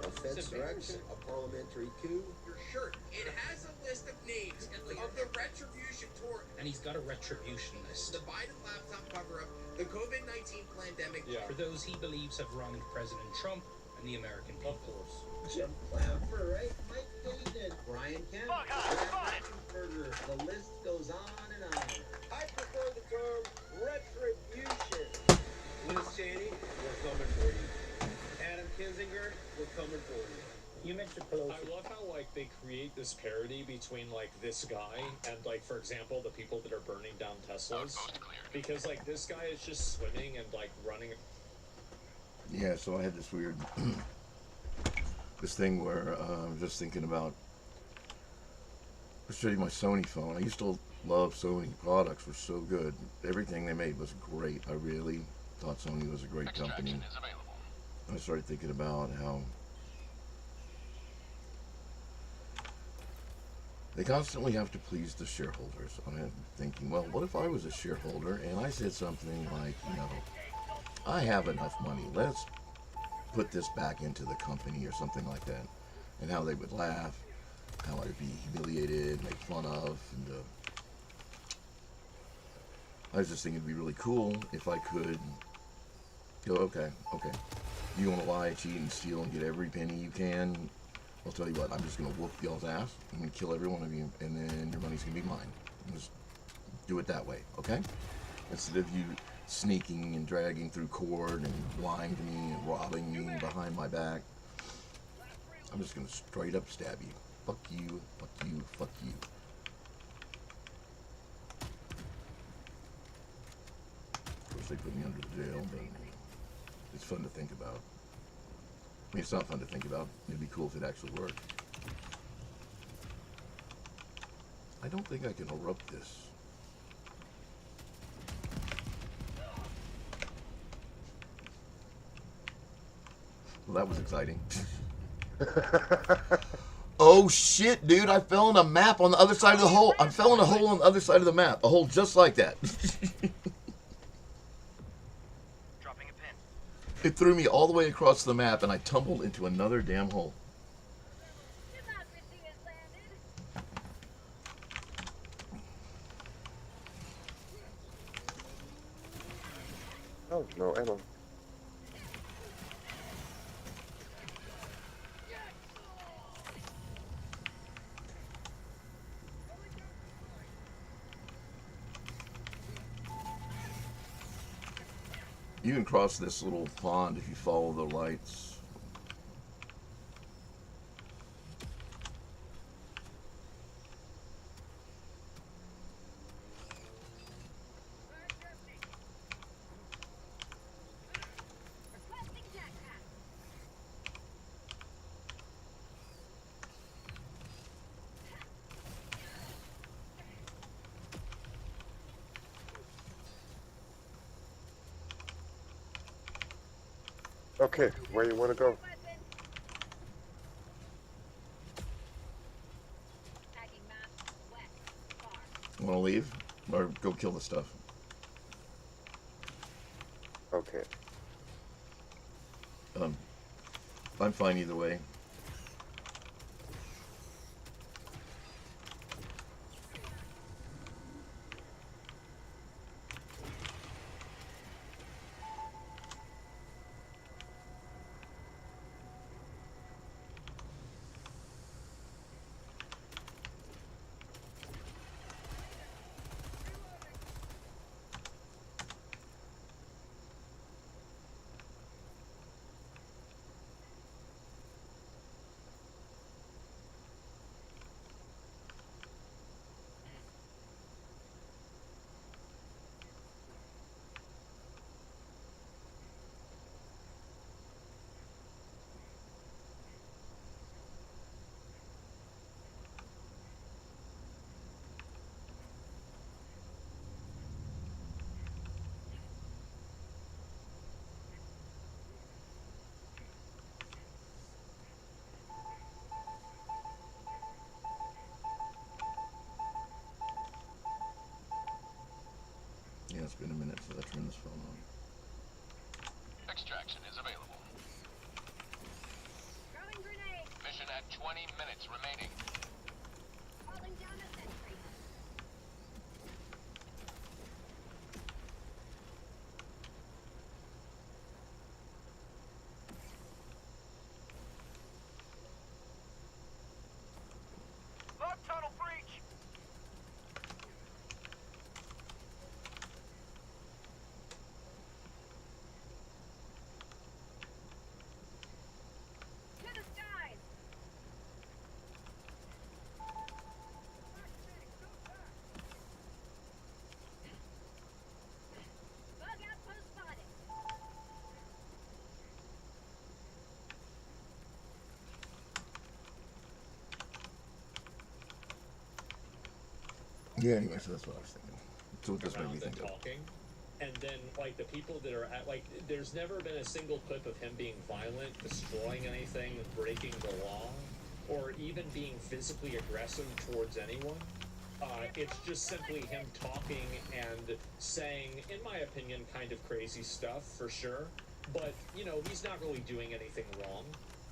A insurrection, a parliamentary coup. Your shirt, it has a list of names of the Retribution Tour. And he's got a retribution list. The Biden laptop cover-up, the COVID-19 pandemic. Yeah. For those he believes have wronged President Trump and the American people. Of course. Jim Clapper, right? Mike Dayton, Brian Kemp, Burger. The list goes on and on. I prefer the term retribution. Liz Cheney, we're coming for you. Adam Kinzinger, we're coming for you. You mentioned Pelosi. I love how, like, they create this parody between, like, this guy and, like, for example, the people that are burning down Teslas. Because, like, this guy is just swimming and, like, running. Yeah, so I had this weird, this thing where I'm just thinking about, I'll show you my Sony phone. I used to love Sony products, were so good. Everything they made was great. I really thought Sony was a great company. I started thinking about how they constantly have to please the shareholders. I'm thinking, well, what if I was a shareholder and I said something like, I have enough money. Let's put this back into the company or something like that. And how they would laugh, how I'd be humiliated, made fun of. And I was just thinking it'd be really cool if I could go, okay. You want to lie, cheat, and steal and get every penny you can? I'll tell you what, I'm just going to whoop y'all's ass. I'm going to kill every one of you, and then your money's going to be mine. Just do it that way, okay? Instead of you sneaking and dragging through court and lying to me and robbing me behind my back, I'm just going to straight up stab you. Fuck you, fuck you, fuck you. Of course, they put me under the jail, but it's fun to think about. I mean, it's not fun to think about. It'd be cool if it actually worked. I don't think I can erupt this. Well, that was exciting. Oh shit, dude, I fell in a map on the other side of the hole. I fell in a hole on the other side of the map. A hole just like that. Dropping a pin. It threw me all the way across the map and I tumbled into another damn hole. Oh, no ammo. You can cross this little pond if you follow the lights. Okay, where you want to go? Want to leave? Or go kill the stuff? Okay. I'm fine either way. Yeah, it's been a minute since I turned this phone on. Extraction is available. Mission at 20 minutes remaining. Lock tunnel breach. Yeah, anyway, so that's what I was thinking. So what this made me Around the think of. talking. and then like the people that are at, like, there's never been a single clip of him being violent, destroying anything, breaking the law, or even being physically aggressive towards anyone. It's just simply him talking and saying, in my opinion, kind of crazy stuff, for sure. But, you know, he's not really doing anything wrong.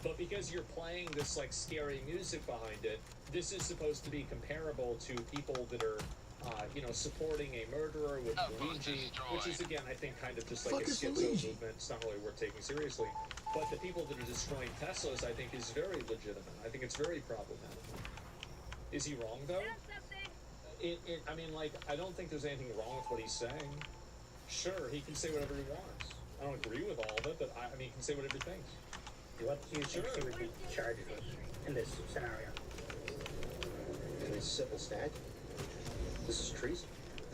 But because you're playing this, like, scary music behind it, this is supposed to be comparable to people that are, you know, supporting a murderer with Luigi, which is, again, I think, kind of just like a schizo movement. It's not really worth taking seriously. But the people that are destroying Teslas, I think, is very legitimate. I think it's very problematic. Is he wrong, though? I mean, like, I don't think there's anything wrong with what he's saying. Sure, he can say whatever he wants. I don't agree with all of it, but I mean, he can say whatever he thinks. What do you think he would be charged with in this scenario? In a civil statute, this is treason.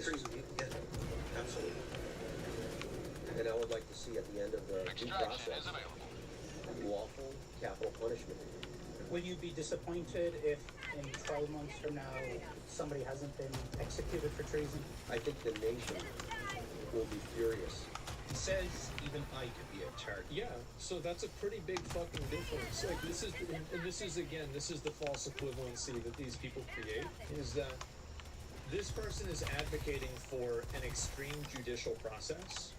Treason, yeah, absolutely. And I would like to see at the end of the due process lawful capital punishment. Will you be disappointed if in 12 months from now somebody hasn't been executed for treason? I think the nation will be furious. He says even I could be a target. Yeah, so that's a pretty big fucking difference. Like, this is, and this is, again, this is the false equivalency that these people create, is that this person is advocating for an extreme judicial process,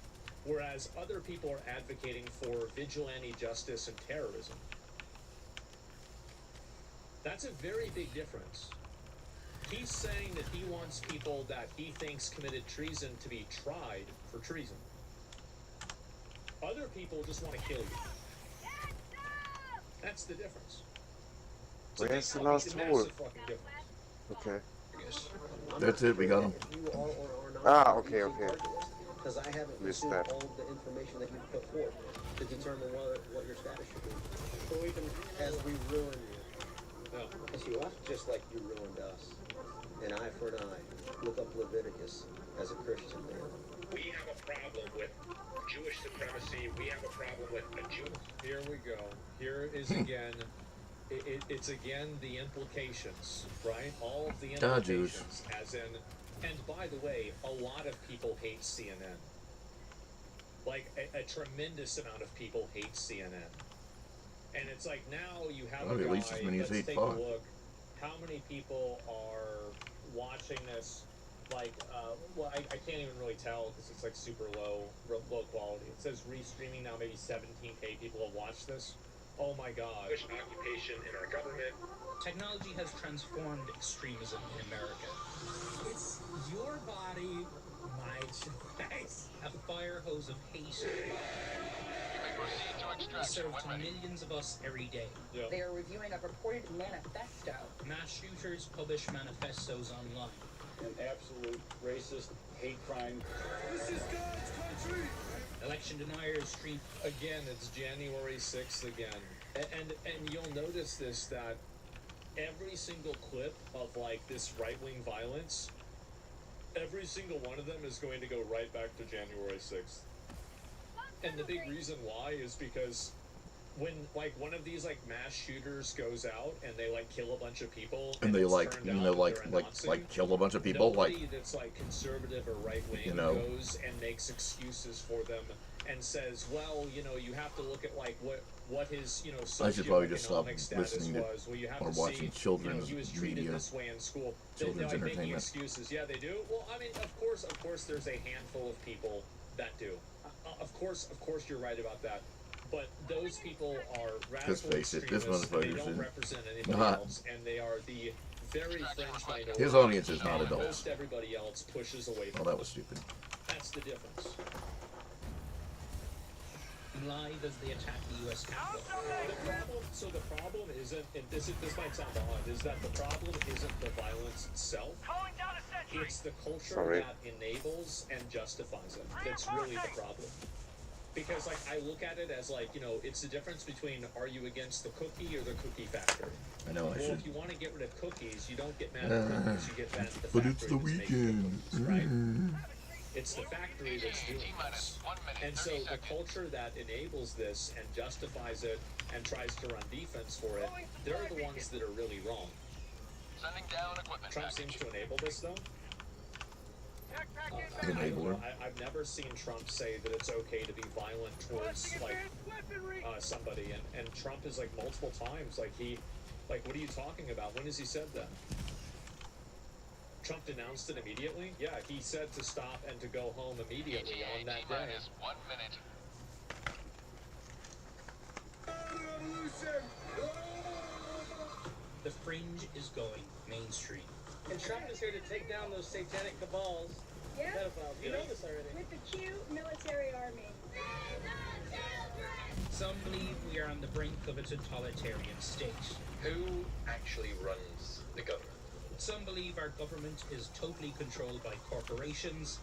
whereas other people are advocating for vigilante justice and terrorism. That's a very big difference. He's saying that he wants people that he thinks committed treason to be tried for treason. Other people just want to kill you. That's the difference. So Where's the a last massive hole? fucking difference. Okay. That's it, we got him. You are or are not Ah, okay, okay. Because I haven't Missed received that. all of the information that you put forth to determine what your status should be. So even as we ruin you, because you are just like you ruined us, an eye for an eye. Look up Leviticus as a Christian man. We have a problem with Jewish supremacy. We have a problem with a Jew. Here we go. Here is again. It's again the implications, right? All of the implications, as in. And by the way, a lot of people hate CNN. Like a tremendous amount of people hate CNN. And it's like now you have Well, a at guy. least as many as Let's hate take Fox. a look. How many people are watching this? Like, well, I can't even really tell because it's like super low quality. It says restreaming now. Maybe 17K people have watched this. Oh my God! Occupation in our government. Technology has transformed extremism in America. It's your body, my choice. A fire hose of hate served to millions of us every day. They are reviewing a purported manifesto. Mass shooters publish manifestos online. An absolute racist hate crime. This is God's country. Election deniers stream. Again, it's January 6th again. And you'll notice this, that every single clip of like this right-wing violence, every single one of them is going to go right back to January 6th. And the big reason why is because when like one of these like mass shooters goes out and they like kill a bunch of people And they it's like, turned you out know, that like, they're a like, Nazi, like kill a bunch of people, nobody like, that's like conservative or right wing you know. goes and makes excuses for them and says, well, you know, you have to look at like what his, you know, I should probably just stop socioeconomic status listening to was. Well, you have or to watching see, children's you know, he was treated media, this way in school. children's They're like making entertainment. excuses. Yeah, they do. Well, I mean, of course, there's a handful of people that do. Of course, you're right about that. But those people are radical face it, this extremists. They motherfucker's don't in- represent anybody not- else, and they are the very fringe minority. His audience is not and adults. Most everybody else pushes away Oh, from that them. was stupid. That's the difference. Live as they attack the U.S. Capitol. The problem isn't, and this might sound odd, is that the problem isn't the violence itself. It's the culture that enables and justifies it. That's really the problem. Because like I look at it as like, you know, it's the difference between are you against the cookie or the cookie factory. I know, I Well, should. if you want to get rid of cookies, you don't get mad at cookies, you get mad at the But factory it's the that's making weekend. cookies, right? It's the factory that's doing this. And so the culture that enables this and justifies it and tries to run defense for it, they're the ones that are really wrong. Sending down equipment. Trump seems to enable this though. enabler. I've never seen Trump say that it's okay to be violent towards somebody, and Trump is like multiple times what are you talking about? When has he said that? Trump denounced it immediately? Yeah, he said to stop and to go home immediately on that day. 1 minute. The fringe is going mainstream. And Trump is here to take down those satanic cabals. Yeah. Pedophiles. You know this already. With the Q military army. Some believe we are on the brink of a totalitarian state. Who actually runs the government? Some believe our government is totally controlled by corporations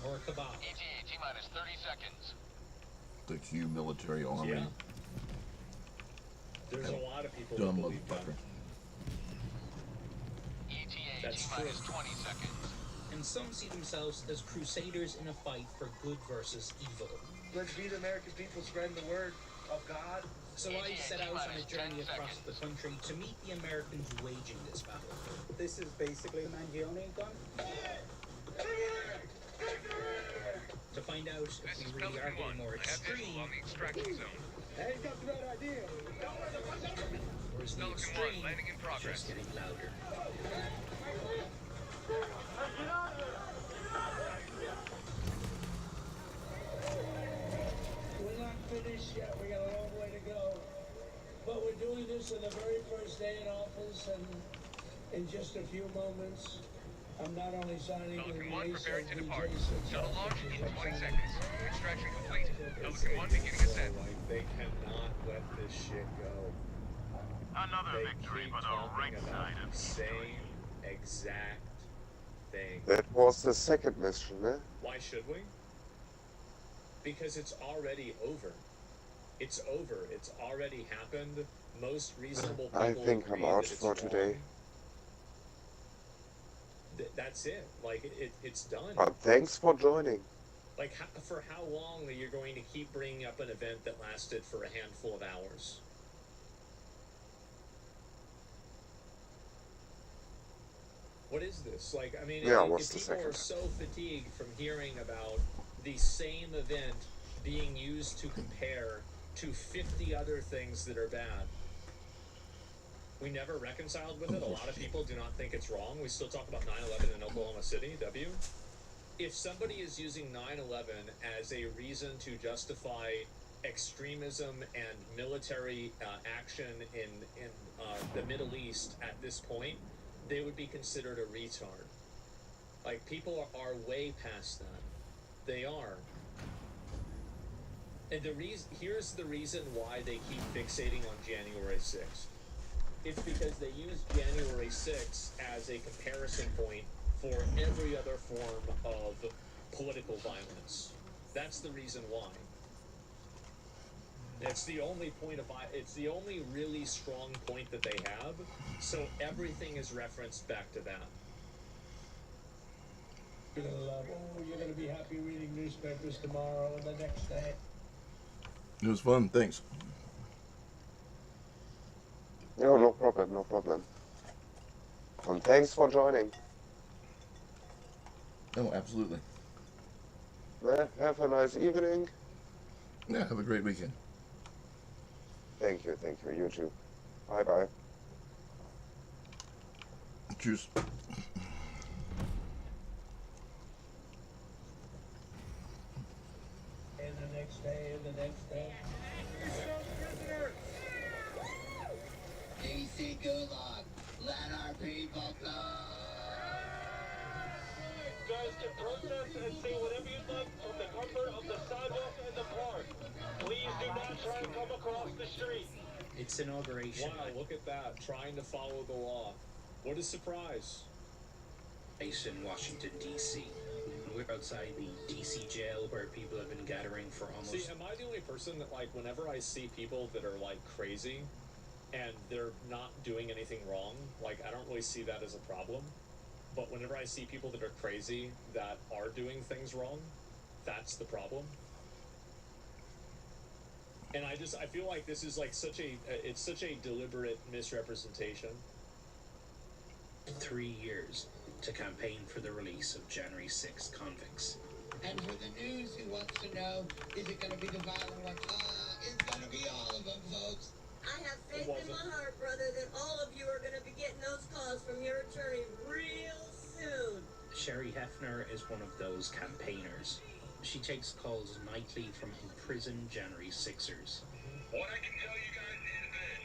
or a cabal. ETA T-minus 30 seconds. The Q military army. Yeah. There's a lot of people Dumb that believe that. motherfucker. ETA That's T-minus true. 20 seconds. And some see themselves as crusaders in a fight for good versus evil. Let's be the American people spreading the word of God. So I set out on a journey across the country to meet the Americans waging this battle. This is basically the Mangione gun. To find out if we really are getting more extreme, Hey, you got the right idea. or is the extreme just getting louder? We're not finished yet. We got a long way to go. But we're doing this on the very first day in office, and in just a few moments, I'm not only signing the release of the J6 Shuttle launch in 20 seconds. Extraction complete. Pelican 1 beginning ascent. They cannot let this shit go. Another They victory keep for the talking right about side of the same exact thing. That was the second mission, eh? Why should we? Because it's already over. It's over. It's already happened. Most reasonable people I think I'm agree out that it's for today. wrong. That's it. Like, it's done. But thanks for joining. Like, for how long are you going to keep bringing up an event that lasted for a handful of hours? What is this? Like, I mean, Yeah, if what's the people second? are so fatigued from hearing about the same event being used to compare to 50 other things that are bad, we never reconciled with it. A lot of people do not think it's wrong. We still talk about 9/11 in Oklahoma City, W. If somebody is using 9/11 as a reason to justify extremism and military action in the Middle East at this point, they would be considered a retard. Like, people are way past that. They are. And here's the reason why they keep fixating on January 6th. It's because they use January 6th as a comparison point for every other form of political violence. That's the reason why. It's the only it's the only really strong point that they have, so everything is referenced back to that. You're gonna love. Oh, you're gonna be happy reading newspapers tomorrow and the next day. It was fun. Thanks. No, no problem, no problem. And thanks for joining. Oh, absolutely. Have a nice evening. Yeah, have a great weekend. Thank you, you too. Bye bye. Cheers. And the next day, and the next day. DC Gulag, let our people go! Guys can protest and say whatever you'd like from the comfort of the sidewalk and the park. Please do not try and come across the street. It's inauguration. Wow, look at that. Trying to follow the law. What a surprise. Base in Washington, D.C. We're outside the D.C. jail where people have been gathering for almost... See, am I the only person that, like, whenever I see people that are, like, crazy and they're not doing anything wrong, like, I don't really see that as a problem. But whenever I see people that are crazy that are doing things wrong, that's the problem. And I feel like this is, like, it's such a deliberate misrepresentation. 3 years to campaign for the release of January 6 convicts. And for the news who wants to know, is it going to be the violent ones? It's going to be all of them, folks. I have faith in my heart, brother, that all of you are going to be getting those calls from your attorney real soon. Sherry Hefner is one of those campaigners. She takes calls nightly from imprisoned January 6ers. What I can tell you guys is this.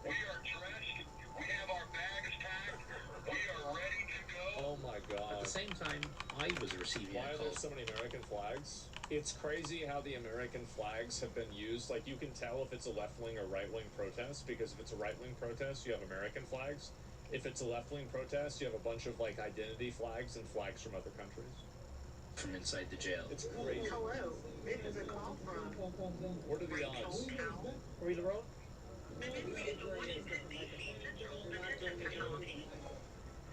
We are dressed. We have our bags packed. We are ready to go. Oh my God. At the same time, I was receiving Why a are call. there so many American flags? It's crazy how the American flags have been used. Like, you can tell if it's a left-wing or right-wing protest, because if it's a right-wing protest, you have American flags. If it's a left-wing protest, you have a bunch of, like, identity flags and flags from other countries. From inside the jail. It's crazy. Hello. It is a call from... What are the odds? Read the road?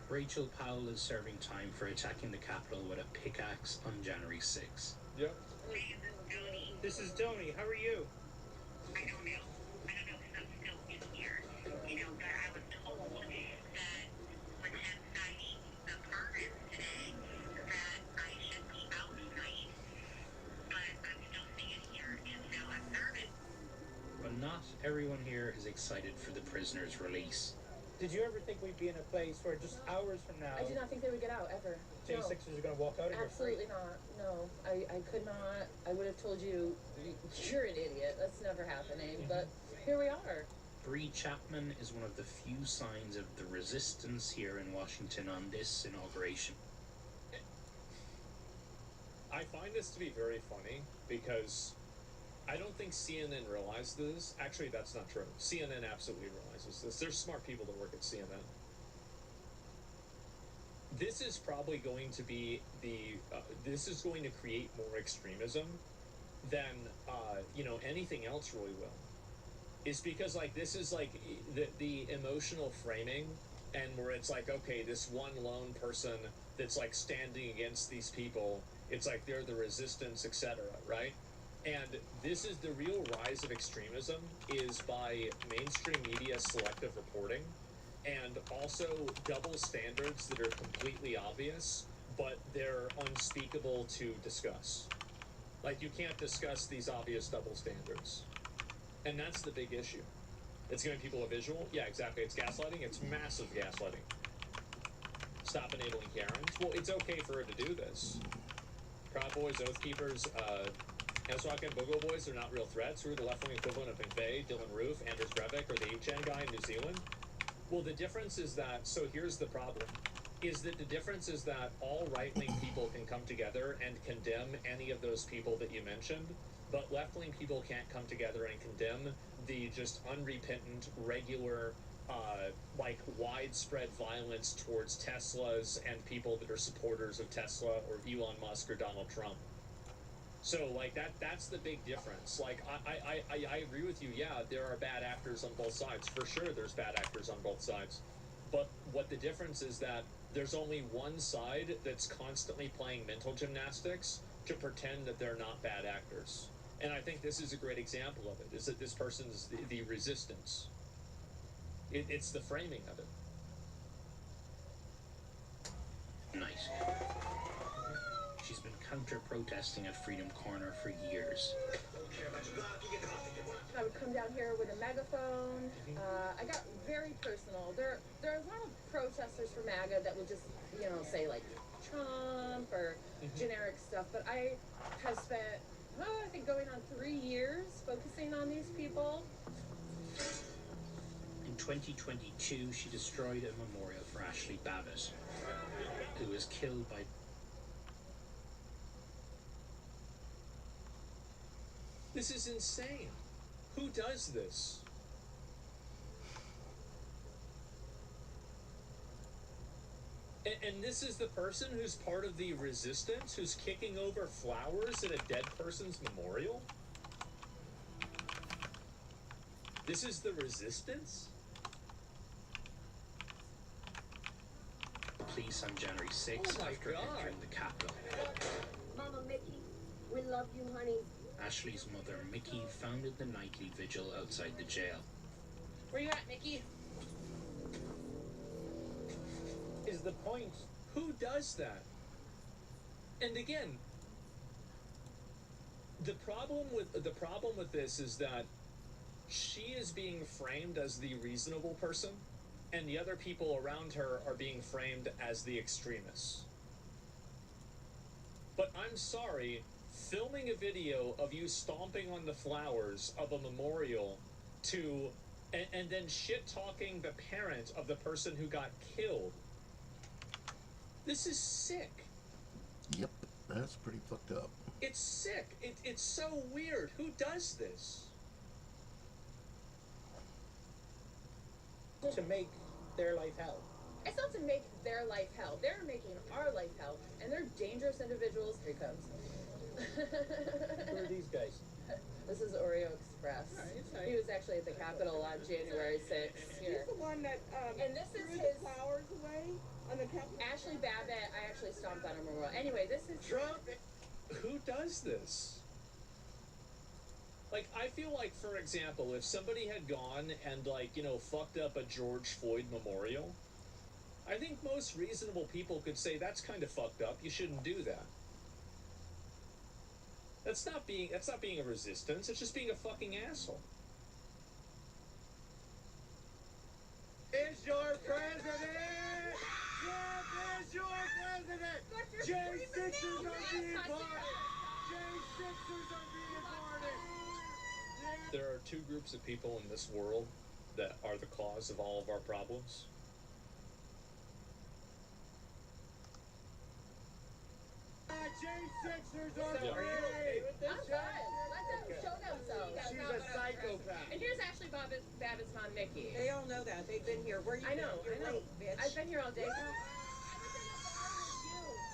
Rachel Powell is serving time for attacking the Capitol with a pickaxe on January 6. Yep. This is Donnie. How are you? I don't know if I'm still in here. You know, but I was told that with him signing the permits today that I should be outside. But I'm still staying here, and now I'm nervous. But not everyone here is excited for the prisoner's release. Did you ever think we'd be in a place where just hours from now, I did not think they would get out, ever. J6ers are going to walk out of here free? Absolutely not. No, I could not. I would have told you, you're an idiot. That's never happening. But here we are. Bree Chapman is one of the few signs of the resistance here in Washington on this inauguration. I find this to be very funny because I don't think CNN realized this. Actually, that's not true. CNN absolutely realizes this. There's smart people that work at CNN. This is probably going to be this is going to create more extremism than, anything else really will. Is because, like, this is, like, the emotional framing, and where it's like, okay, this one lone person that's, like, standing against these people, it's like they're the resistance, etc., right? And this is the real rise of extremism, is by mainstream media selective reporting, and also double standards that are completely obvious, but they're unspeakable to discuss. Like, you can't discuss these obvious double standards. And that's the big issue. It's giving people a visual. Yeah, exactly. It's gaslighting. It's massive gaslighting. Stop enabling Karens. Well, it's okay for her to do this. Proud Boys, Oath Keepers, Hensrock and Bogo Boys are not real threats. Who are the left-wing equivalent of McVeigh, Dylan Roof, Anders Breivik, or the 8chan guy in New Zealand? Well, the difference is that, so here's the problem, is that the difference is that all right-wing people can come together and condemn any of those people that you mentioned, but left-wing people can't come together and condemn the just unrepentant, regular, widespread violence towards Teslas and people that are supporters of Tesla or Elon Musk or Donald Trump. So, like, that's the big difference. Like, I agree with you. Yeah, there are bad actors on both sides. For sure, there's bad actors on both sides. But what the difference is that there's only one side that's constantly playing mental gymnastics to pretend that they're not bad actors. And I think this is a great example of it, is that this person's the resistance. It's the framing of it. Nice. She's been counter-protesting at Freedom Corner for years. I would come down here with a megaphone. I got very personal. There are a lot of protesters for MAGA that would just, say, like, Trump or generic stuff. But I have spent, I think, going on 3 years focusing on these people. In 2022, she destroyed a memorial for Ashley Babbitt, who was killed by... This is insane. Who does this? And this is the person who's part of the resistance, who's kicking over flowers at a dead person's memorial? This is the resistance? Police on January 6th after entering the Capitol. Mama Mickey, we love you, honey. Ashley's mother, Mickey, founded the nightly vigil outside the jail. Where you at, Mickey? the point. Who does that? And again, the problem with this is that she is being framed as the reasonable person, and the other people around her are being framed as the extremists. But I'm sorry, filming a video of you stomping on the flowers of a memorial to, and then shit-talking the parent of the person who got killed, this is sick. Yep, that's pretty fucked up. It's sick. It's so weird. Who does this? To make their life hell. It's not to make their life hell. They're making our life hell, and they're dangerous individuals. Here he comes. Who are these guys? This is Oreo Express. He was actually at the Capitol on January 6th. Here. He's the one that and this is threw his the flowers away on the Capitol. Ashley Babbitt. I actually stomped on him. Anyway, this is Trump. Who does this? Like, I feel like, for example, if somebody had gone and, like, you know, fucked up a George Floyd memorial, I think most reasonable people could say that's kind of fucked up. You shouldn't do that. That's not being a resistance. It's just being a fucking asshole. Is your president? Trump is your president. J6ers are being parted. J6ers are being parted. There are two groups of people in this world that are the cause of all of our problems. J6ers are Yeah. free. I'm fine. Let them show themselves. She's a psychopath. And here's Ashley Babbitt's mom, Nikki. They all know that. They've been here. Where you I know. been? You're late, bitch. I've been here all day. I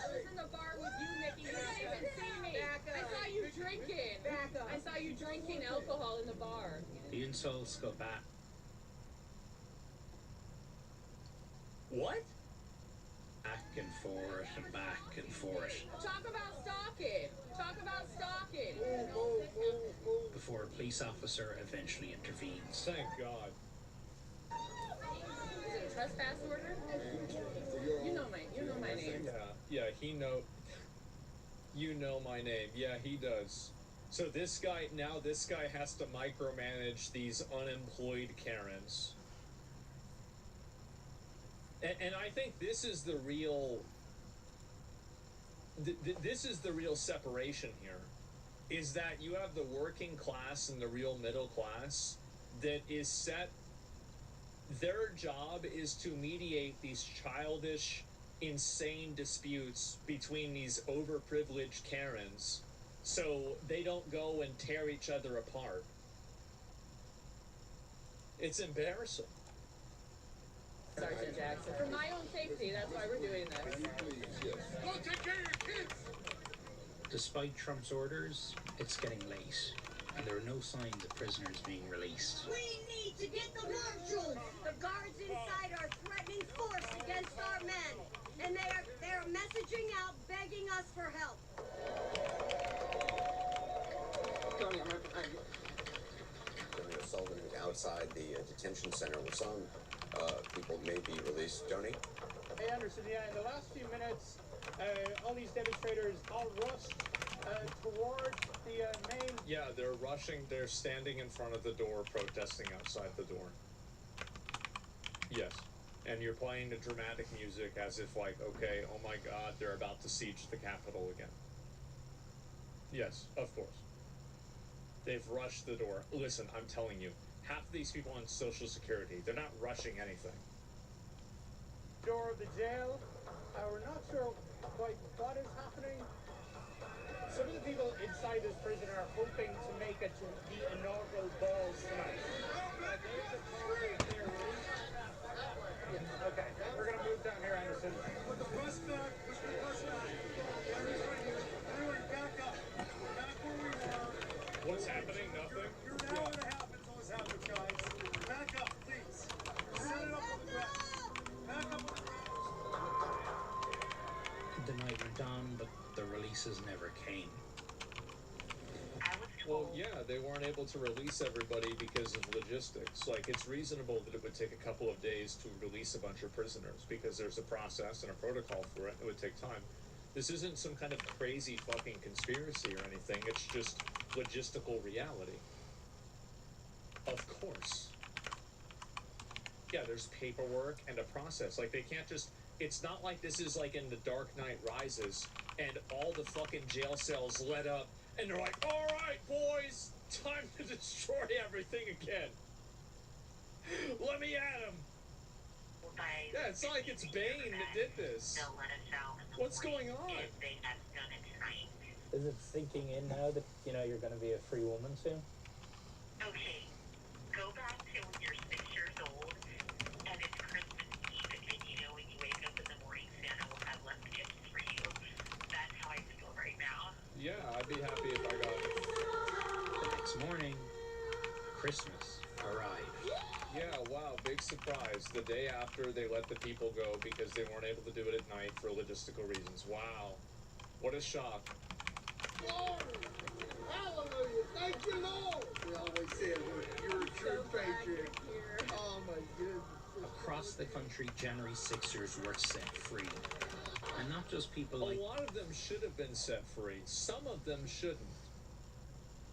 was in the bar with you, Nikki. You didn't even see me. Back up. I saw you drinking. Back up. I saw you drinking alcohol in the bar. The insults go back. What? Back and forth and back and forth. Talk about stalking. Talk about stalking. Before a police officer eventually intervenes. Thank God. Is it a trespass order? You know my name. Yeah, you know my name. Yeah, he does. So this guy has to micromanage these unemployed Karens. And I think this is the real this is the real separation here, is that you have the working class and the real middle class that is set. Their job is to mediate these childish, insane disputes between these overprivileged Karens so they don't go and tear each other apart. It's embarrassing. Sergeant Jackson. For my own safety, that's why we're doing this. Go take care of your kids. Despite Trump's orders, it's getting late, and there are no signs of prisoners being released. We need to get the marshals. The guards inside are threatening force against our men, and they're messaging out, begging us for help. Tony, I'm right behind you. Governor Sullivan is outside the detention center where some people may be released. Tony? Hey, Anderson, yeah, in the last few minutes, all these demonstrators all rushed towards the main... Yeah, they're rushing. They're standing in front of the door, protesting outside the door. Yes. And you're playing the dramatic music as if like, okay, oh my God, they're about to siege the Capitol again. Yes, of course. They've rushed the door. Listen, I'm telling you, half of these people on Social Security, they're not rushing anything. Door of the jail. We're not sure quite what is happening. Some of the people inside this prison are hoping to make it to the inaugural balls tonight. Okay, we're gonna move down here, Anderson. Put the bus back. Push the bus back. Everybody's right here. Everyone back up. Back where we were. What's happening? Nothing? You're now what happens. Always happens, guys. Back up, please. Set it up on the ground. Back up on the ground. The night went on, but the releases never came. I was told. Well, yeah, they weren't able to release everybody because of logistics. Like, it's reasonable that it would take a couple of days to release a bunch of prisoners because there's a process and a protocol for it. It would take time. This isn't some kind of crazy fucking conspiracy or anything. It's just logistical reality. Of course. Yeah, there's paperwork and a process. Like, they can't just... It's not like this is like in The Dark Knight Rises and all the fucking jail cells let up and they're like, all right, boys, time to destroy everything again. Let me at him. Yeah, it's not like it's Bane that did this. They'll let us out in the What's morning going on? if they have done it tonight. Is it sinking in now that, you know, you're going to be a free woman soon? Okay, go back to when you're 6 years old and it's Christmas Eve and you know when you wake up in the morning Santa will have left gifts for you. That's how I feel right now. Yeah, I'd be happy if I got it. The next morning, Christmas arrived. Yeah, wow, big surprise. The day after they let the people go because they weren't able to do it at night for logistical reasons. Wow. What a shock. Lord! Hallelujah! Thank you, Lord! We always said you're a true patriot. Oh my goodness. Across the country, January 6ers were set free. And not just people like... A lot of them should have been set free. Some of them shouldn't.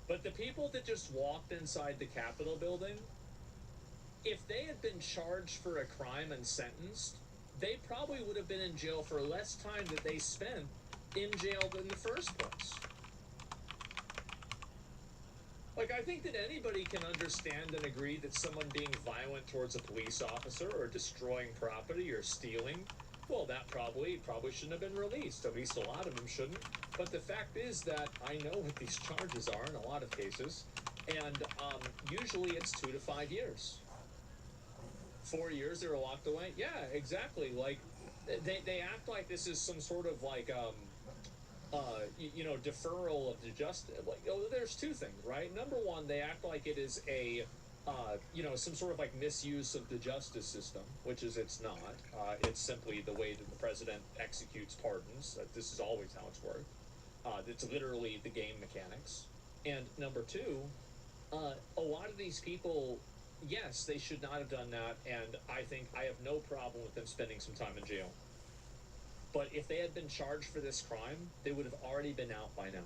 But the people that just walked inside the Capitol building, if they had been charged for a crime and sentenced, they probably would have been in jail for less time that they spent in jail in the first place. Like, I think that anybody can understand and agree that someone being violent towards a police officer or destroying property or stealing, well, that probably shouldn't have been released. At least a lot of them shouldn't. But the fact is that I know what these charges are in a lot of cases, and usually it's 2 to 5 years. 4 years they were locked away? Yeah, exactly. Like, they act like this is some sort of, like, you know, deferral of the justice. Like, oh, there's two things, right? Number one, they act like it is a, you know, some sort of, like, misuse of the justice system, which is it's not. It's simply the way that the president executes pardons. This is always how it's worked. It's literally the game mechanics. And number two, a lot of these people... Yes, they should not have done that, and I think I have no problem with them spending some time in jail. But if they had been charged for this crime, they would have already been out by now.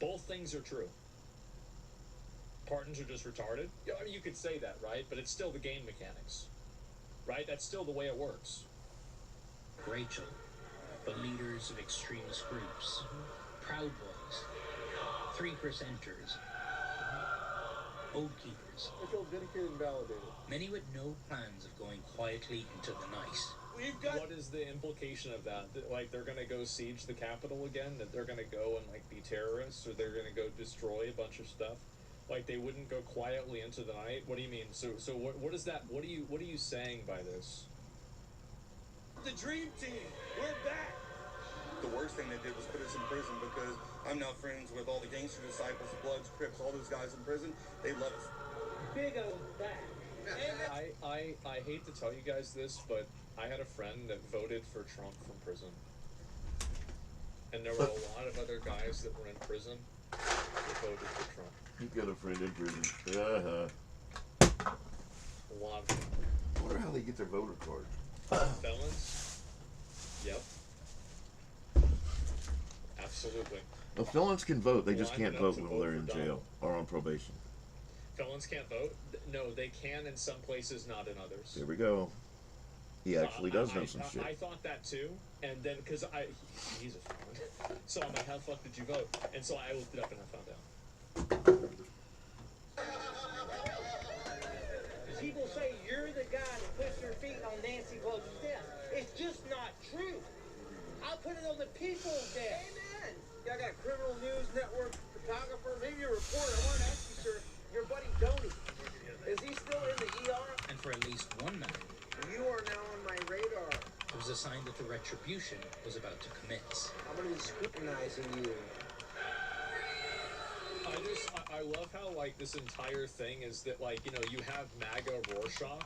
Both things are true. Pardons are just retarded. Yeah, I mean, you could say that, right? But it's still the game mechanics. Right? That's still the way it works. Rachel, the leaders of extremist groups, Proud Boys, 3%ers, Oath Keepers. I feel dedicated and validated. Many with no plans of going quietly into the night. What is the implication of that? That, like, they're gonna go siege the Capitol again? That they're gonna go and, like, be terrorists? Or they're gonna go destroy a bunch of stuff? Like, they wouldn't go quietly into the night? What do you mean? So what is that? What are you saying by this? The dream team, we're back. The worst thing they did was put us in prison because I'm now friends with all the gangster disciples, Bloods, Crips, all those guys in prison. They love us. Big old back. I hate to tell you guys this, but I had a friend that voted for Trump from prison. And there were a lot of other guys that were in prison that voted for Trump. You got a friend in prison. Uh-huh. A lot of them. I wonder how they get their voter cards. Felons? Yep. Absolutely. Well, felons can vote. They just Lining can't up vote to when vote they're for in Donald. jail or on probation. Felons can't vote? No, they can in some places, not in others. There we go. He actually does know some shit. I thought that too, and then because he's a felon, so I'm like, how the fuck did you vote? And so I looked it up and I found out. People say you're the guy that puts your feet on Nancy Pelosi's desk. It's just not true. I'll put it on the people's desk. Amen. Y'all got Criminal News Network photographer, maybe a reporter. I want to ask you, sir, your buddy Donnie, is he still in the ER? And for at least one man, You are now on my radar. it was a sign that the retribution was about to commence. I'm going to be scrutinizing you. I love how, like, this entire thing is that, like, you know, you have MAGA Rorschach,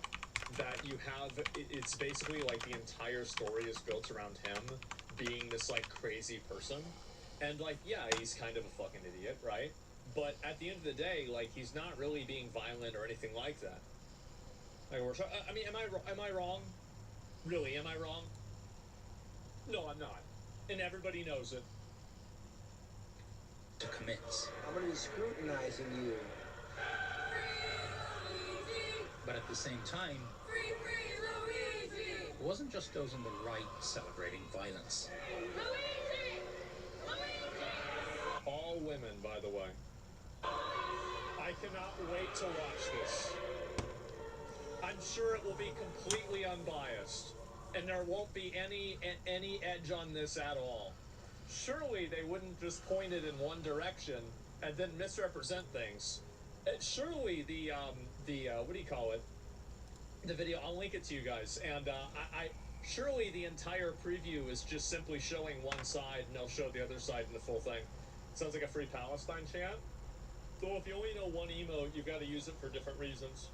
that you have, it's basically like the entire story is built around him being this, like, crazy person. And, like, yeah, he's kind of a fucking idiot, right? But at the end of the day, like, he's not really being violent or anything like that. Like, I mean, am I wrong? Really, am I wrong? No, I'm not. And everybody knows it. To commit. I'm going to be scrutinizing you. But at the same time, it wasn't just those on the right celebrating violence. All women, by the way. I cannot wait to watch this. I'm sure it will be completely unbiased, and there won't be any edge on this at all. Surely they wouldn't just point it in one direction and then misrepresent things. Surely the what do you call it? The video, I'll link it to you guys, and I surely the entire preview is just simply showing one side, and they'll show the other side in the full thing. Sounds like a Free Palestine chant. So if you only know one emote, you've got to use it for different reasons.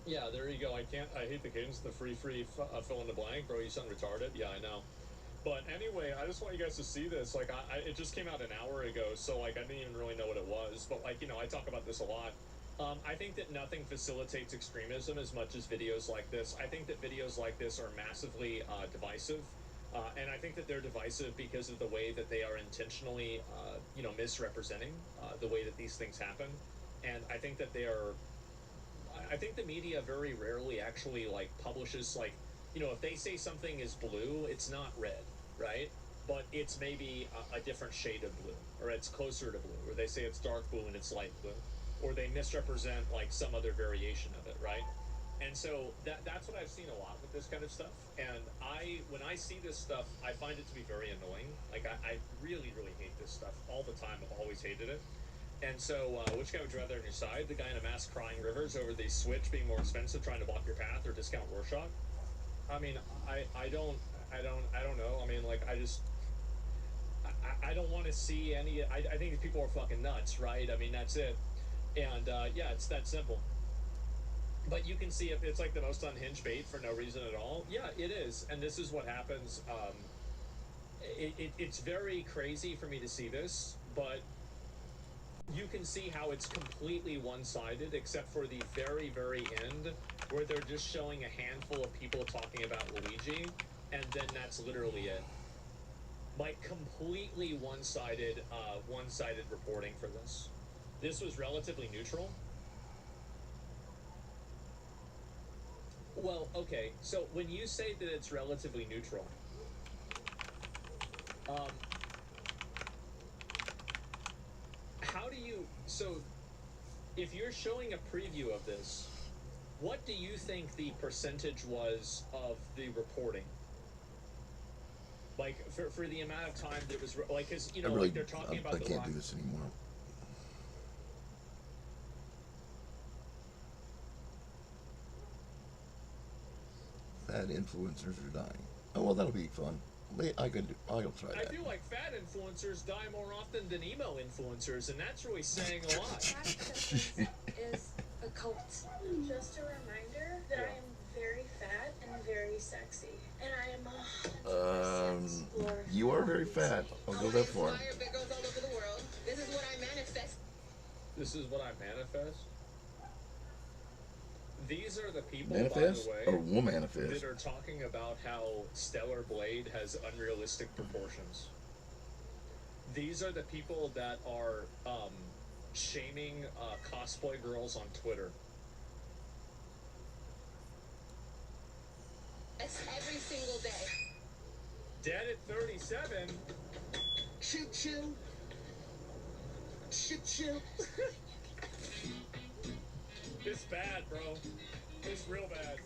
Yeah, there you go. I hate the cadence. The free fill in the blank, bro. You sound retarded. Yeah, I know. But anyway, I just want you guys to see this. Like, it just came out an hour ago, so like I didn't even really know what it was. But like, you know, I talk about this a lot. I think that nothing facilitates extremism as much as videos like this. I think that videos like this are massively divisive. And I think that they're divisive because of the way that they are intentionally, you know, misrepresenting the way that these things happen. And I think that they are... I think the media very rarely actually, like, publishes, like, you know, if they say something is blue, it's not red, right? But it's maybe a different shade of blue, or it's closer to blue, or they say it's dark blue and it's light blue, or they misrepresent, like, some other variation of it, right? And so that's what I've seen a lot with this kind of stuff. And when I see this stuff, I find it to be very annoying. Like, I really, really hate this stuff all the time. I've always hated it. And so, which guy would you rather on your side? The guy in a mask crying rivers over the Switch being more expensive, trying to block your path, or discount Rorschach? I mean, I don't know. I mean, like, I don't want to see any. I think these people are fucking nuts, right? I mean, that's it. And yeah, it's that simple. But you can see if it's like the most unhinged bait for no reason at all. Yeah, it is. And this is what happens. It's very crazy for me to see this, but you can see how it's completely one-sided, except for the very, very end, where they're just showing a handful of people talking about Luigi, and then that's literally it. Like, completely one-sided reporting for this. This was relatively neutral. Well, okay, so when you say that it's relatively neutral, how do you... So, if you're showing a preview of this, what do you think the percentage was of the reporting? Like, for the amount of time that was... Like, because, you know, really, like, they're talking about I can't do this anymore. Fat influencers are dying. Oh, well, that'll be fun. I'll try that. I feel like fat influencers die more often than emo influencers, and that's really saying a lot. Fat acceptance is a cult. Just a reminder that I am very fat and very sexy, and I am you are very fat. I'll go that far. Big girls all over the world. This is what I manifest. This is what I manifest? These are the people, Manifest? by the way, Or will manifest? that are talking about how Stellar Blade has unrealistic proportions. These are the people that are shaming cosplay girls on Twitter. That's every single day. Dead at 37. Choo choo. Choo choo. It's bad, bro. It's real bad.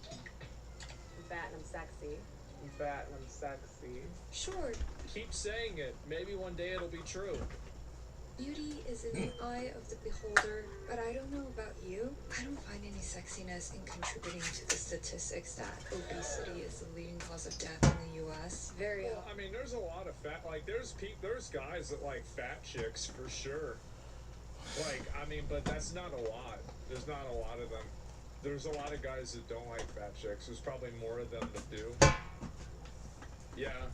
I'm fat and I'm sexy. I'm fat and I'm sexy. Sure. Keep saying it. Maybe one day it'll be true. Beauty is in the eye of the beholder, but I don't know about you. I don't find any sexiness in contributing to the statistics that obesity is the leading cause of death in the U.S. Very Well, I mean, there's a lot of fat. Like, there's guys that like fat chicks for sure. Like, I mean, but that's not a lot. There's not a lot of them. There's a lot of guys that don't like fat chicks. There's probably more of them that do. Yeah.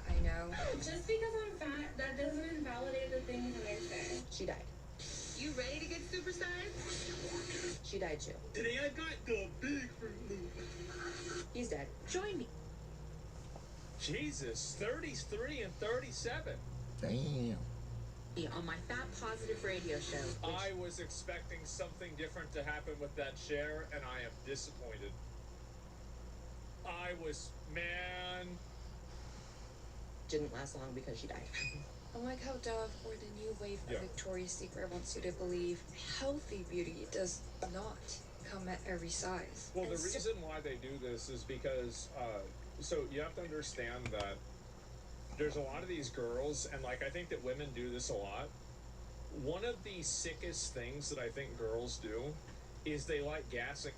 I know. Just because I'm fat, that doesn't invalidate the things that I say. She died. You ready to get supersized? She died too. Today I got the big Fruit Loop. He's dead. Join me. Jesus, 33 and 37. Damn. On my fat positive radio show. I was expecting something different to happen with that share, and I am disappointed. Man. Didn't last long because she died. Unlike how Dove or the new wave of Victoria's Secret wants you to believe, healthy beauty does not come at every size. Well, the reason why they do this is because, so you have to understand that there's a lot of these girls, and like I think that women do this a lot. One of the sickest things that I think girls do is they like gassing.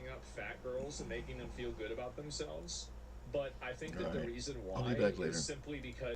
Up fat girls and making them feel good about themselves, but I think that the reason why I'll be back later. is simply because